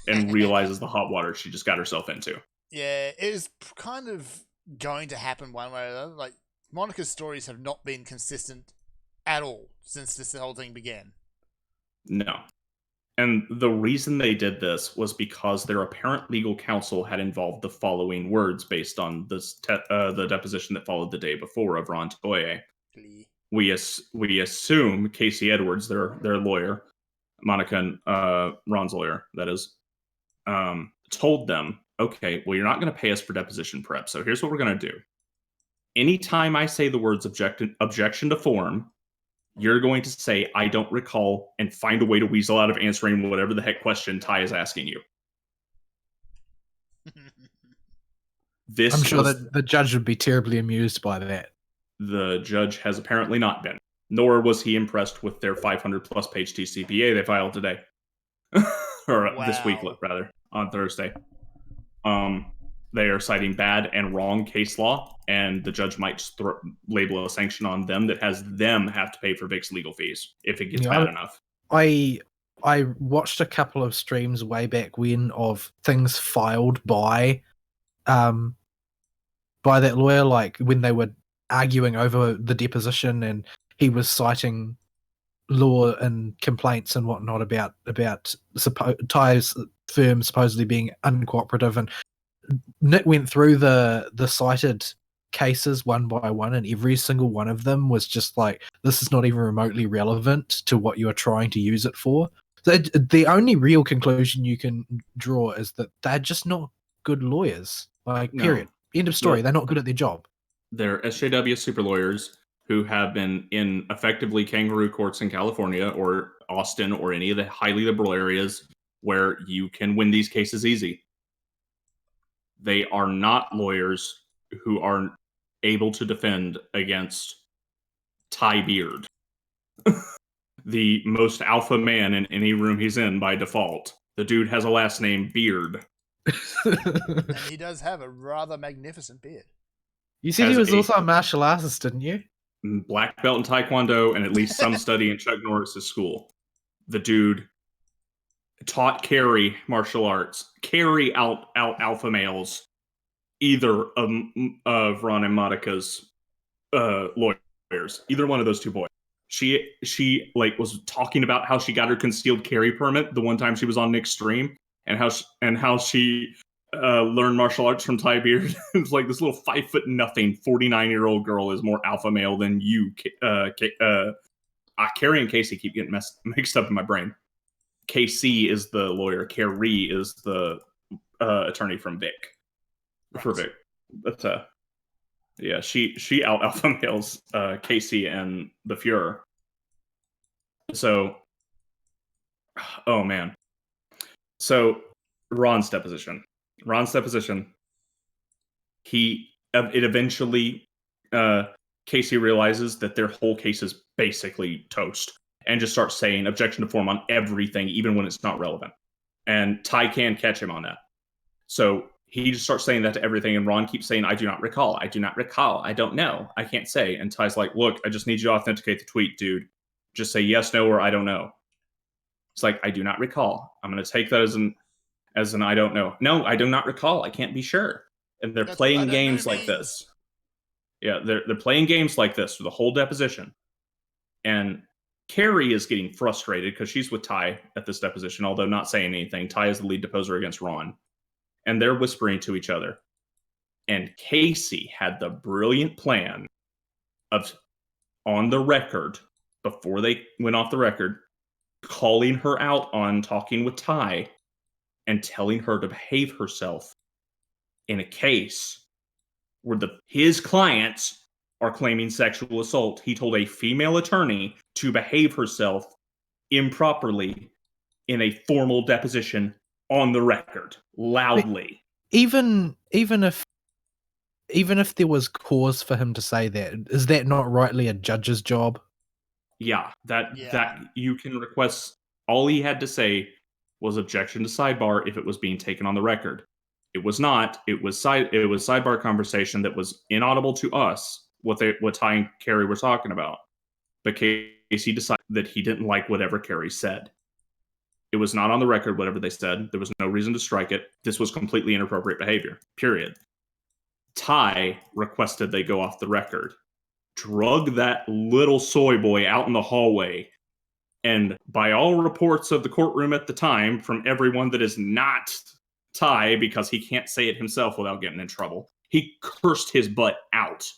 and realizes the hot water she just got herself into. Yeah, it was kind of going to happen one way or the other. Like, Monica's stories have not been consistent at all since this whole thing began. No. And the reason they did this was because their apparent legal counsel had involved the following words based on the deposition that followed the day before of Ron Toye. We assume Casey Edwards, their lawyer, Monica and Ron's lawyer, that is, told them, okay, well, you're not going to pay us for deposition prep, so here's what we're going to do. Anytime I say the words objection to form, you're going to say, I don't recall, and find a way to weasel out of answering whatever the heck question Ty is asking you. I'm sure that the judge would be terribly amused by that. The judge has apparently not been, nor was he impressed with their 500-plus page TCPA they filed today. Or wow. This week, rather, on Thursday. They are citing bad and wrong case law, and the judge might just label a sanction on them that has them have to pay for Vic's legal fees if it gets bad enough. I watched a couple of streams way back when of things filed by that lawyer, like when they were arguing over the deposition, and he was citing law and complaints and whatnot about Ty's firm supposedly being uncooperative, and Nick went through the cited cases one by one, and every single one of them was just like, this is not even remotely relevant to what you are trying to use it for. So the only real conclusion you can draw is that they're just not good lawyers. Like, period. End of story. They're not good at their job. They're SJW super lawyers who have been in effectively kangaroo courts in California or Austin or any of the highly liberal areas where you can win these cases easy. They are not lawyers who are able to defend against Ty Beard, the most alpha man in any room he's in by default. The dude has a last name Beard. And he does have a rather magnificent beard. You said he was also a martial artist, didn't you? Black belt in Taekwondo and at least some study in Chuck Norris's school. The dude taught Carrie martial arts. Carrie out alpha males either of Ron and Monica's lawyers. Either one of those two boys. She like was talking about how she got her concealed carry permit the one time she was on Nick's stream, and how she learned martial arts from Ty Beard. It's like this little 5'0" 49-year-old girl is more alpha male than you. Carrie and Casey keep getting mixed up in my brain. Casey is the lawyer. Carrie is the attorney from Vic. Right. For Vic. That's yeah, she out alpha males Casey and the Fuhrer. So, oh man. So Ron's deposition. It eventually, Casey realizes that their whole case is basically toast and just starts saying objection to form on everything, even when it's not relevant. And Ty can catch him on that. So he just starts saying that to everything, and Ron keeps saying, I do not recall, I don't know, I can't say. And Ty's like, look, I just need you to authenticate the tweet, dude. Just say yes, no, or I don't know. It's like, I do not recall. I'm going to take that as an I don't know. No, I do not recall. I can't be sure. And they're playing games like this. Yeah, they're playing games like this for the whole deposition. And Carrie is getting frustrated because she's with Ty at this deposition, although not saying anything. Ty is the lead deposer against Ron. And they're whispering to each other. And Casey had the brilliant plan of, on the record, before they went off the record, calling her out on talking with Ty and telling her to behave herself in a case where his clients are claiming sexual assault. He told a female attorney to behave herself improperly in a formal deposition on the record, loudly. Even if there was cause for him to say that, is that not rightly a judge's job? Yeah, that you can request. All he had to say was objection to sidebar if it was being taken on the record. It was not. It was sidebar conversation that was inaudible to us. What Ty and Carrie were talking about. But Casey decided that he didn't like whatever Carrie said. It was not on the record, whatever they said. There was no reason to strike it. This was completely inappropriate behavior, period. Ty requested they go off the record, drug that little soy boy out in the hallway, and by all reports of the courtroom at the time, from everyone that is not Ty, because he can't say it himself without getting in trouble, he cursed his butt out.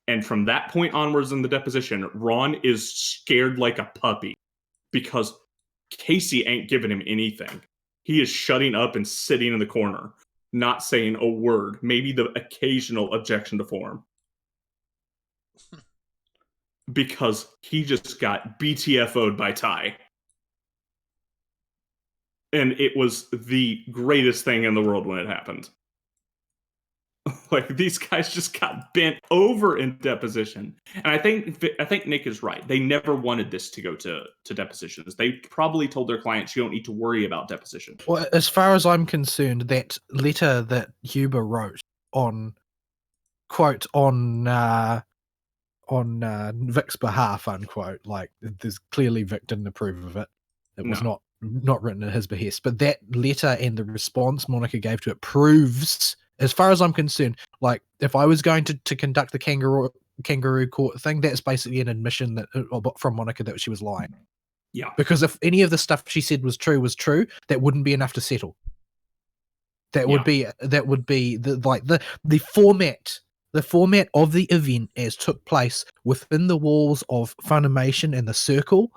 And from that point onwards in the deposition, Ron is scared like a puppy because Casey ain't giving him anything. He is shutting up and sitting in the corner, not saying a word, maybe the occasional objection to form. Because he just got BTFO'd by Ty. And it was the greatest thing in the world when it happened. Like, these guys just got bent over in deposition. And I think Nick is right. They never wanted this to go to depositions. They probably told their clients, you don't need to worry about deposition. Well, as far as I'm concerned, that letter that Huber wrote on, quote, on Vic's behalf, unquote, like, there's clearly Vic didn't approve of it. It was not written at his behest. But that letter and the response Monica gave to it proves, as far as I'm concerned, like, if I was going to conduct the kangaroo court thing, that's basically an admission that from Monica that she was lying. Yeah. Because if any of the stuff she said was true, that wouldn't be enough to settle. That would be the format. The format of the event as took place within the walls of Funimation and the circle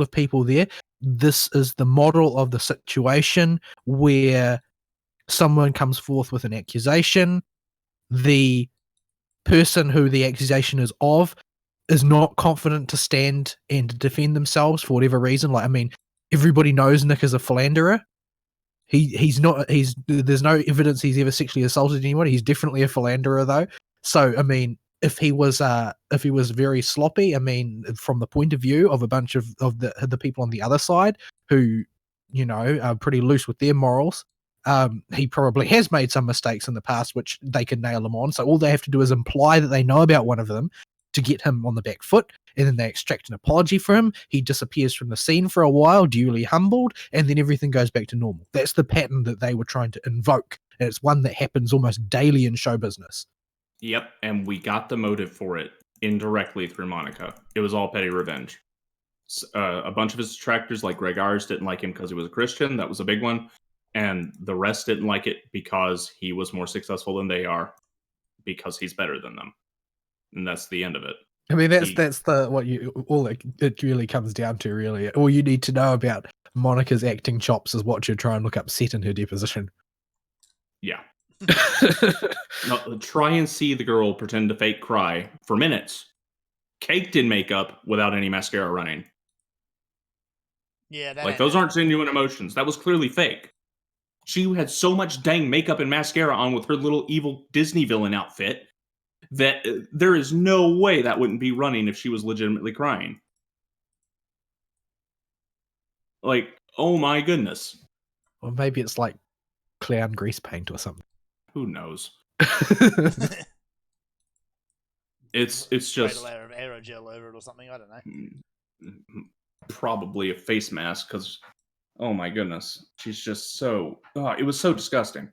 of people there. This is the model of the situation where someone comes forth with an accusation. The person who the accusation is of is not confident to stand and defend themselves for whatever reason. Like, I mean, everybody knows Nick is a philanderer. There's no evidence he's ever sexually assaulted anyone. He's definitely a philanderer though. So, I mean, if he was very sloppy, I mean, from the point of view of a bunch of the people on the other side who, are pretty loose with their morals, he probably has made some mistakes in the past, which they can nail him on. So all they have to do is imply that they know about one of them to get him on the back foot, and then they extract an apology for him. He disappears from the scene for a while, duly humbled, and then everything goes back to normal. That's the pattern that they were trying to invoke, and it's one that happens almost daily in show business. Yep, and we got the motive for it indirectly through Monica. It was all petty revenge. A bunch of his detractors, like Greg Ayers, didn't like him because he was a Christian. That was a big one. And the rest didn't like it because he was more successful than they are, because he's better than them. And that's the end of it. I mean, that's it really comes down to, really. All you need to know about Monica's acting chops is what you try and look up set in her deposition. Yeah. No, try and see the girl pretend to fake cry for minutes, caked in makeup without any mascara running. Yeah, like, those aren't genuine emotions. That was clearly fake. She had so much dang makeup and mascara on with her little evil Disney villain outfit that there is no way that wouldn't be running if she was legitimately crying. Like, oh my goodness. Or maybe it's like clown grease paint or something. Who knows? It's just a layer of aerogel over it or something. I don't know. Probably a face mask, because oh my goodness, she's just so. It was so disgusting.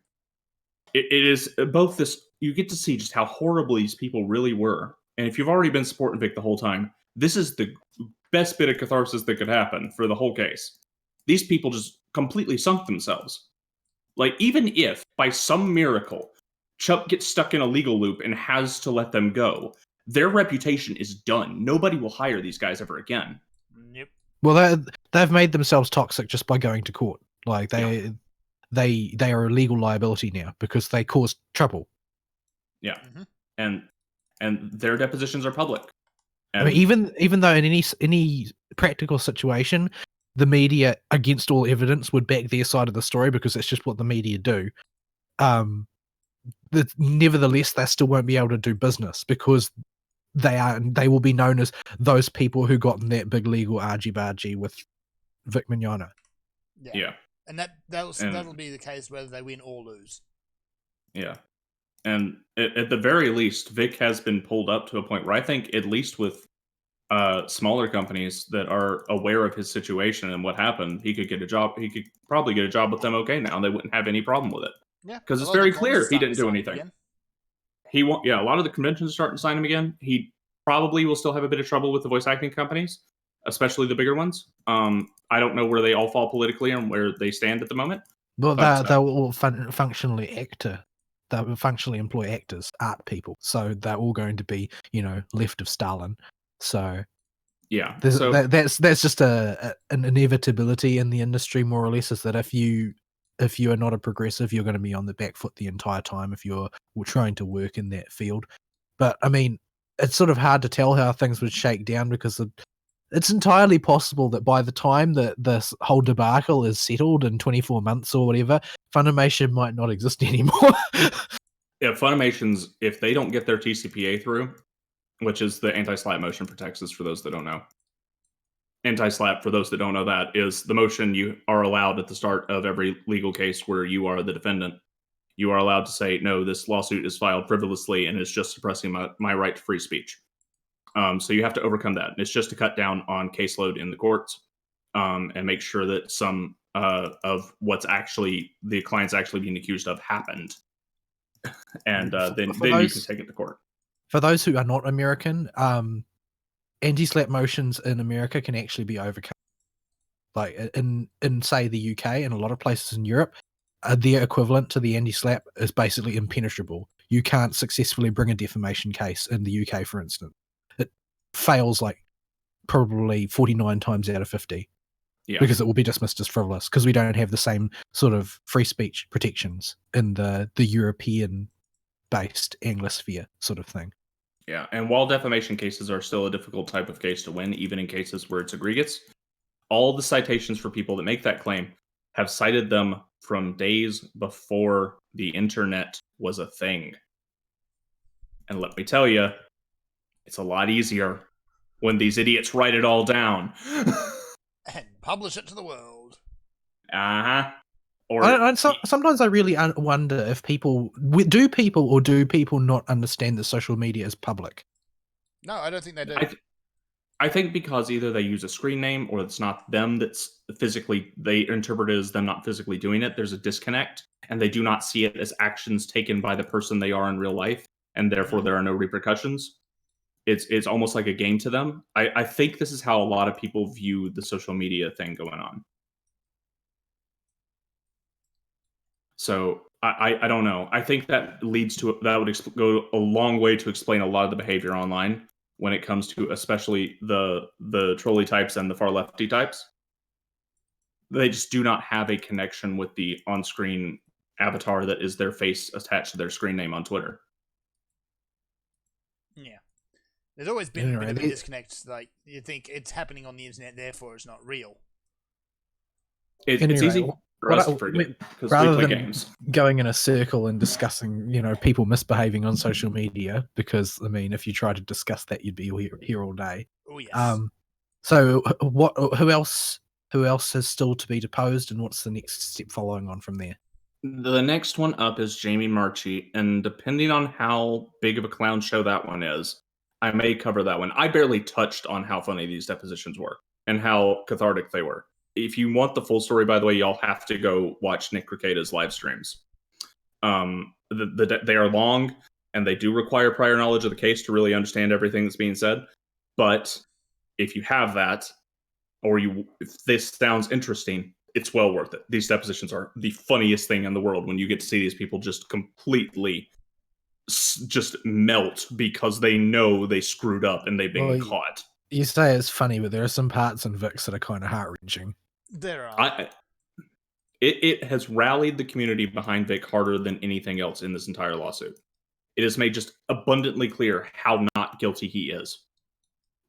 It is both this. You get to see just how horrible these people really were, and if you've already been supporting Vic the whole time, this is the best bit of catharsis that could happen for the whole case. These people just completely sunk themselves. Like, even if by some miracle Chuck gets stuck in a legal loop and has to let them go, their reputation is done. Nobody will hire these guys ever again. Yep. Well, they've made themselves toxic just by going to court. Like, they are a legal liability now because they caused trouble. Yeah, and their depositions are public. And I mean, even though in any practical situation, the media, against all evidence, would back their side of the story because it's just what the media do. Nevertheless, they still won't be able to do business because they will be known as those people who got in that big legal argy-bargy with Vic Mignogna. Yeah. And that'll be the case whether they win or lose. Yeah. And at the very least, Vic has been pulled up to a point where I think, at least with smaller companies that are aware of his situation and what happened, he could get a job. He could probably get a job with them okay now. They wouldn't have any problem with it. Yeah. Because A it's lot of very the clear cons he are didn't do starting anything. again. A lot of the conventions are starting to sign him again. He probably will still have a bit of trouble with the voice acting companies, especially the bigger ones. I don't know where they all fall politically and where they stand at the moment. Well, But, they're all functionally they will functionally employ actors, art people. So they're all going to be, left of Stalin. So yeah, that's just an inevitability in the industry, more or less, is that if you are not a progressive, you're going to be on the back foot the entire time if you're trying to work in that field. But I mean, it's sort of hard to tell how things would shake down, because it's entirely possible that by the time that this whole debacle is settled in 24 months or whatever, Funimation might not exist anymore. yeah, Funimation's, if they don't get their TCPA through, which is the anti-slap motion for Texas, for those that don't know. Anti-slap, for those that don't know, that is the motion you are allowed at the start of every legal case where you are the defendant. You are allowed to say, no, this lawsuit is filed frivolously and is just suppressing my right to free speech. So you have to overcome that. It's just to cut down on caseload in the courts and make sure that some of what's actually the client's actually being accused of happened. And then you can take it to court. For those who are not American, anti-slap motions in America can actually be overcome. Like in say the UK and a lot of places in Europe, their equivalent to the anti-slap is basically impenetrable. You can't successfully bring a defamation case in the UK, for instance. It fails like probably 49 times out of 50. Yeah. Because it will be dismissed as frivolous, because we don't have the same sort of free speech protections in the European-based Anglosphere sort of thing. Yeah, and while defamation cases are still a difficult type of case to win, even in cases where it's egregious, all the citations for people that make that claim have cited them from days before the internet was a thing. And let me tell you, it's a lot easier when these idiots write it all down. And publish it to the world. Uh-huh. Sometimes I really wonder if people do people not understand that social media is public? No, I don't think they do. I think because either they use a screen name or it's not them that's physically, they interpret it as them not physically doing it. There's a disconnect, and they do not see it as actions taken by the person they are in real life, and therefore there are no repercussions. It's almost like a game to them. I think this is how a lot of people view the social media thing going on. So I don't know. I think that would go a long way to explain a lot of the behavior online when it comes to especially the trolley types and the far lefty types. They just do not have a connection with the on-screen avatar that is their face attached to their screen name on Twitter. Yeah. There's always been a bit of a disconnect. Like, you think it's happening on the internet, therefore it's not real. It's easy for us to forget because we play games. Going in a circle and discussing, people misbehaving on social media, because I mean, if you try to discuss that, you'd be here all day. Oh yes. So who else is still to be deposed, and what's the next step following on from there? The next one up is Jamie Marchi, and depending on how big of a clown show that one is, I may cover that one. I barely touched on how funny these depositions were and how cathartic they were. If you want the full story, by the way, y'all have to go watch Nick Rekieta's live streams. They are long, and they do require prior knowledge of the case to really understand everything that's being said. But if you have that, or if this sounds interesting, it's well worth it. These depositions are the funniest thing in the world when you get to see these people just completely just melt because they know they screwed up and they've been caught. You say it's funny, but there are some parts in VIX that are kind of heart-wrenching. There are. It has rallied the community behind Vic harder than anything else in this entire lawsuit. It has made just abundantly clear how not guilty he is.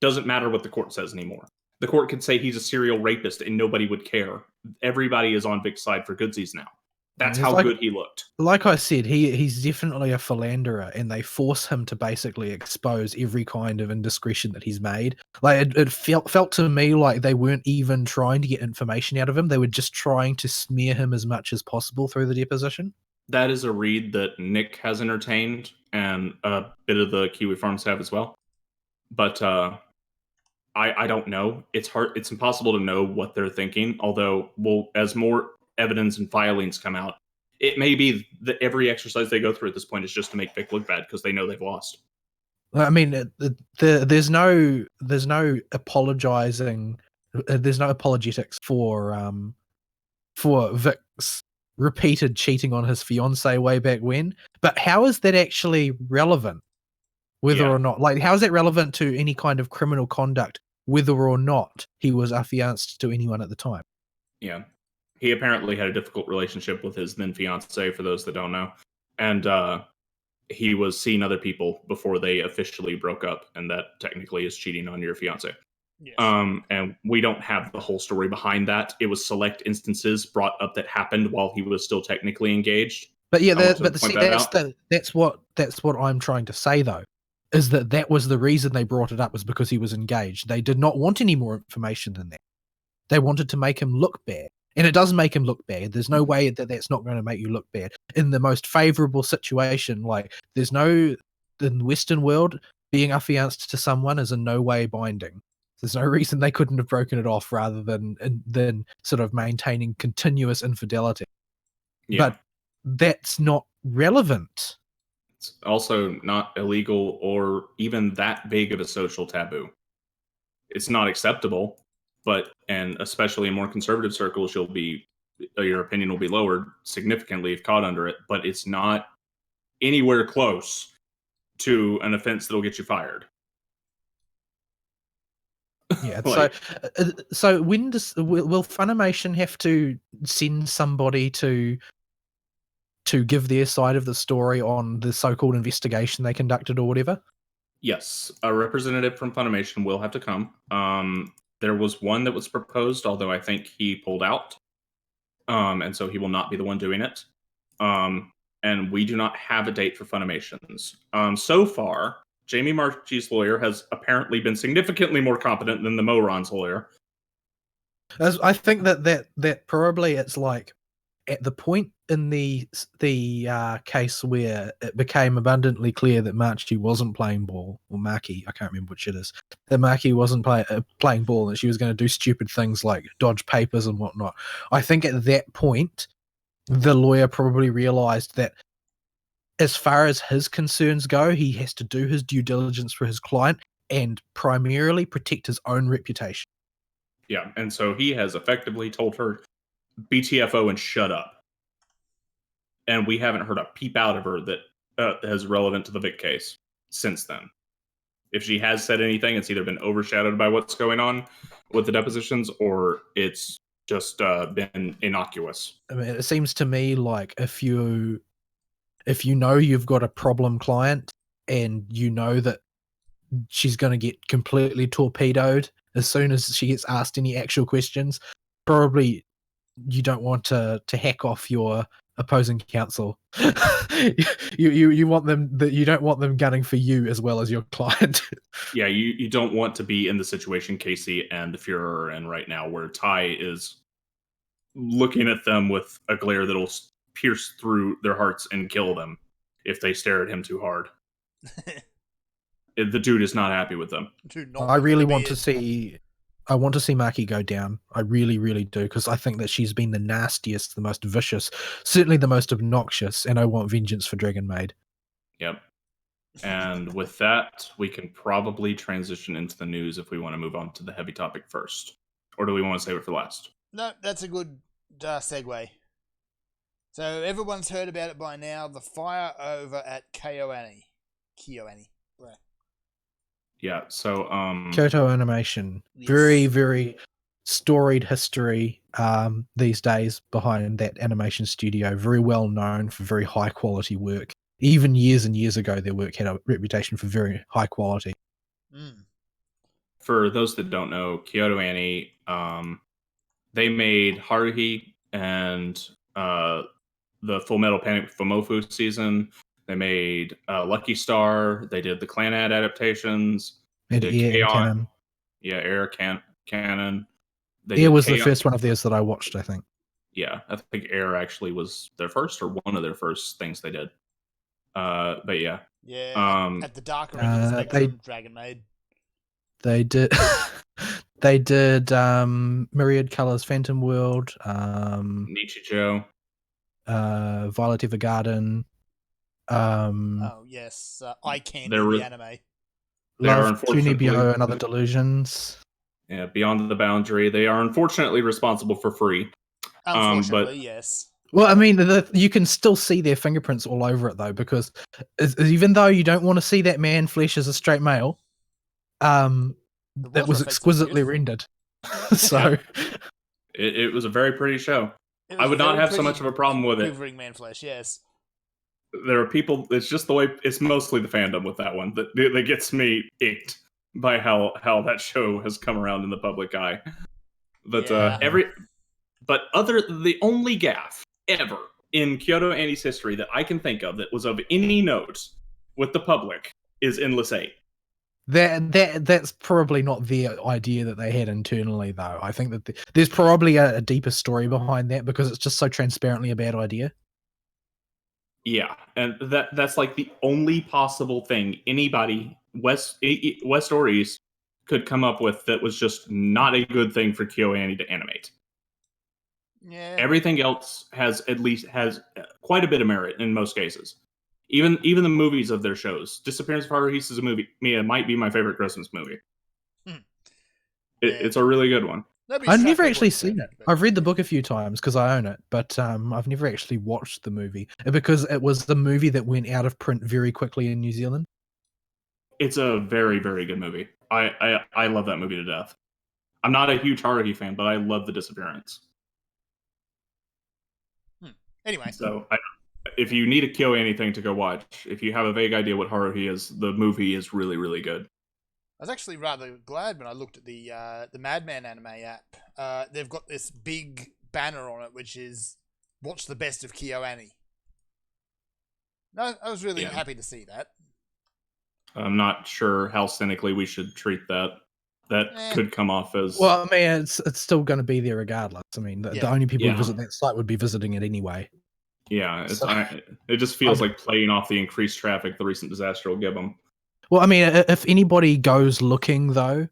Doesn't matter what the court says anymore. The court could say he's a serial rapist and nobody would care. Everybody is on Vic's side for goodsies now. That's It's how like- good he looked. Like I said, he's definitely a philanderer, and they force him to basically expose every kind of indiscretion that he's made. Like it felt to me like they weren't even trying to get information out of him; they were just trying to smear him as much as possible through the deposition. That is a read that Nick has entertained, and a bit of the Kiwi Farms have as well. But I don't know. It's hard. It's impossible to know what they're thinking. Although, as more evidence and filings come out, it may be that every exercise they go through at this point is just to make Vic look bad because they know they've lost. I mean, there's no apologizing. There's no apologetics for Vic's repeated cheating on his fiancee way back when. But how is that actually relevant? Whether or not, like, how is that relevant to any kind of criminal conduct? Whether or not he was affianced to anyone at the time. Yeah, he apparently had a difficult relationship with his then fiance. For those that don't know, and he was seeing other people before they officially broke up, and that technically is cheating on your fiance. Yes. And we don't have the whole story behind that. It was select instances brought up that happened while he was still technically engaged. But yeah, I want to see, point that out. that's what I'm trying to say though, is that was the reason they brought it up, was because he was engaged. They did not want any more information than that. They wanted to make him look bad. And it does make him look bad. There's no way that that's not going to make you look bad. In the most favorable situation, like, there's no, in the Western world, being affianced to someone is in no way binding. There's no reason they couldn't have broken it off rather than sort of maintaining continuous infidelity. Yeah. But that's not relevant. It's also not illegal or even that big of a social taboo. It's not acceptable, and especially in more conservative circles, your opinion will be lowered significantly if caught under it, but it's not anywhere close to an offense that'll get you fired. Yeah. Like- so when will Funimation have to send somebody to give their side of the story on the so-called investigation they conducted or whatever? Yes, a representative from Funimation will have to come. There was one that was proposed, although I think he pulled out. And so he will not be the one doing it. And we do not have a date for Funimation's. So far, Jamie Marchi's lawyer has apparently been significantly more competent than the Moron's lawyer. I think that probably it's like at the point in the case where it became abundantly clear that Marchi wasn't playing ball, or Maki, I can't remember which it is, that Maki wasn't playing ball, and she was going to do stupid things like dodge papers and whatnot. I think at that point, the lawyer probably realized that as far as his concerns go, he has to do his due diligence for his client and primarily protect his own reputation. Yeah, and so he has effectively told her, BTFO and shut up. And we haven't heard a peep out of her that is relevant to the Vic case since then. If she has said anything, it's either been overshadowed by what's going on with the depositions, or it's just been innocuous. I mean, it seems to me like if you know you've got a problem client and you know that she's going to get completely torpedoed as soon as she gets asked any actual questions, probably you don't want to hack off your opposing counsel. you want them that you don't want them gunning for you as well as your client. Yeah, you don't want to be in the situation Casey and the Fuhrer are in right now, where Ty is looking at them with a glare that'll pierce through their hearts and kill them if they stare at him too hard. The dude is not happy with them. I really want to see Maki go down. I really, really do, because I think that she's been the nastiest, the most vicious, certainly the most obnoxious, and I want vengeance for Dragon Maid. Yep. And with that, we can probably transition into the news if we want to move on to the heavy topic first. Or do we want to save it for last? No, that's a good segue. So everyone's heard about it by now. The fire over at KyoAni. Right. Yeah, so Kyoto Animation, Yes. very, very storied history these days behind that animation studio. Very well known for very high quality work. Even years and years ago, their work had a reputation for very high quality. For those that don't know, KyoAni, they made Haruhi and the Full Metal Panic Fumoffu season. They made Lucky Star. They did the Clannad adaptations. They And did Air and Chaos. Canon. Yeah, Air Canon. They Air did was the Chaos. first one of theirs that I watched, I think. Yeah, I think Air actually was their first or one of their first things they did. But yeah, Yeah, at the darker end of the spectrum, Dragon Maid. They did. They did Myriad Colors, Phantom World, Nichijou. Violet Evergarden, Oh yes, Eye Candy, There were- the anime. They are Love, unfortunately- Tunibio, and Other Delusions. Yeah, Beyond the Boundary. They are unfortunately responsible for free. Unfortunately, yes. Well, I mean, you can still see their fingerprints all over it, though, because even though you don't want to see that man flesh as a straight male, that water was effects are exquisitely beautiful. rendered. So, It was a very pretty show. It I was would not very have so pretty much of a problem with it. quivering man flesh, yes. There are people. It's just the way. It's mostly the fandom with that one that gets me icked by how that show has come around in the public eye. But Yeah. the only gaffe ever in Kyoto Annie's history that I can think of that was of any note with the public is Endless 8. that's probably not the idea that they had internally, though. I think that there's probably a deeper story behind that because it's just so transparently a bad idea. Yeah, and that's like the only possible thing anybody, West or East, could come up with that was just not a good thing for KyoAni to animate. Yeah. Everything else has quite a bit of merit in most cases. Even the movies of their shows. Disappearance of Haruhi Suzumiya might be my favorite Christmas movie. It's a really good one. I've never actually seen it. I've read the book a few times because I own it, but I've never actually watched the movie because it was the movie that went out of print very quickly in New Zealand. It's a very, very good movie. I love that movie to death. I'm not a huge Haruhi fan, but I love The Disappearance. Anyway. So if you need a KyoAni thing to go watch, if you have a vague idea what Haruhi is, the movie is really, really good. I was actually rather glad when I looked at the Madman anime app. They've got this big banner on it, which is "Watch the best of KyoAni." No, I was really happy to see that. I'm not sure how cynically we should treat that. That could come off as... Well, I mean, it's still going to be there regardless. I mean, the only people who visit that site would be visiting it anyway. Yeah, it just feels like playing off the increased traffic the recent disaster will give them. Well, I mean, if anybody goes looking, though,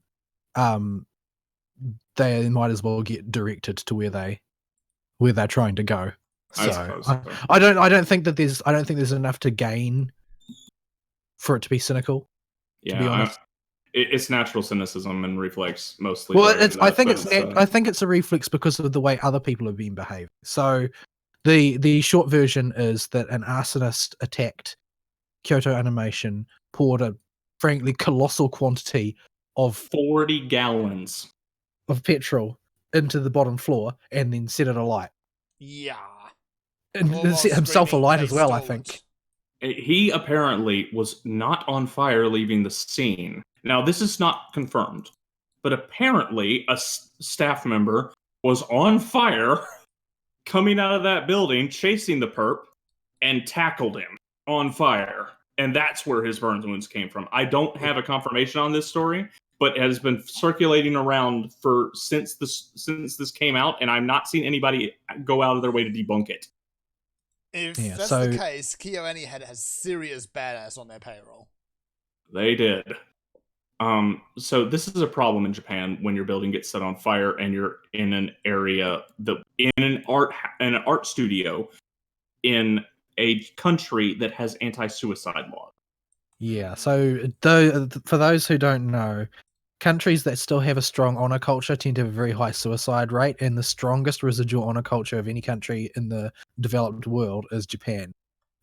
they might as well get directed to where they're trying to go. So I don't think there's enough to gain for it to be cynical. Yeah, to be honest. It's natural cynicism and reflex mostly. Well, I think it's a reflex because of the way other people have been behaving. So the short version is that an arsonist attacked Kyoto Animation, poured a frankly colossal quantity of 40 gallons of petrol into the bottom floor and then set it alight. Yeah. And set himself alight as well, I think. He apparently was not on fire leaving the scene. Now, this is not confirmed, but apparently a staff member was on fire coming out of that building, chasing the perp, and tackled him on fire. And that's where his burns wounds came from. I don't have a confirmation on this story, but it has been circulating around since this came out, and I've not seen anybody go out of their way to debunk it. If that's the case, KyoAni has serious badass on their payroll. They did. So this is a problem in Japan when your building gets set on fire and you're in an area in an art studio in a country that has anti-suicide laws. Yeah. So for those who don't know, countries that still have a strong honor culture tend to have a very high suicide rate, and the strongest residual honor culture of any country in the developed world is Japan.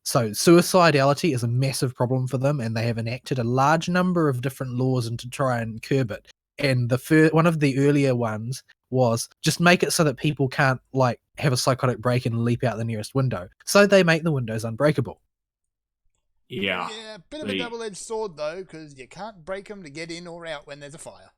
So suicidality is a massive problem for them, and they have enacted a large number of different laws to try and curb it. And one of the earlier ones was just make it so that people can't have a psychotic break and leap out the nearest window. So they make the windows unbreakable. Yeah. Yeah, bit of a double-edged sword though, because you can't break them to get in or out when there's a fire.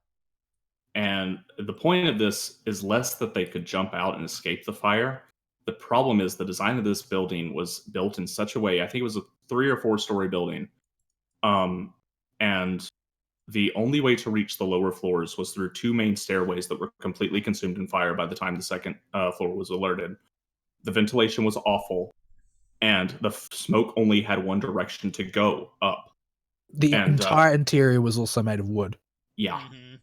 And the point of this is less that they could jump out and escape the fire, The problem is the design of this building was built in such a way. I think it was a 3 or 4 story building, and the only way to reach the lower floors was through 2 main stairways that were completely consumed in fire by the time the second floor was alerted. The ventilation was awful, and the smoke only had one direction to go, up. The And, entire interior was also made of wood. Yeah. Mhm.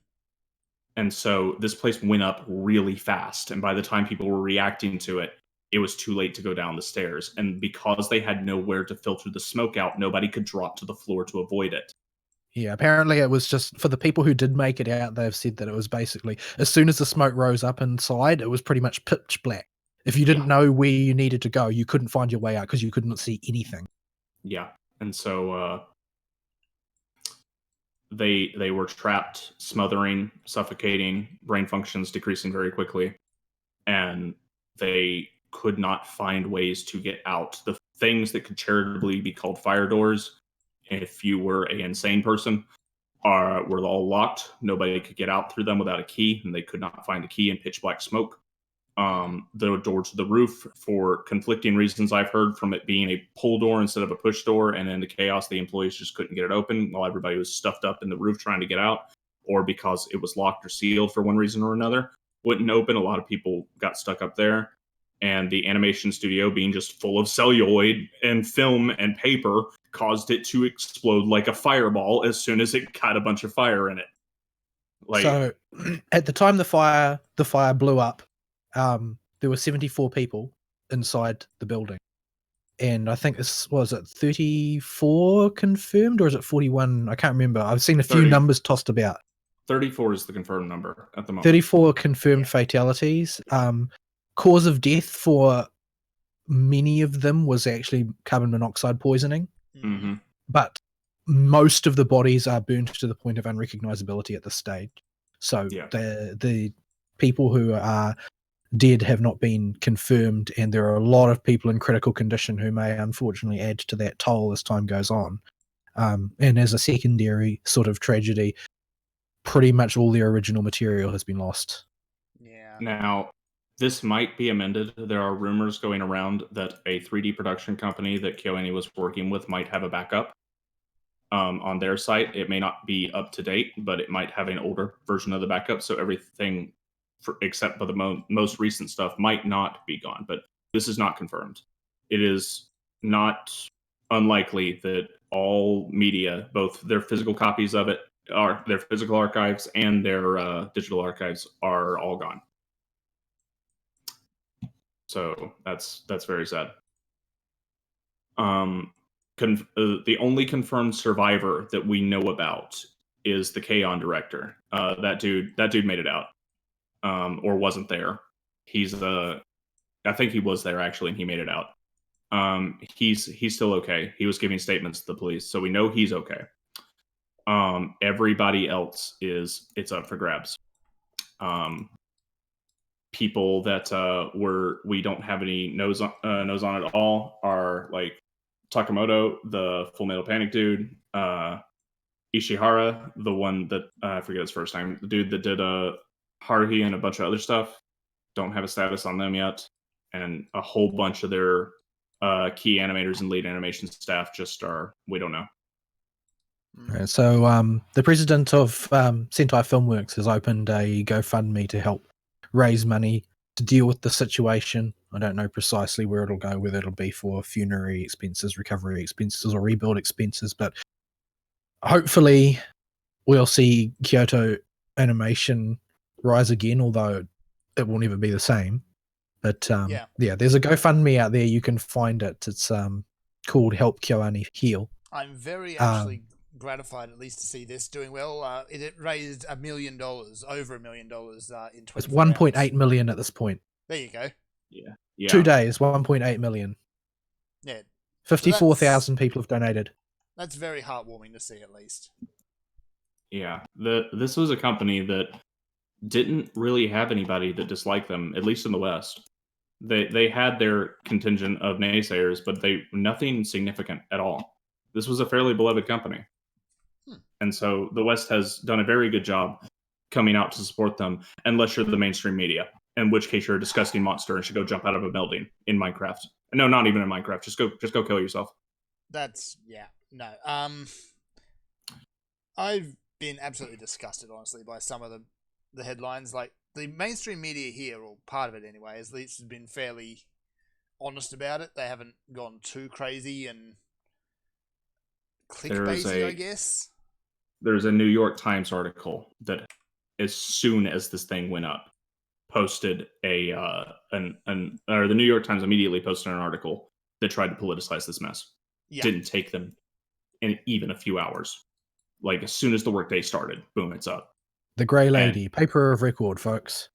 And so this place went up really fast. And by the time people were reacting to it, it was too late to go down the stairs. And because they had nowhere to filter the smoke out, nobody could drop to the floor to avoid it. Yeah, apparently it was just for the people who did make it out, they've said that it was basically as soon as the smoke rose up inside, it was pretty much pitch black. If you didn't know where you needed to go, you couldn't find your way out because you couldn't see anything. Yeah. And so they were trapped, smothering, suffocating, brain functions decreasing very quickly. And they could not find ways to get out. The things that could charitably be called fire doors, if you were an insane person, were all locked. Nobody could get out through them without a key, and they could not find the key in pitch black smoke. The door to the roof, for conflicting reasons I've heard, from it being a pull door instead of a push door, and in the chaos, the employees just couldn't get it open while everybody was stuffed up in the roof trying to get out, or because it was locked or sealed for one reason or another, wouldn't open. A lot of people got stuck up there. And the animation studio, being just full of celluloid and film and paper, caused it to explode like a fireball as soon as it got a bunch of fire in it. So at the time the fire blew up, there were 74 people inside the building. And I think this was it 34 confirmed, or is it 41? I can't remember. I've seen a few 30. numbers tossed about. 34 is the confirmed number at the moment. 34 confirmed fatalities. Cause of death for many of them was actually carbon monoxide poisoning. Mm-hmm. But most of the bodies are burnt to the point of unrecognizability at this stage. So the people who are dead have not been confirmed, and there are a lot of people in critical condition who may unfortunately add to that toll as time goes on. And as a secondary sort of tragedy, pretty much all the original material has been lost. Yeah. Now, this might be amended. There are rumors going around that a 3D production company that KyoAni was working with might have a backup on their site. It may not be up to date, but it might have an older version of the backup. So everything, except for the most recent stuff, might not be gone. But this is not confirmed. It is not unlikely that all media, both their physical copies of it, their physical archives and their digital archives, are all gone. So that's very sad. The only confirmed survivor that we know about is the K-On! Director. That dude made it out, or wasn't there. I think he was there actually, and he made it out. He's still okay. He was giving statements to the police, so we know he's okay. Everybody else it's up for grabs. People that we don't have any nose on at all are like Takamoto, the Full Metal Panic dude, Ishihara, the one that I forget his first name, the dude that did Haruhi and a bunch of other stuff. Don't have a status on them yet, and a whole bunch of their key animators and lead animation staff we don't know. Right, so the president of Sentai Filmworks has opened a GoFundMe to help raise money to deal with the situation. I don't know precisely where it'll go, whether it'll be for funerary expenses, recovery expenses, or rebuild expenses, but hopefully we'll see Kyoto Animation rise again, although it will never be the same. But there's a GoFundMe out there. You can find it. It's called Help KyoAni Heal. I'm very actually gratified at least to see this doing well. It raised $1 million, over $1 million in 24 It's 1.8 million at this point. There you go. Yeah. 2 days, 1.8 million. Yeah. 54,000 people have donated. That's very heartwarming to see, at least. Yeah. This was a company that didn't really have anybody that disliked them, at least in the West. They had their contingent of naysayers, but nothing significant at all. This was a fairly beloved company. And so the West has done a very good job coming out to support them, unless you're the mainstream media. in which case you're a disgusting monster and should go jump out of a building in Minecraft. No, not even in Minecraft. Just go kill yourself. No. I've been absolutely disgusted, honestly, by some of the headlines. Like, the mainstream media here, or part of it anyway, at least has been fairly honest about it. They haven't gone too crazy and clickbaity, I guess. There's a New York Times article that, as soon as this thing went up, posted the New York Times immediately posted an article that tried to politicize this mess. Yeah. Didn't take them even a few hours. Like, as soon as the workday started, boom, it's up. The Grey Lady, paper of record, folks.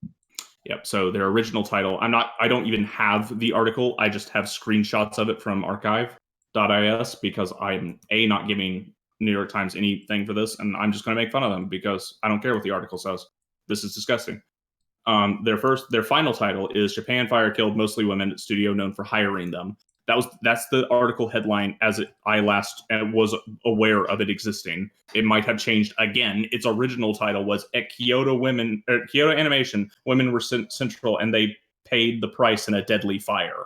Yep. So their original title, I don't even have the article. I just have screenshots of it from archive.is because I'm not giving New York Times anything for this, and I'm just going to make fun of them because I don't care what the article says. This is disgusting. Their final title is Japan Fire Killed Mostly Women at Studio Known for Hiring Them. That's the article headline I last was aware of it existing. It might have changed again. Its original title was at Kyoto Animation, women were central and they paid the price in a deadly fire.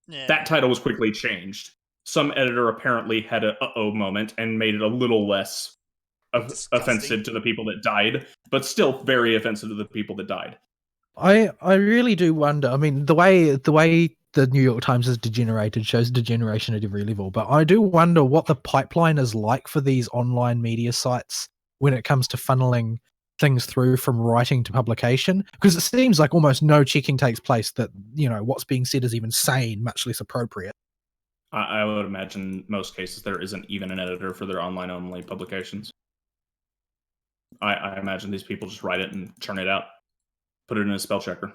Yeah. That title was quickly changed. Some editor apparently had a uh-oh moment and made it a little less offensive to the people that died, but still very offensive to the people that died. I really do wonder. I mean, the way the New York Times has degenerated shows degeneration at every level, but I do wonder what the pipeline is like for these online media sites when it comes to funneling things through from writing to publication, because it seems like almost no checking takes place that, what's being said is even sane, much less appropriate. I would imagine most cases there isn't even an editor for their online only publications. I imagine these people just write it and churn it out, put it in a spell checker.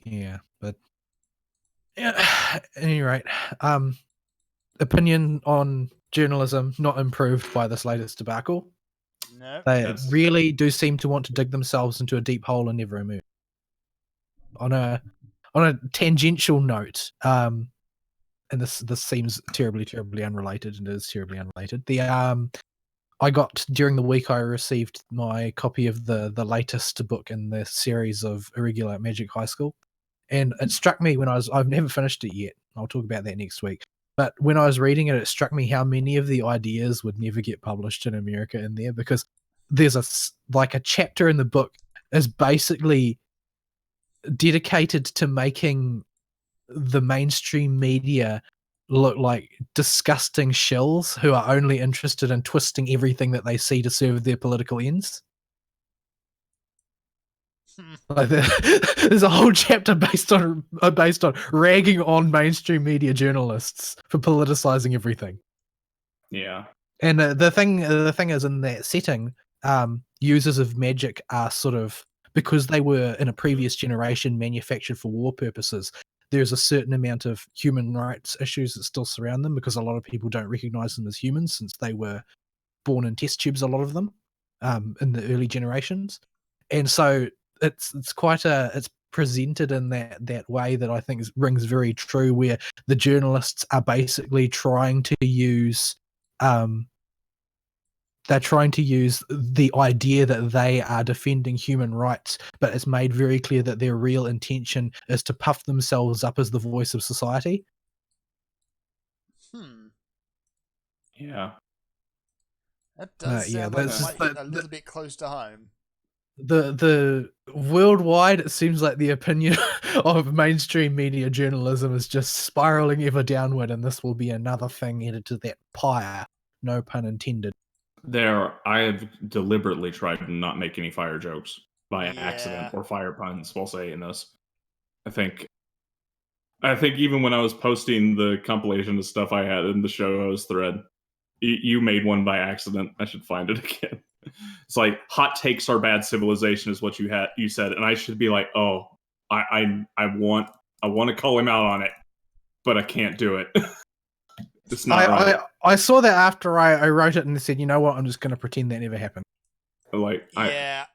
Yeah, but at any rate, opinion on journalism not improved by this latest debacle. No, they really do seem to want to dig themselves into a deep hole and never emerge. On a tangential note, and this seems terribly unrelated, and it is terribly unrelated. I got, during the week, I received my copy of the latest book in the series of Irregular Magic High School. And it struck me I've never finished it yet. I'll talk about that next week. But when I was reading it, it struck me how many of the ideas would never get published in America in there, because there's a chapter in the book is basically dedicated to making the mainstream media look like disgusting shills who are only interested in twisting everything that they see to serve their political ends. Like there's a whole chapter based on ragging on mainstream media journalists for politicizing everything. Yeah, and the thing is, in that setting, users of magic are sort of, because they were in a previous generation manufactured for war purposes, there's a certain amount of human rights issues that still surround them, because a lot of people don't recognize them as humans since they were born in test tubes, a lot of them, in the early generations. And so it's presented in that way that I think rings very true, where the journalists are basically trying to use the idea that they are defending human rights, but it's made very clear that their real intention is to puff themselves up as the voice of society. Yeah. That does sound like it might hit a little bit close to home. The worldwide, it seems like the opinion of mainstream media journalism is just spiraling ever downward, and this will be another thing added to that pyre. No pun intended. I have deliberately tried to not make any fire jokes by accident or fire puns while saying this. I think even when I was posting the compilation of stuff I had in the show host thread, you made one by accident. I should find it again. It's like, hot takes are bad civilization is what you said, and I should be like, oh, I want to call him out on it, but I can't do it. It's not right. I saw that after I wrote it and said, you know what, I'm just going to pretend that never happened. Like, I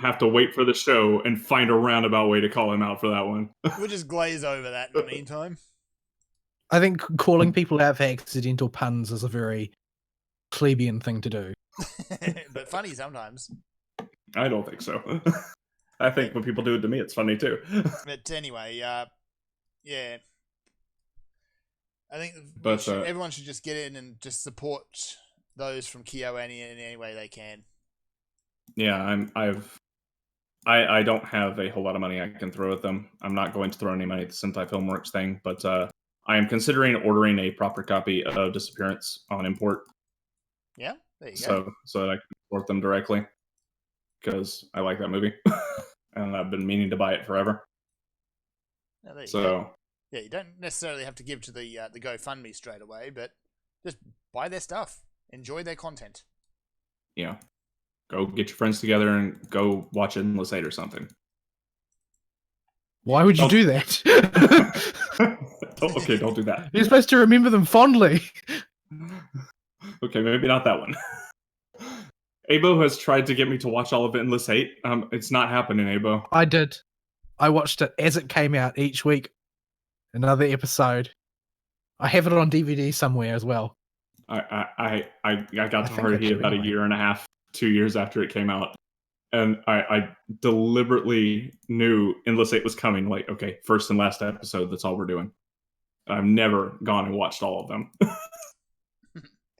have to wait for the show and find a roundabout way to call him out for that one. We'll just glaze over that in the meantime. I think calling people out for accidental puns is a very plebeian thing to do. But funny sometimes. I don't think so. I think when people do it to me, it's funny too. But anyway, yeah. I think But everyone should just get in and just support those from KyoAni in any way they can. yeah, I don't have a whole lot of money I can throw at them. I'm not going to throw any money at the Sentai Filmworks thing, but I am considering ordering a proper copy of Disappearance on import. Yeah, there you go. So that I can support them directly, because I like that movie, and I've been meaning to buy it forever. Now, there you So go. Yeah, you don't necessarily have to give to the GoFundMe straight away, but just buy their stuff, enjoy their content. yeah, go get your friends together and go watch Endless Eight or something. Why would you do that? Okay, don't do that. You're supposed to remember them fondly. Okay, maybe not that one. Abo has tried to get me to watch all of Endless Eight. It's not happening, Abo. I did. I watched it as it came out each week. Another episode. I have it on DVD somewhere as well. I got to think I Haruhi do about anyway. a year and a half, 2 years after it came out. And I deliberately knew Endless Eight was coming. Like, okay, first and last episode, that's all we're doing. I've never gone and watched all of them.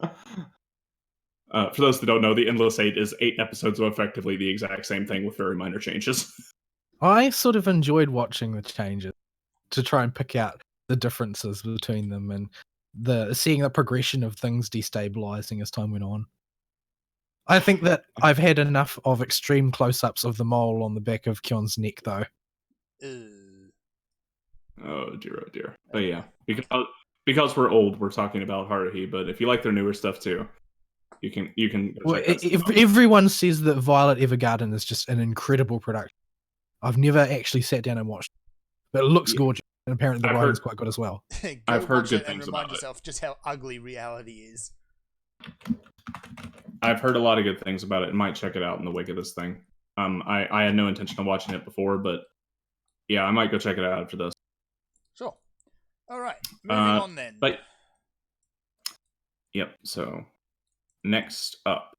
For those that don't know, the Endless Eight is 8 episodes of effectively the exact same thing with very minor changes. I sort of enjoyed watching the changes to try and pick out the differences between them and seeing the progression of things destabilizing as time went on. I think that I've had enough of extreme close-ups of the mole on the back of Kion's neck, though. Oh dear. But yeah, because we're old, we're talking about Haruhi. But if you like their newer stuff too, you can. Well, check that stuff out. everyone says that Violet Evergarden is just an incredible production. I've never actually sat down and watched it, but it looks gorgeous, and apparently the writing's quite good as well. I've heard good and things remind about it. yourself just how ugly reality is. I've heard a lot of good things about it and might check it out in the wake of this thing. I had no intention of watching it before, but yeah, I might go check it out after this. Sure. All right, moving on then. But yep. So next up.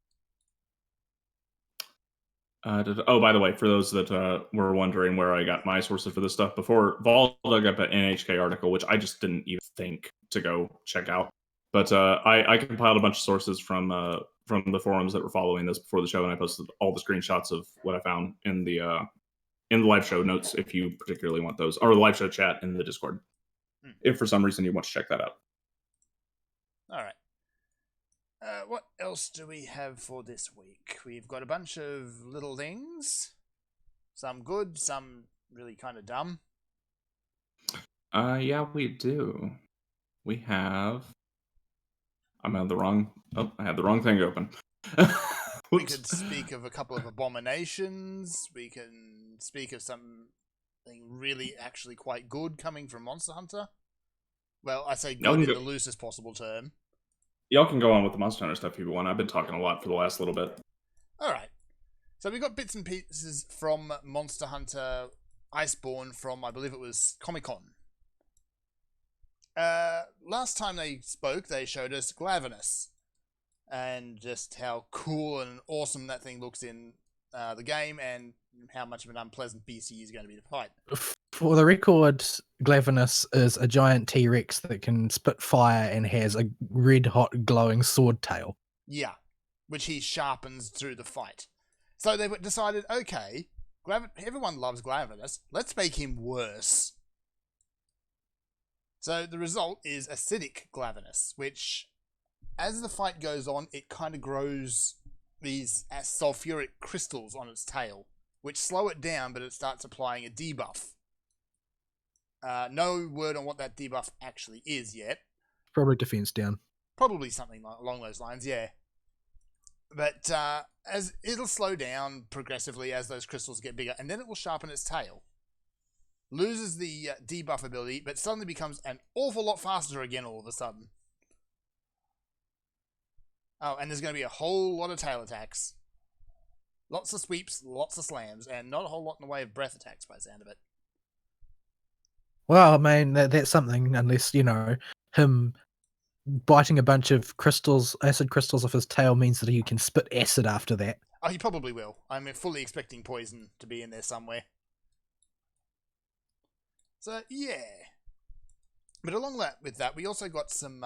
Oh, by the way, for those that were wondering where I got my sources for this stuff, before Vol dug up an NHK article, which I just didn't even think to go check out. But I compiled a bunch of sources from the forums that were following this before the show, and I posted all the screenshots of what I found in the live show notes, if you particularly want those, or the live show chat in the Discord, if for some reason you want to check that out. All right. What else do we have for this week? We've got a bunch of little things. Some good, some really kind of dumb. Yeah, we do. We have... I had the wrong thing open. We could speak of a couple of abominations. We can speak of something really actually quite good coming from Monster Hunter. Well, I say good in the loosest possible term. Y'all can go on with the Monster Hunter stuff if you want. I've been talking a lot for the last little bit. All right. So we got bits and pieces from Monster Hunter Iceborne from, I believe it was Comic-Con. Last time they spoke, they showed us Glavenus and just how cool and awesome that thing looks in the game, and how much of an unpleasant beast he is going to be to fight. For the record, Glavenus is a giant T-Rex that can spit fire and has a red-hot glowing sword tail. Yeah, which he sharpens through the fight. So they decided, okay, everyone loves Glavenus, let's make him worse. So the result is acidic Glavenus, which, as the fight goes on, it kind of grows these sulfuric crystals on its tail, which slow it down, but it starts applying a debuff. No word on what that debuff actually is yet. Probably defense down. Probably something along those lines, yeah. But as it'll slow down progressively as those crystals get bigger, and then it will sharpen its tail. Loses the debuff ability, but suddenly becomes an awful lot faster again all of a sudden. Oh, and there's going to be a whole lot of tail attacks. Lots of sweeps, lots of slams, and not a whole lot in the way of breath attacks by the sound of it. Well, I mean, that's something, unless, him biting a bunch of crystals, acid crystals off his tail means that he can spit acid after that. Oh, he probably will. I'm fully expecting Poison to be in there somewhere. So, yeah. But along with that, we also got some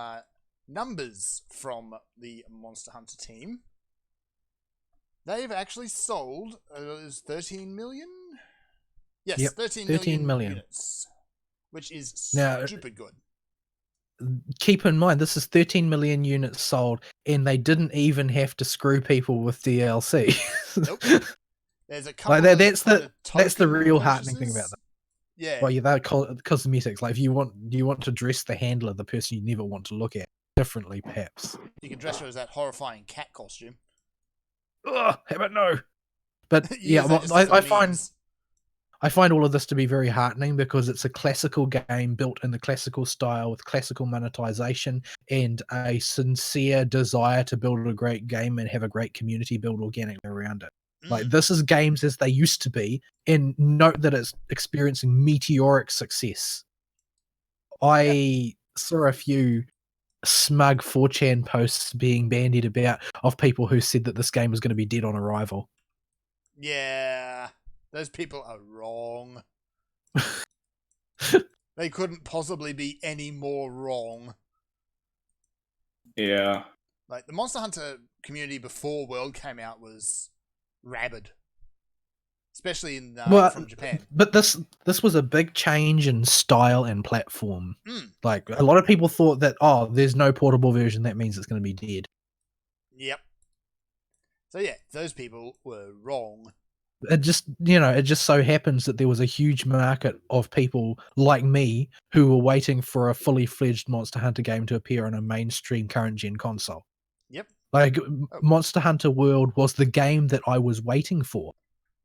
numbers from the Monster Hunter team. They've actually sold 13 million? Yes, Yep, 13 million units. Which is Now, stupid good. keep in mind, this is 13 million units sold, and they didn't even have to screw people with DLC. Nope. There's a couple Like of that's the token real heartening thing about purchases. them. Yeah. Well, yeah, they're cosmetics. Like if you want to dress the handler, the person you never want to look at, differently, perhaps. You can dress her as that horrifying cat costume. Ugh, how about no? But Use yeah, that well, just as a I find means. I find all of this to be very heartening because it's a classical game built in the classical style with classical monetization and a sincere desire to build a great game and have a great community built organically around it. Like this is games as they used to be, and note that it's experiencing meteoric success. I saw a few smug 4chan posts being bandied about of people who said that this game was going to be dead on arrival. Yeah. Those people are wrong. They couldn't possibly be any more wrong. Yeah. Like, the Monster Hunter community before World came out was rabid. Especially in from Japan. But this was a big change in style and platform. Mm. Like, a lot of people thought that, oh, there's no portable version, that means it's going to be dead. Yep. So yeah, those people were wrong. It just so happens that there was a huge market of people like me who were waiting for a fully fledged Monster Hunter game to appear on a mainstream current gen console. Yep. Like Monster Hunter World was the game that I was waiting for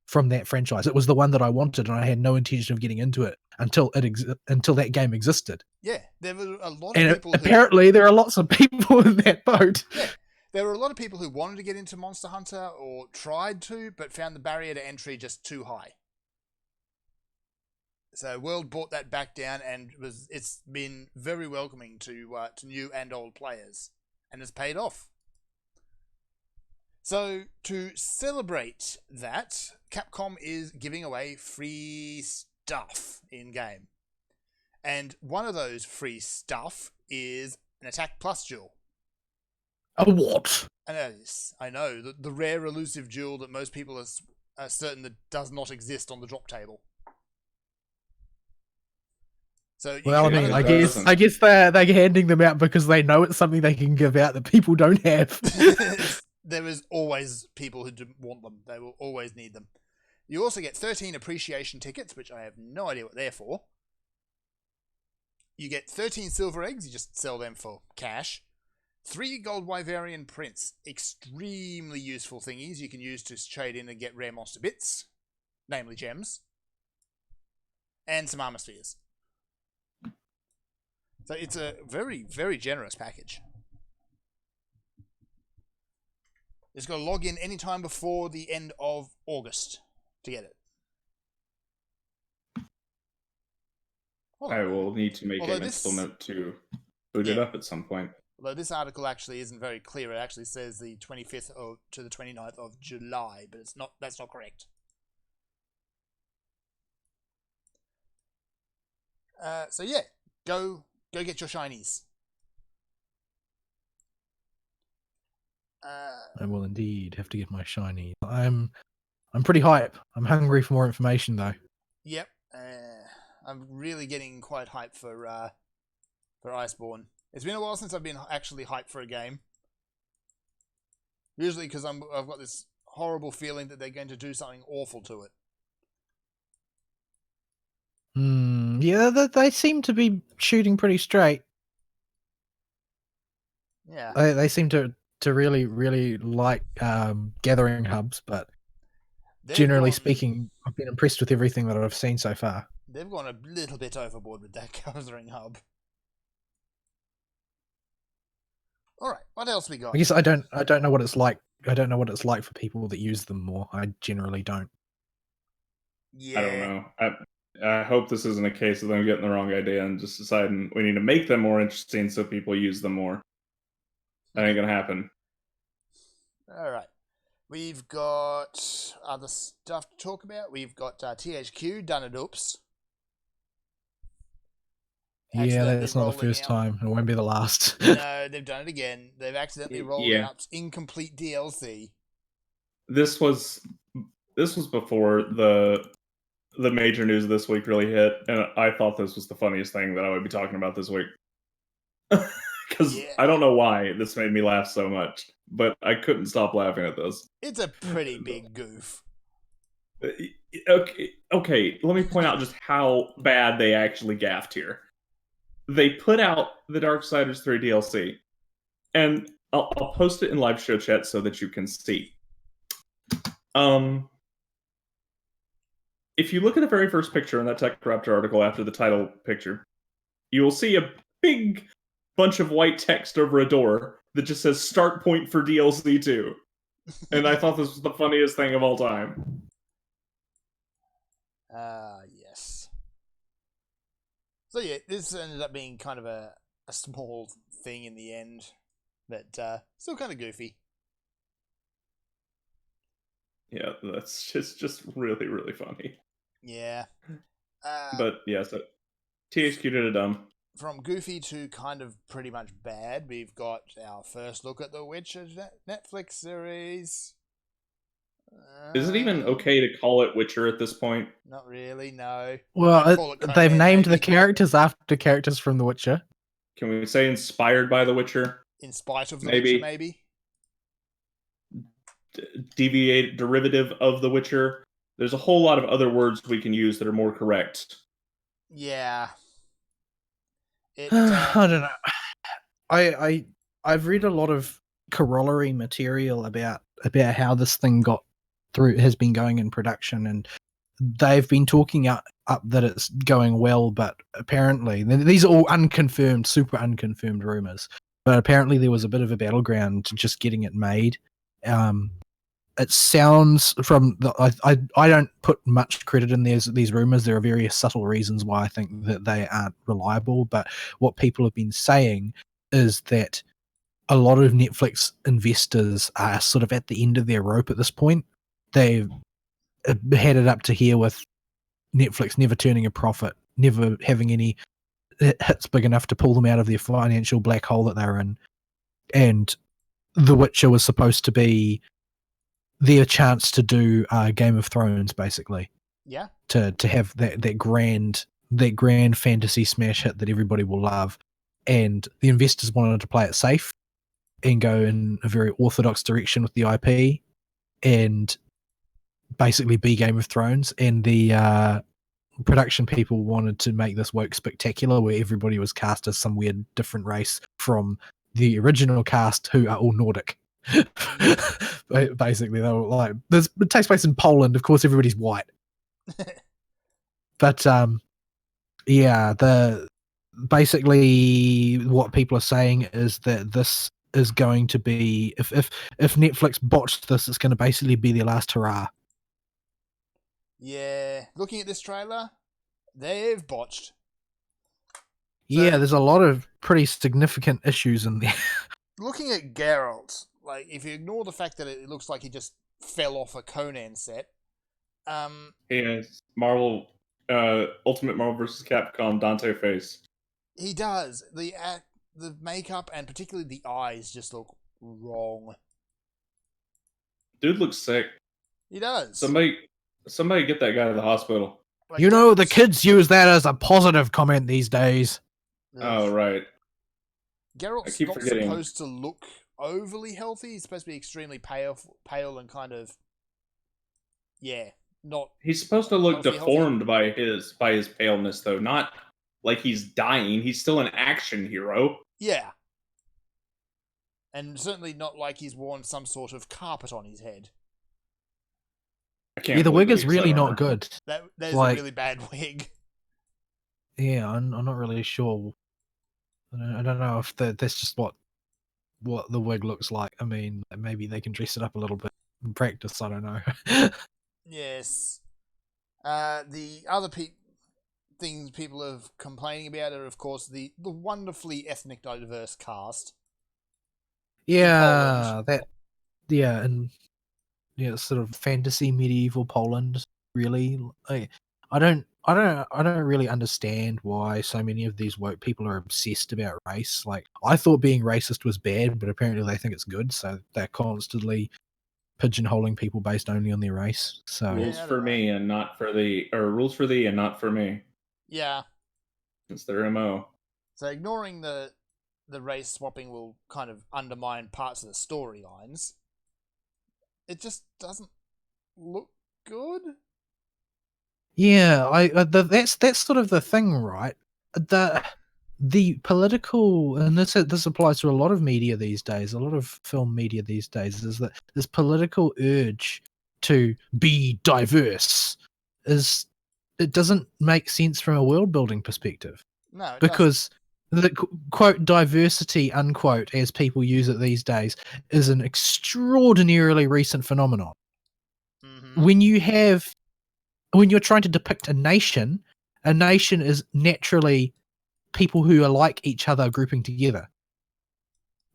from that franchise. It was the one that I wanted, and I had no intention of getting into it until that game existed. Yeah, there were a lot of people. Apparently, there are lots of people in that boat. Yeah. There were a lot of people who wanted to get into Monster Hunter or tried to, but found the barrier to entry just too high. So World brought that back down, and it's been very welcoming to new and old players, and it's paid off. So to celebrate that, Capcom is giving away free stuff in game, and one of those free stuff is an Attack Plus jewel. A what? I know. The rare elusive jewel that most people are certain that does not exist on the drop table. So well, I mean, I guess they're handing them out because they know it's something they can give out that people don't have. There is always people who want them. They will always need them. You also get 13 appreciation tickets, which I have no idea what they're for. You get 13 silver eggs. You just sell them for cash. 3 gold Wyverian prints, extremely useful thingies you can use to trade in and get rare monster bits, namely gems, and some armor spheres. So it's a very, very generous package. Just got to log in anytime before the end of August to get it. I will need to make a mental note to boot it up at some point. Although this article actually isn't very clear. It actually says the 25th to the 29th of July, but that's not correct. So yeah, go get your shinies. I will indeed have to get my shiny. I'm pretty hype. I'm hungry for more information though. Yep. I'm really getting quite hyped for Iceborne. It's been a while since I've been actually hyped for a game. Usually because I've got this horrible feeling that they're going to do something awful to it. Yeah, they seem to be shooting pretty straight. Yeah. They seem to really, really like gathering hubs, but generally speaking, I've been impressed with everything that I've seen so far. They've gone a little bit overboard with that gathering hub. All right, what else we got? I guess I don't know what it's like. I don't know what it's like for people that use them more. I generally don't. Yeah. I don't know. I hope this isn't a case of them getting the wrong idea and just deciding we need to make them more interesting so people use them more. That ain't gonna happen. All right. We've got other stuff to talk about. We've got THQ done it. Oops. Yeah, Accidentally that's not the rolling first out- time. It won't be the last. No, they've done it again. They've accidentally rolled Yeah. out incomplete DLC. This was before the major news this week really hit, and I thought this was the funniest thing that I would be talking about this week. Because Yeah. I don't know why this made me laugh so much, but I couldn't stop laughing at this. It's a pretty big goof. Okay, let me point out just how bad they actually gaffed here. They put out the Darksiders 3 DLC, and I'll post it in live show chat so that you can see. If you look at the very first picture in that TechRaptor article after the title picture, you will see a big bunch of white text over a door that just says "Start point for DLC 2." And I thought this was the funniest thing of all time. Yes. So yeah, this ended up being kind of a small thing in the end, but still kind of goofy. Yeah, that's just really, really funny. Yeah. But yeah, so THQ did it dumb. From goofy to kind of pretty much bad, we've got our first look at the Witcher Netflix series. Is it even okay to call it Witcher at this point? Not really, no. Well, Call it they've Conan, named the maybe. characters after characters from The Witcher. Can we say inspired by The Witcher? In spite of the Maybe. Witcher, maybe? Derivative of The Witcher? There's a whole lot of other words we can use that are more correct. Yeah. It, I don't know. I've read a lot of corollary material about how this thing has been going in production, and they've been talking up that it's going well, but apparently these are all unconfirmed, super unconfirmed rumors. But apparently there was a bit of a battleground to just getting it made. It sounds from I don't put much credit in these rumors. There are various subtle reasons why I think that they aren't reliable, but what people have been saying is that a lot of Netflix investors are sort of at the end of their rope at this point. They've had it up to here with Netflix never turning a profit, never having any hits big enough to pull them out of their financial black hole that they're in. And The Witcher was supposed to be their chance to do Game of Thrones, basically. yeah. To have that grand fantasy smash hit that everybody will love. And the investors wanted to play it safe and go in a very orthodox direction with the IP and basically be Game of Thrones. And the production people wanted to make this work spectacular, where everybody was cast as some weird different race from the original cast, who are all Nordic. Basically, they were like, it takes place in Poland. Of course, everybody's white. But yeah, basically what people are saying is that this is going to be, if Netflix botched this, it's going to basically be their last hurrah. Yeah. Looking at this trailer, they've botched. Yeah, there's a lot of pretty significant issues in there. Looking at Geralt, like, if you ignore the fact that it looks like he just fell off a Conan set, Yes, Marvel, Ultimate Marvel vs. Capcom Dante face. he does. The makeup and particularly the eyes just look wrong. Dude looks sick. He does. Somebody get that guy to the hospital. Like, You know, the Geralt's- kids use that as a positive comment these days. Oh, right. Geralt's keep not forgetting. supposed to look overly healthy. He's supposed to be extremely pale and kind of, not. He's supposed to look Healthy, deformed by his paleness, though. Not like he's dying. He's still an action hero. Yeah. And certainly not like he's worn some sort of carpet on his head. I can't. Yeah, the believe wig is he really said not armor. good. That is Like- a really bad wig. Yeah, I'm not really sure. I don't know if that's just what the wig looks like. I mean, maybe they can dress it up a little bit in practice. I don't know. Yes. The other things people are complaining about are, of course, the wonderfully ethnic diverse cast. Yeah, and sort of fantasy medieval Poland. Really, I don't really understand why so many of these woke people are obsessed about race. Like, I thought being racist was bad, but apparently they think it's good, so they're constantly pigeonholing people based only on their race. So Rules I for don't know. me and not for the, or rules for thee and not for me. Yeah. It's their MO. So ignoring the race swapping will kind of undermine parts of the storylines. It just doesn't look good. yeah, that's sort of the thing, right? The political, and this applies to a lot of media these days, a lot of film media these days, is that this political urge to be diverse it doesn't make sense from a world building perspective, No, it because the quote diversity unquote, as people use it these days, is an extraordinarily recent phenomenon. doesn't. Mm-hmm. When you're trying to depict a nation is naturally people who are like each other grouping together.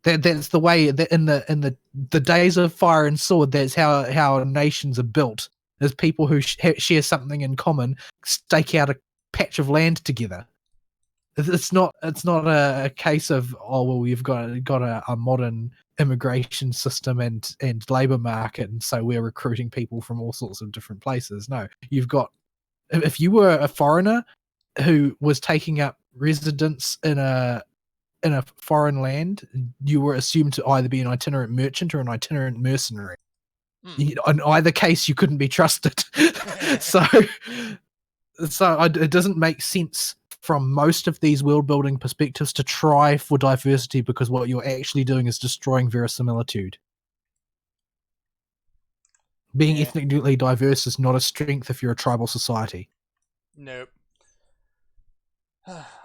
That's the way that in the days of fire and sword, that's how nations are built, as people who share something in common stake out a patch of land together. It's not a case of, oh well, we've got a modern immigration system and labor market, and so we're recruiting people from all sorts of different places. No, you've got, if you were a foreigner who was taking up residence in a foreign land, you were assumed to either be an itinerant merchant or an itinerant mercenary. In either case, you couldn't be trusted. so it doesn't make sense from most of these world building perspectives to try for diversity, because what you're actually doing is destroying verisimilitude. Being ethnically diverse is not a strength if you're a tribal society. Nope.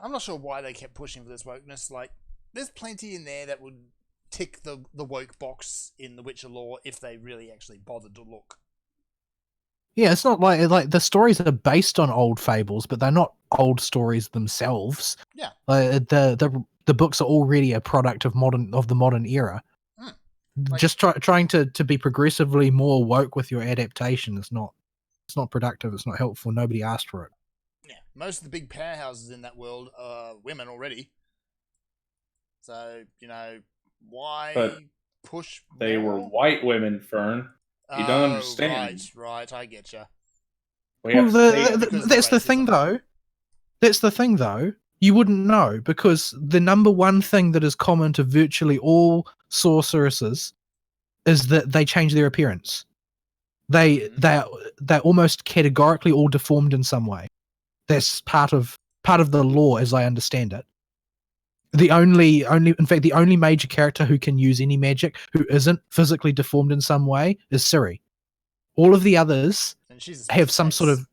I'm not sure why they kept pushing for this wokeness. Like, there's plenty in there that would tick the woke box in The Witcher lore if they really actually bothered to look. Yeah, it's not like the stories are based on old fables, but they're not old stories themselves. Yeah. The books are already a product of the modern era. Like, just trying to be progressively more woke with your adaptation is not productive. It's not helpful. Nobody asked for it. yeah, most of the big powerhouses in that world are women already. So, why But push They were more? white women, Fern. You don't understand. Right, I get you. We have That's the thing, though. That's the thing, though. You wouldn't know, because the number one thing that is common to virtually all sorceresses is that they change their appearance. They're almost categorically all deformed in some way. That's part of the law, as I understand it. The only major character who can use any magic who isn't physically deformed in some way is Ciri. All of the others have some sort of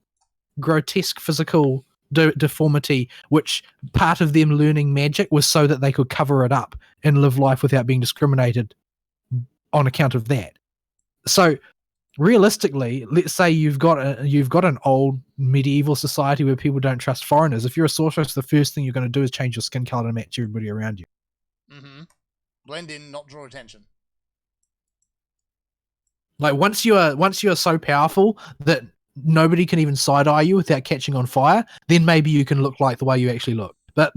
grotesque physical deformity, which part of them learning magic was so that they could cover it up and live life without being discriminated on account of that. So realistically, let's say you've got an old medieval society where people don't trust foreigners. If you're a sorceress, the first thing you're going to do is change your skin color to match everybody around you. Mm-hmm. Blend in, not draw attention. Like, once you are so powerful that nobody can even side-eye you without catching on fire, then maybe you can look like the way you actually look. But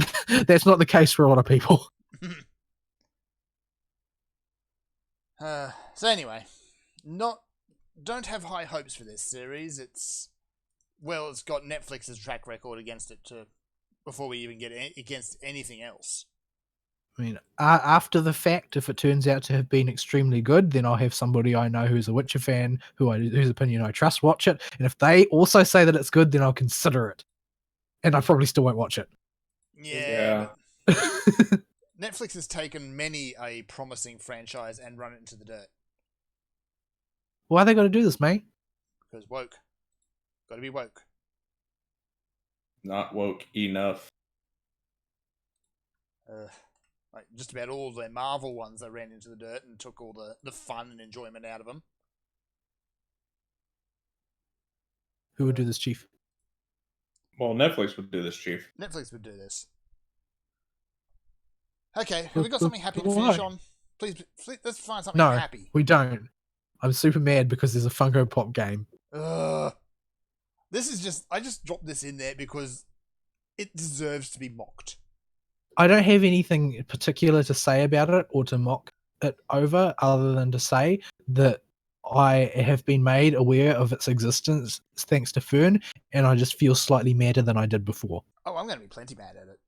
that's not the case for a lot of people. So anyway, don't have high hopes for this series. It's got Netflix's track record against it before we even get against anything else. I mean, after the fact, if it turns out to have been extremely good, then I'll have somebody I know who's a Witcher fan, whose opinion I trust, watch it. And if they also say that it's good, then I'll consider it. And I probably still won't watch it. Yeah. Netflix has taken many a promising franchise and run it into the dirt. Why they got to do this, mate? Because woke. Got to be woke. Not woke enough. Like, just about all the Marvel ones, they ran into the dirt and took all the fun and enjoyment out of them. Who would do this, Chief? Well, Netflix would do this, Chief. Netflix would do this. Okay, have we got something happy to finish on? Please, let's find something happy. We don't. I'm super mad because there's a Funko Pop game. This is just, I just dropped this in there because it deserves to be mocked. I don't have anything particular to say about it or to mock it over, other than to say that I have been made aware of its existence thanks to Fern, and I just feel slightly madder than I did before. Oh, I'm going to be plenty mad at it.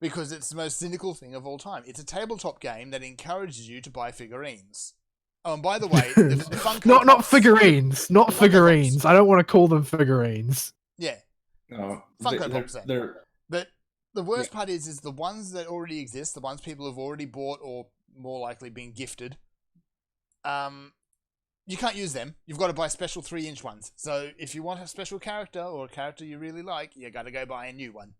Because it's the most cynical thing of all time. It's a tabletop game that encourages you to buy figurines. Oh, and by the way, the Funko not Pops- figurines, not Funko figurines. Pops. I don't want to call them figurines. Yeah, No, Funko Pops then. they're but the worst part is the ones that already exist, the ones people have already bought or more likely been gifted. You can't use them. You've got to buy special 3-inch ones. So if you want a special character or a character you really like, you got to go buy a new one.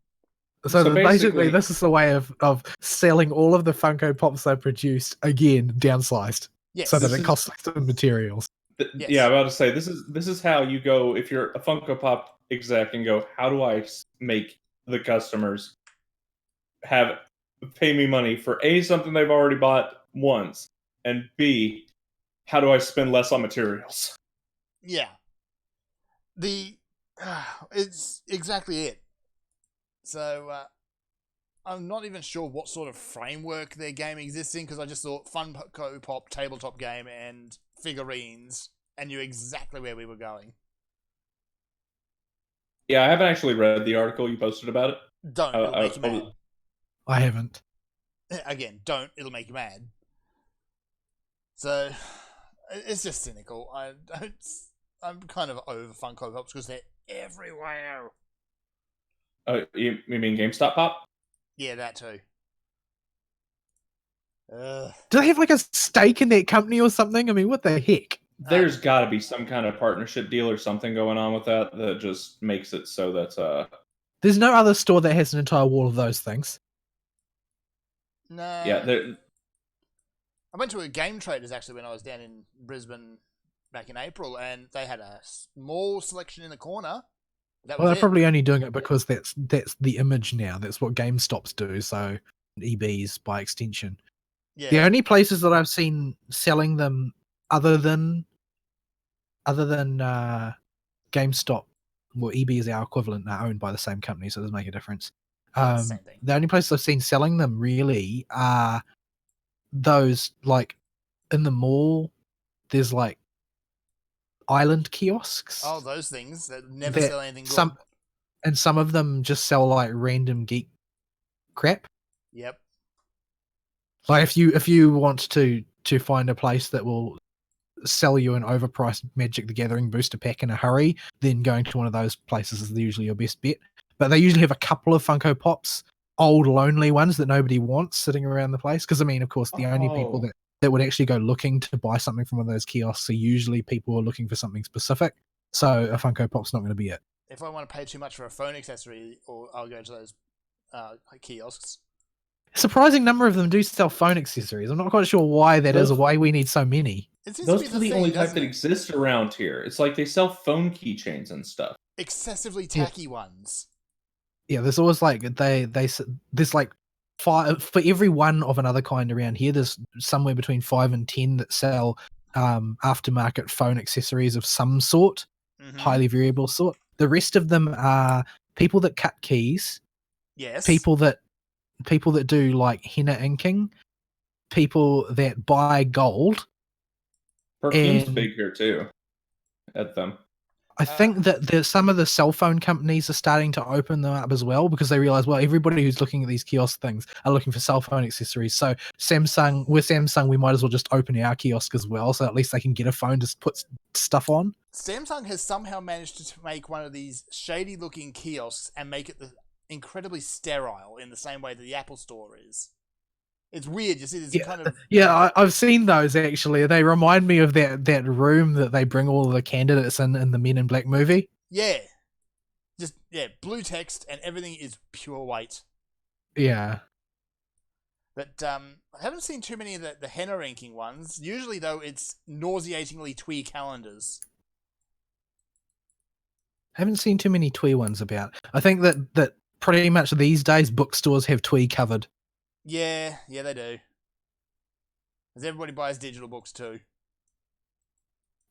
So So basically, basically- this is a way of selling all of the Funko Pops they produced again downsized, Yes. so that This it is- costs less in materials. Yes. Yeah, I'm about to say this is how you go if you're a Funko Pop exec and go, how do I make the customers pay me money for A, something they've already bought once, and B, how do I spend less on materials? Yeah. It's exactly it. So, I'm not even sure what sort of framework their game exists in, because I just thought Funko Pop, tabletop game, and figurines, and knew exactly where we were going. Yeah, I haven't actually read the article you posted about it. Don't, it'll make you mad. I haven't. Again, don't, it'll make you mad. So, it's just cynical. I'm kind of over Funko Pops because they're everywhere. You mean GameStop Pop? Yeah, that too. Do they have like a stake in that company or something? I mean, what the heck? There's got to be some kind of partnership deal or something going on with that just makes it so that There's no other store that has an entire wall of those things. No. yeah, I went to a Game Traders actually when I was down in Brisbane back in April, and they had a small selection in the corner. That Well, was they're it. probably only doing it because that's the image now. That's what GameStops do. So EBs by extension. Yeah. The only places that I've seen selling them other than GameStop, well, EB is our equivalent, are owned by the same company, so it doesn't make a difference. Same thing. The only places I've seen selling them really are those like in the mall. There's like island kiosks. Oh, those things that never That sell anything good. Some of them just sell like random geek crap. Yep. Like if you want to find a place that will sell you an overpriced Magic the Gathering booster pack in a hurry, then going to one of those places is usually your best bet. But they usually have a couple of Funko Pops, old lonely ones that nobody wants sitting around the place. Because I mean, of course, the only people Oh. that would actually go looking to buy something from one of those kiosks are usually people who are looking for something specific. So a Funko Pop's not going to be it. If I want to pay too much for a phone accessory, or I'll go to those kiosks. A surprising number of them do sell phone accessories. I'm not quite sure why that is or why we need so many. It seems those to are be the thing, only type doesn't that it? exist around here. It's like they sell phone keychains and stuff. Excessively tacky ones. Yeah, there's always like there's like 5 for every one of another kind around here. There's somewhere between 5 and 10 that sell aftermarket phone accessories of some sort, Mhm. highly variable sort. The rest of them are people that cut keys, Yes. people that do like henna inking, people that buy gold. Perfume's And- big here too. At them. I think that some of the cell phone companies are starting to open them up as well because they realize, well, everybody who's looking at these kiosk things are looking for cell phone accessories. So Samsung, we might as well just open our kiosk as well, so at least they can get a phone to put stuff on. Samsung has somehow managed to make one of these shady-looking kiosks and make it incredibly sterile in the same way that the Apple Store is. It's weird. You see, there's kind of Yeah, I've seen those actually. They remind me of that room that they bring all the candidates in the Men in Black movie. just blue text and everything is pure white. Yeah. But I haven't seen too many of the henna inking ones. Usually, though, it's nauseatingly twee calendars. I haven't seen too many twee ones about. I think that pretty much these days bookstores have twee covered. Yeah, they do. Because everybody buys digital books too.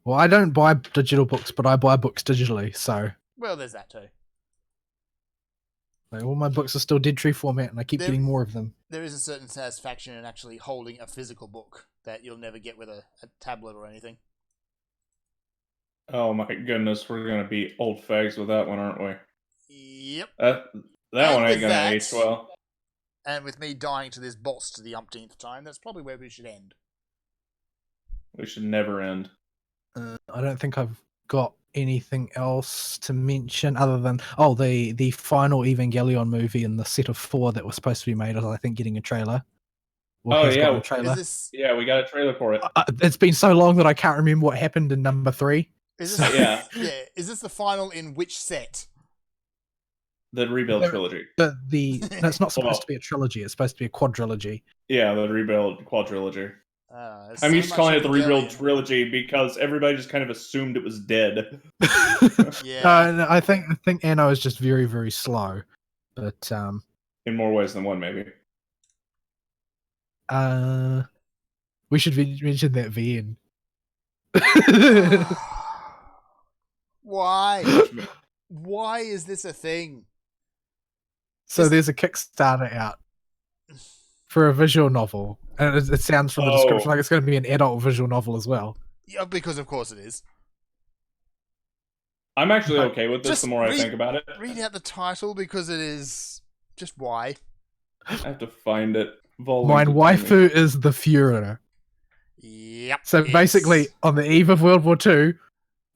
Well, I don't buy digital books, but I buy books digitally, so Well, there's that too. all my books are still Deadtree format, and I keep There- getting more of them. There is a certain satisfaction in actually holding a physical book that you'll never get with a tablet or anything. Oh my goodness, we're gonna be old fags with that one, aren't we? Yep. That And one ain't with gonna that- age well. And with me dying to this boss to the umpteenth time, that's probably where we should end. We should never end. I don't think I've got anything else to mention other than the final Evangelion movie in the set of 4 that was supposed to be made is I think getting a trailer. Or Oh, has gotten yeah. a trailer. Is this Yeah, we got a trailer for it. It's been so long that I can't remember what happened in number 3. is this Yeah. yeah, is this the final in which set? The Rebuild There- trilogy. No, it's not supposed Well- to be a trilogy. It's supposed to be a quadrilogy. Yeah, the Rebuild quadrilogy. There's I'm so used to much calling it the Rebuild Evangelion. trilogy because everybody just kind of assumed it was dead. Yeah. No, I think Anno is just very, very slow. But In more ways than one, maybe. we should mention that VN. Why? Why is this a thing? So there's a Kickstarter out for a visual novel, and it sounds from the description Oh. like it's going to be an adult visual novel as well. Yeah, because of course it is. I'm actually But okay with this just the more I read- think about it. Read out the title because it is just why. I have to find it. Volume Mine to waifu is the Führer. Yep. So basically, on the eve of World War II,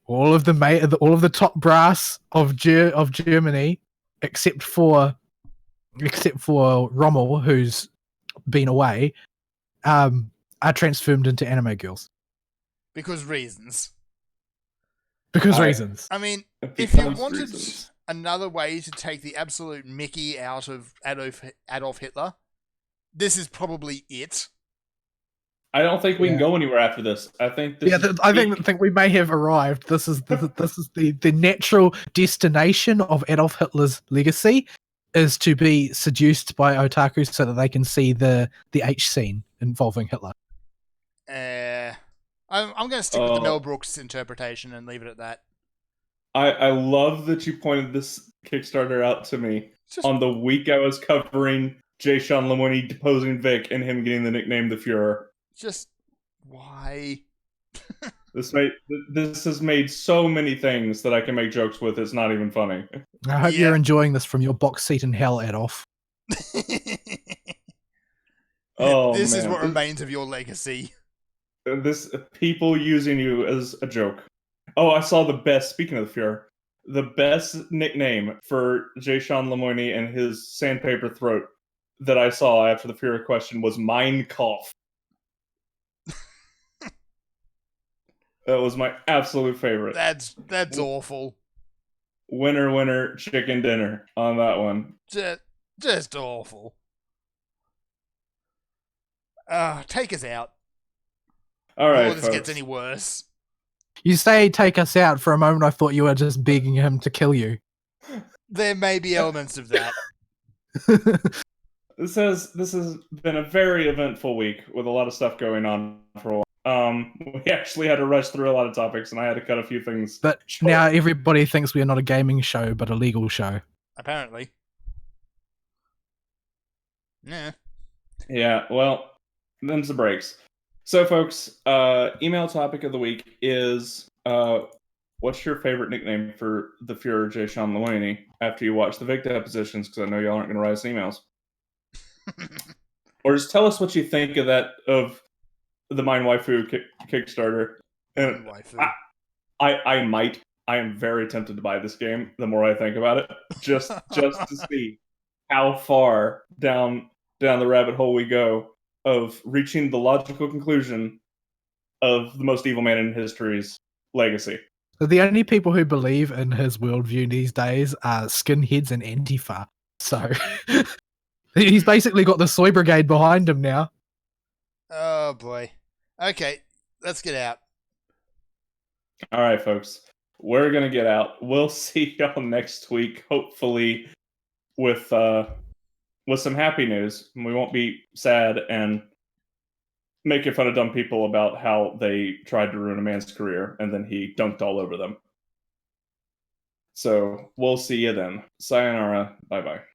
all of the top brass of Germany, except for Rommel, who's been away, are transformed into anime girls because reasons. because I- reasons. I mean, It if you becomes wanted reasons. another way to take the absolute Mickey out of Adolf Hitler, this is probably it. I don't think we can Yeah. go anywhere after this. I think this is I peak. think we may have arrived. This is the natural destination of Adolf Hitler's legacy is to be seduced by otaku so that they can see the H scene involving Hitler. I'm going to stick with the Oh. Mel Brooks interpretation and leave it at that. I love that you pointed this Kickstarter out to me It's just on the week I was covering Jay Sean Lemoyne deposing Vic and him getting the nickname the Fuhrer. why? This has made so many things that I can make jokes with. It's not even funny. I hope Yeah. you're enjoying this from your box seat in hell, Adolf. Oh, This is man. what remains of your legacy. This people using you as a joke. Oh, I saw the best. Speaking of the Fuhrer, the best nickname for Jay Sean Lemoyne and his sandpaper throat that I saw after the Fuhrer question was Mein Kampf. That was my absolute favorite. That's awful. Winner, winner, chicken dinner on that one. Just awful. Take us out. All right, Before this folks. gets any worse. You say take us out. For a moment, I thought you were just begging him to kill you. There may be elements of that. This has been a very eventful week with a lot of stuff going on for a while. We actually had to rush through a lot of topics, and I had to cut a few things. But short. now everybody thinks we are not a gaming show, but a legal show. Apparently. Yeah. Yeah, well, them's the breaks. So, folks, email topic of the week is what's your favorite nickname for the Fuhrer Jay Sean Lemoyne after you watch the Vic depositions? Because I know y'all aren't going to write us emails. Or just tell us what you think of that, of the Mine Waifu Kickstarter. And Waifu. I am very tempted to buy this game the more I think about it, just to see how far down the rabbit hole we go of reaching the logical conclusion of the most evil man in history's legacy. The only people who believe in his worldview these days are skinheads and Antifa. So he's basically got the soy brigade behind him now. Oh boy. Okay, let's get out. All right, folks, we're gonna get out. We'll see y'all next week, hopefully with some happy news. We won't be sad and making fun of dumb people about how they tried to ruin a man's career, and then he dunked all over them. So we'll see you then. Sayonara. Bye bye.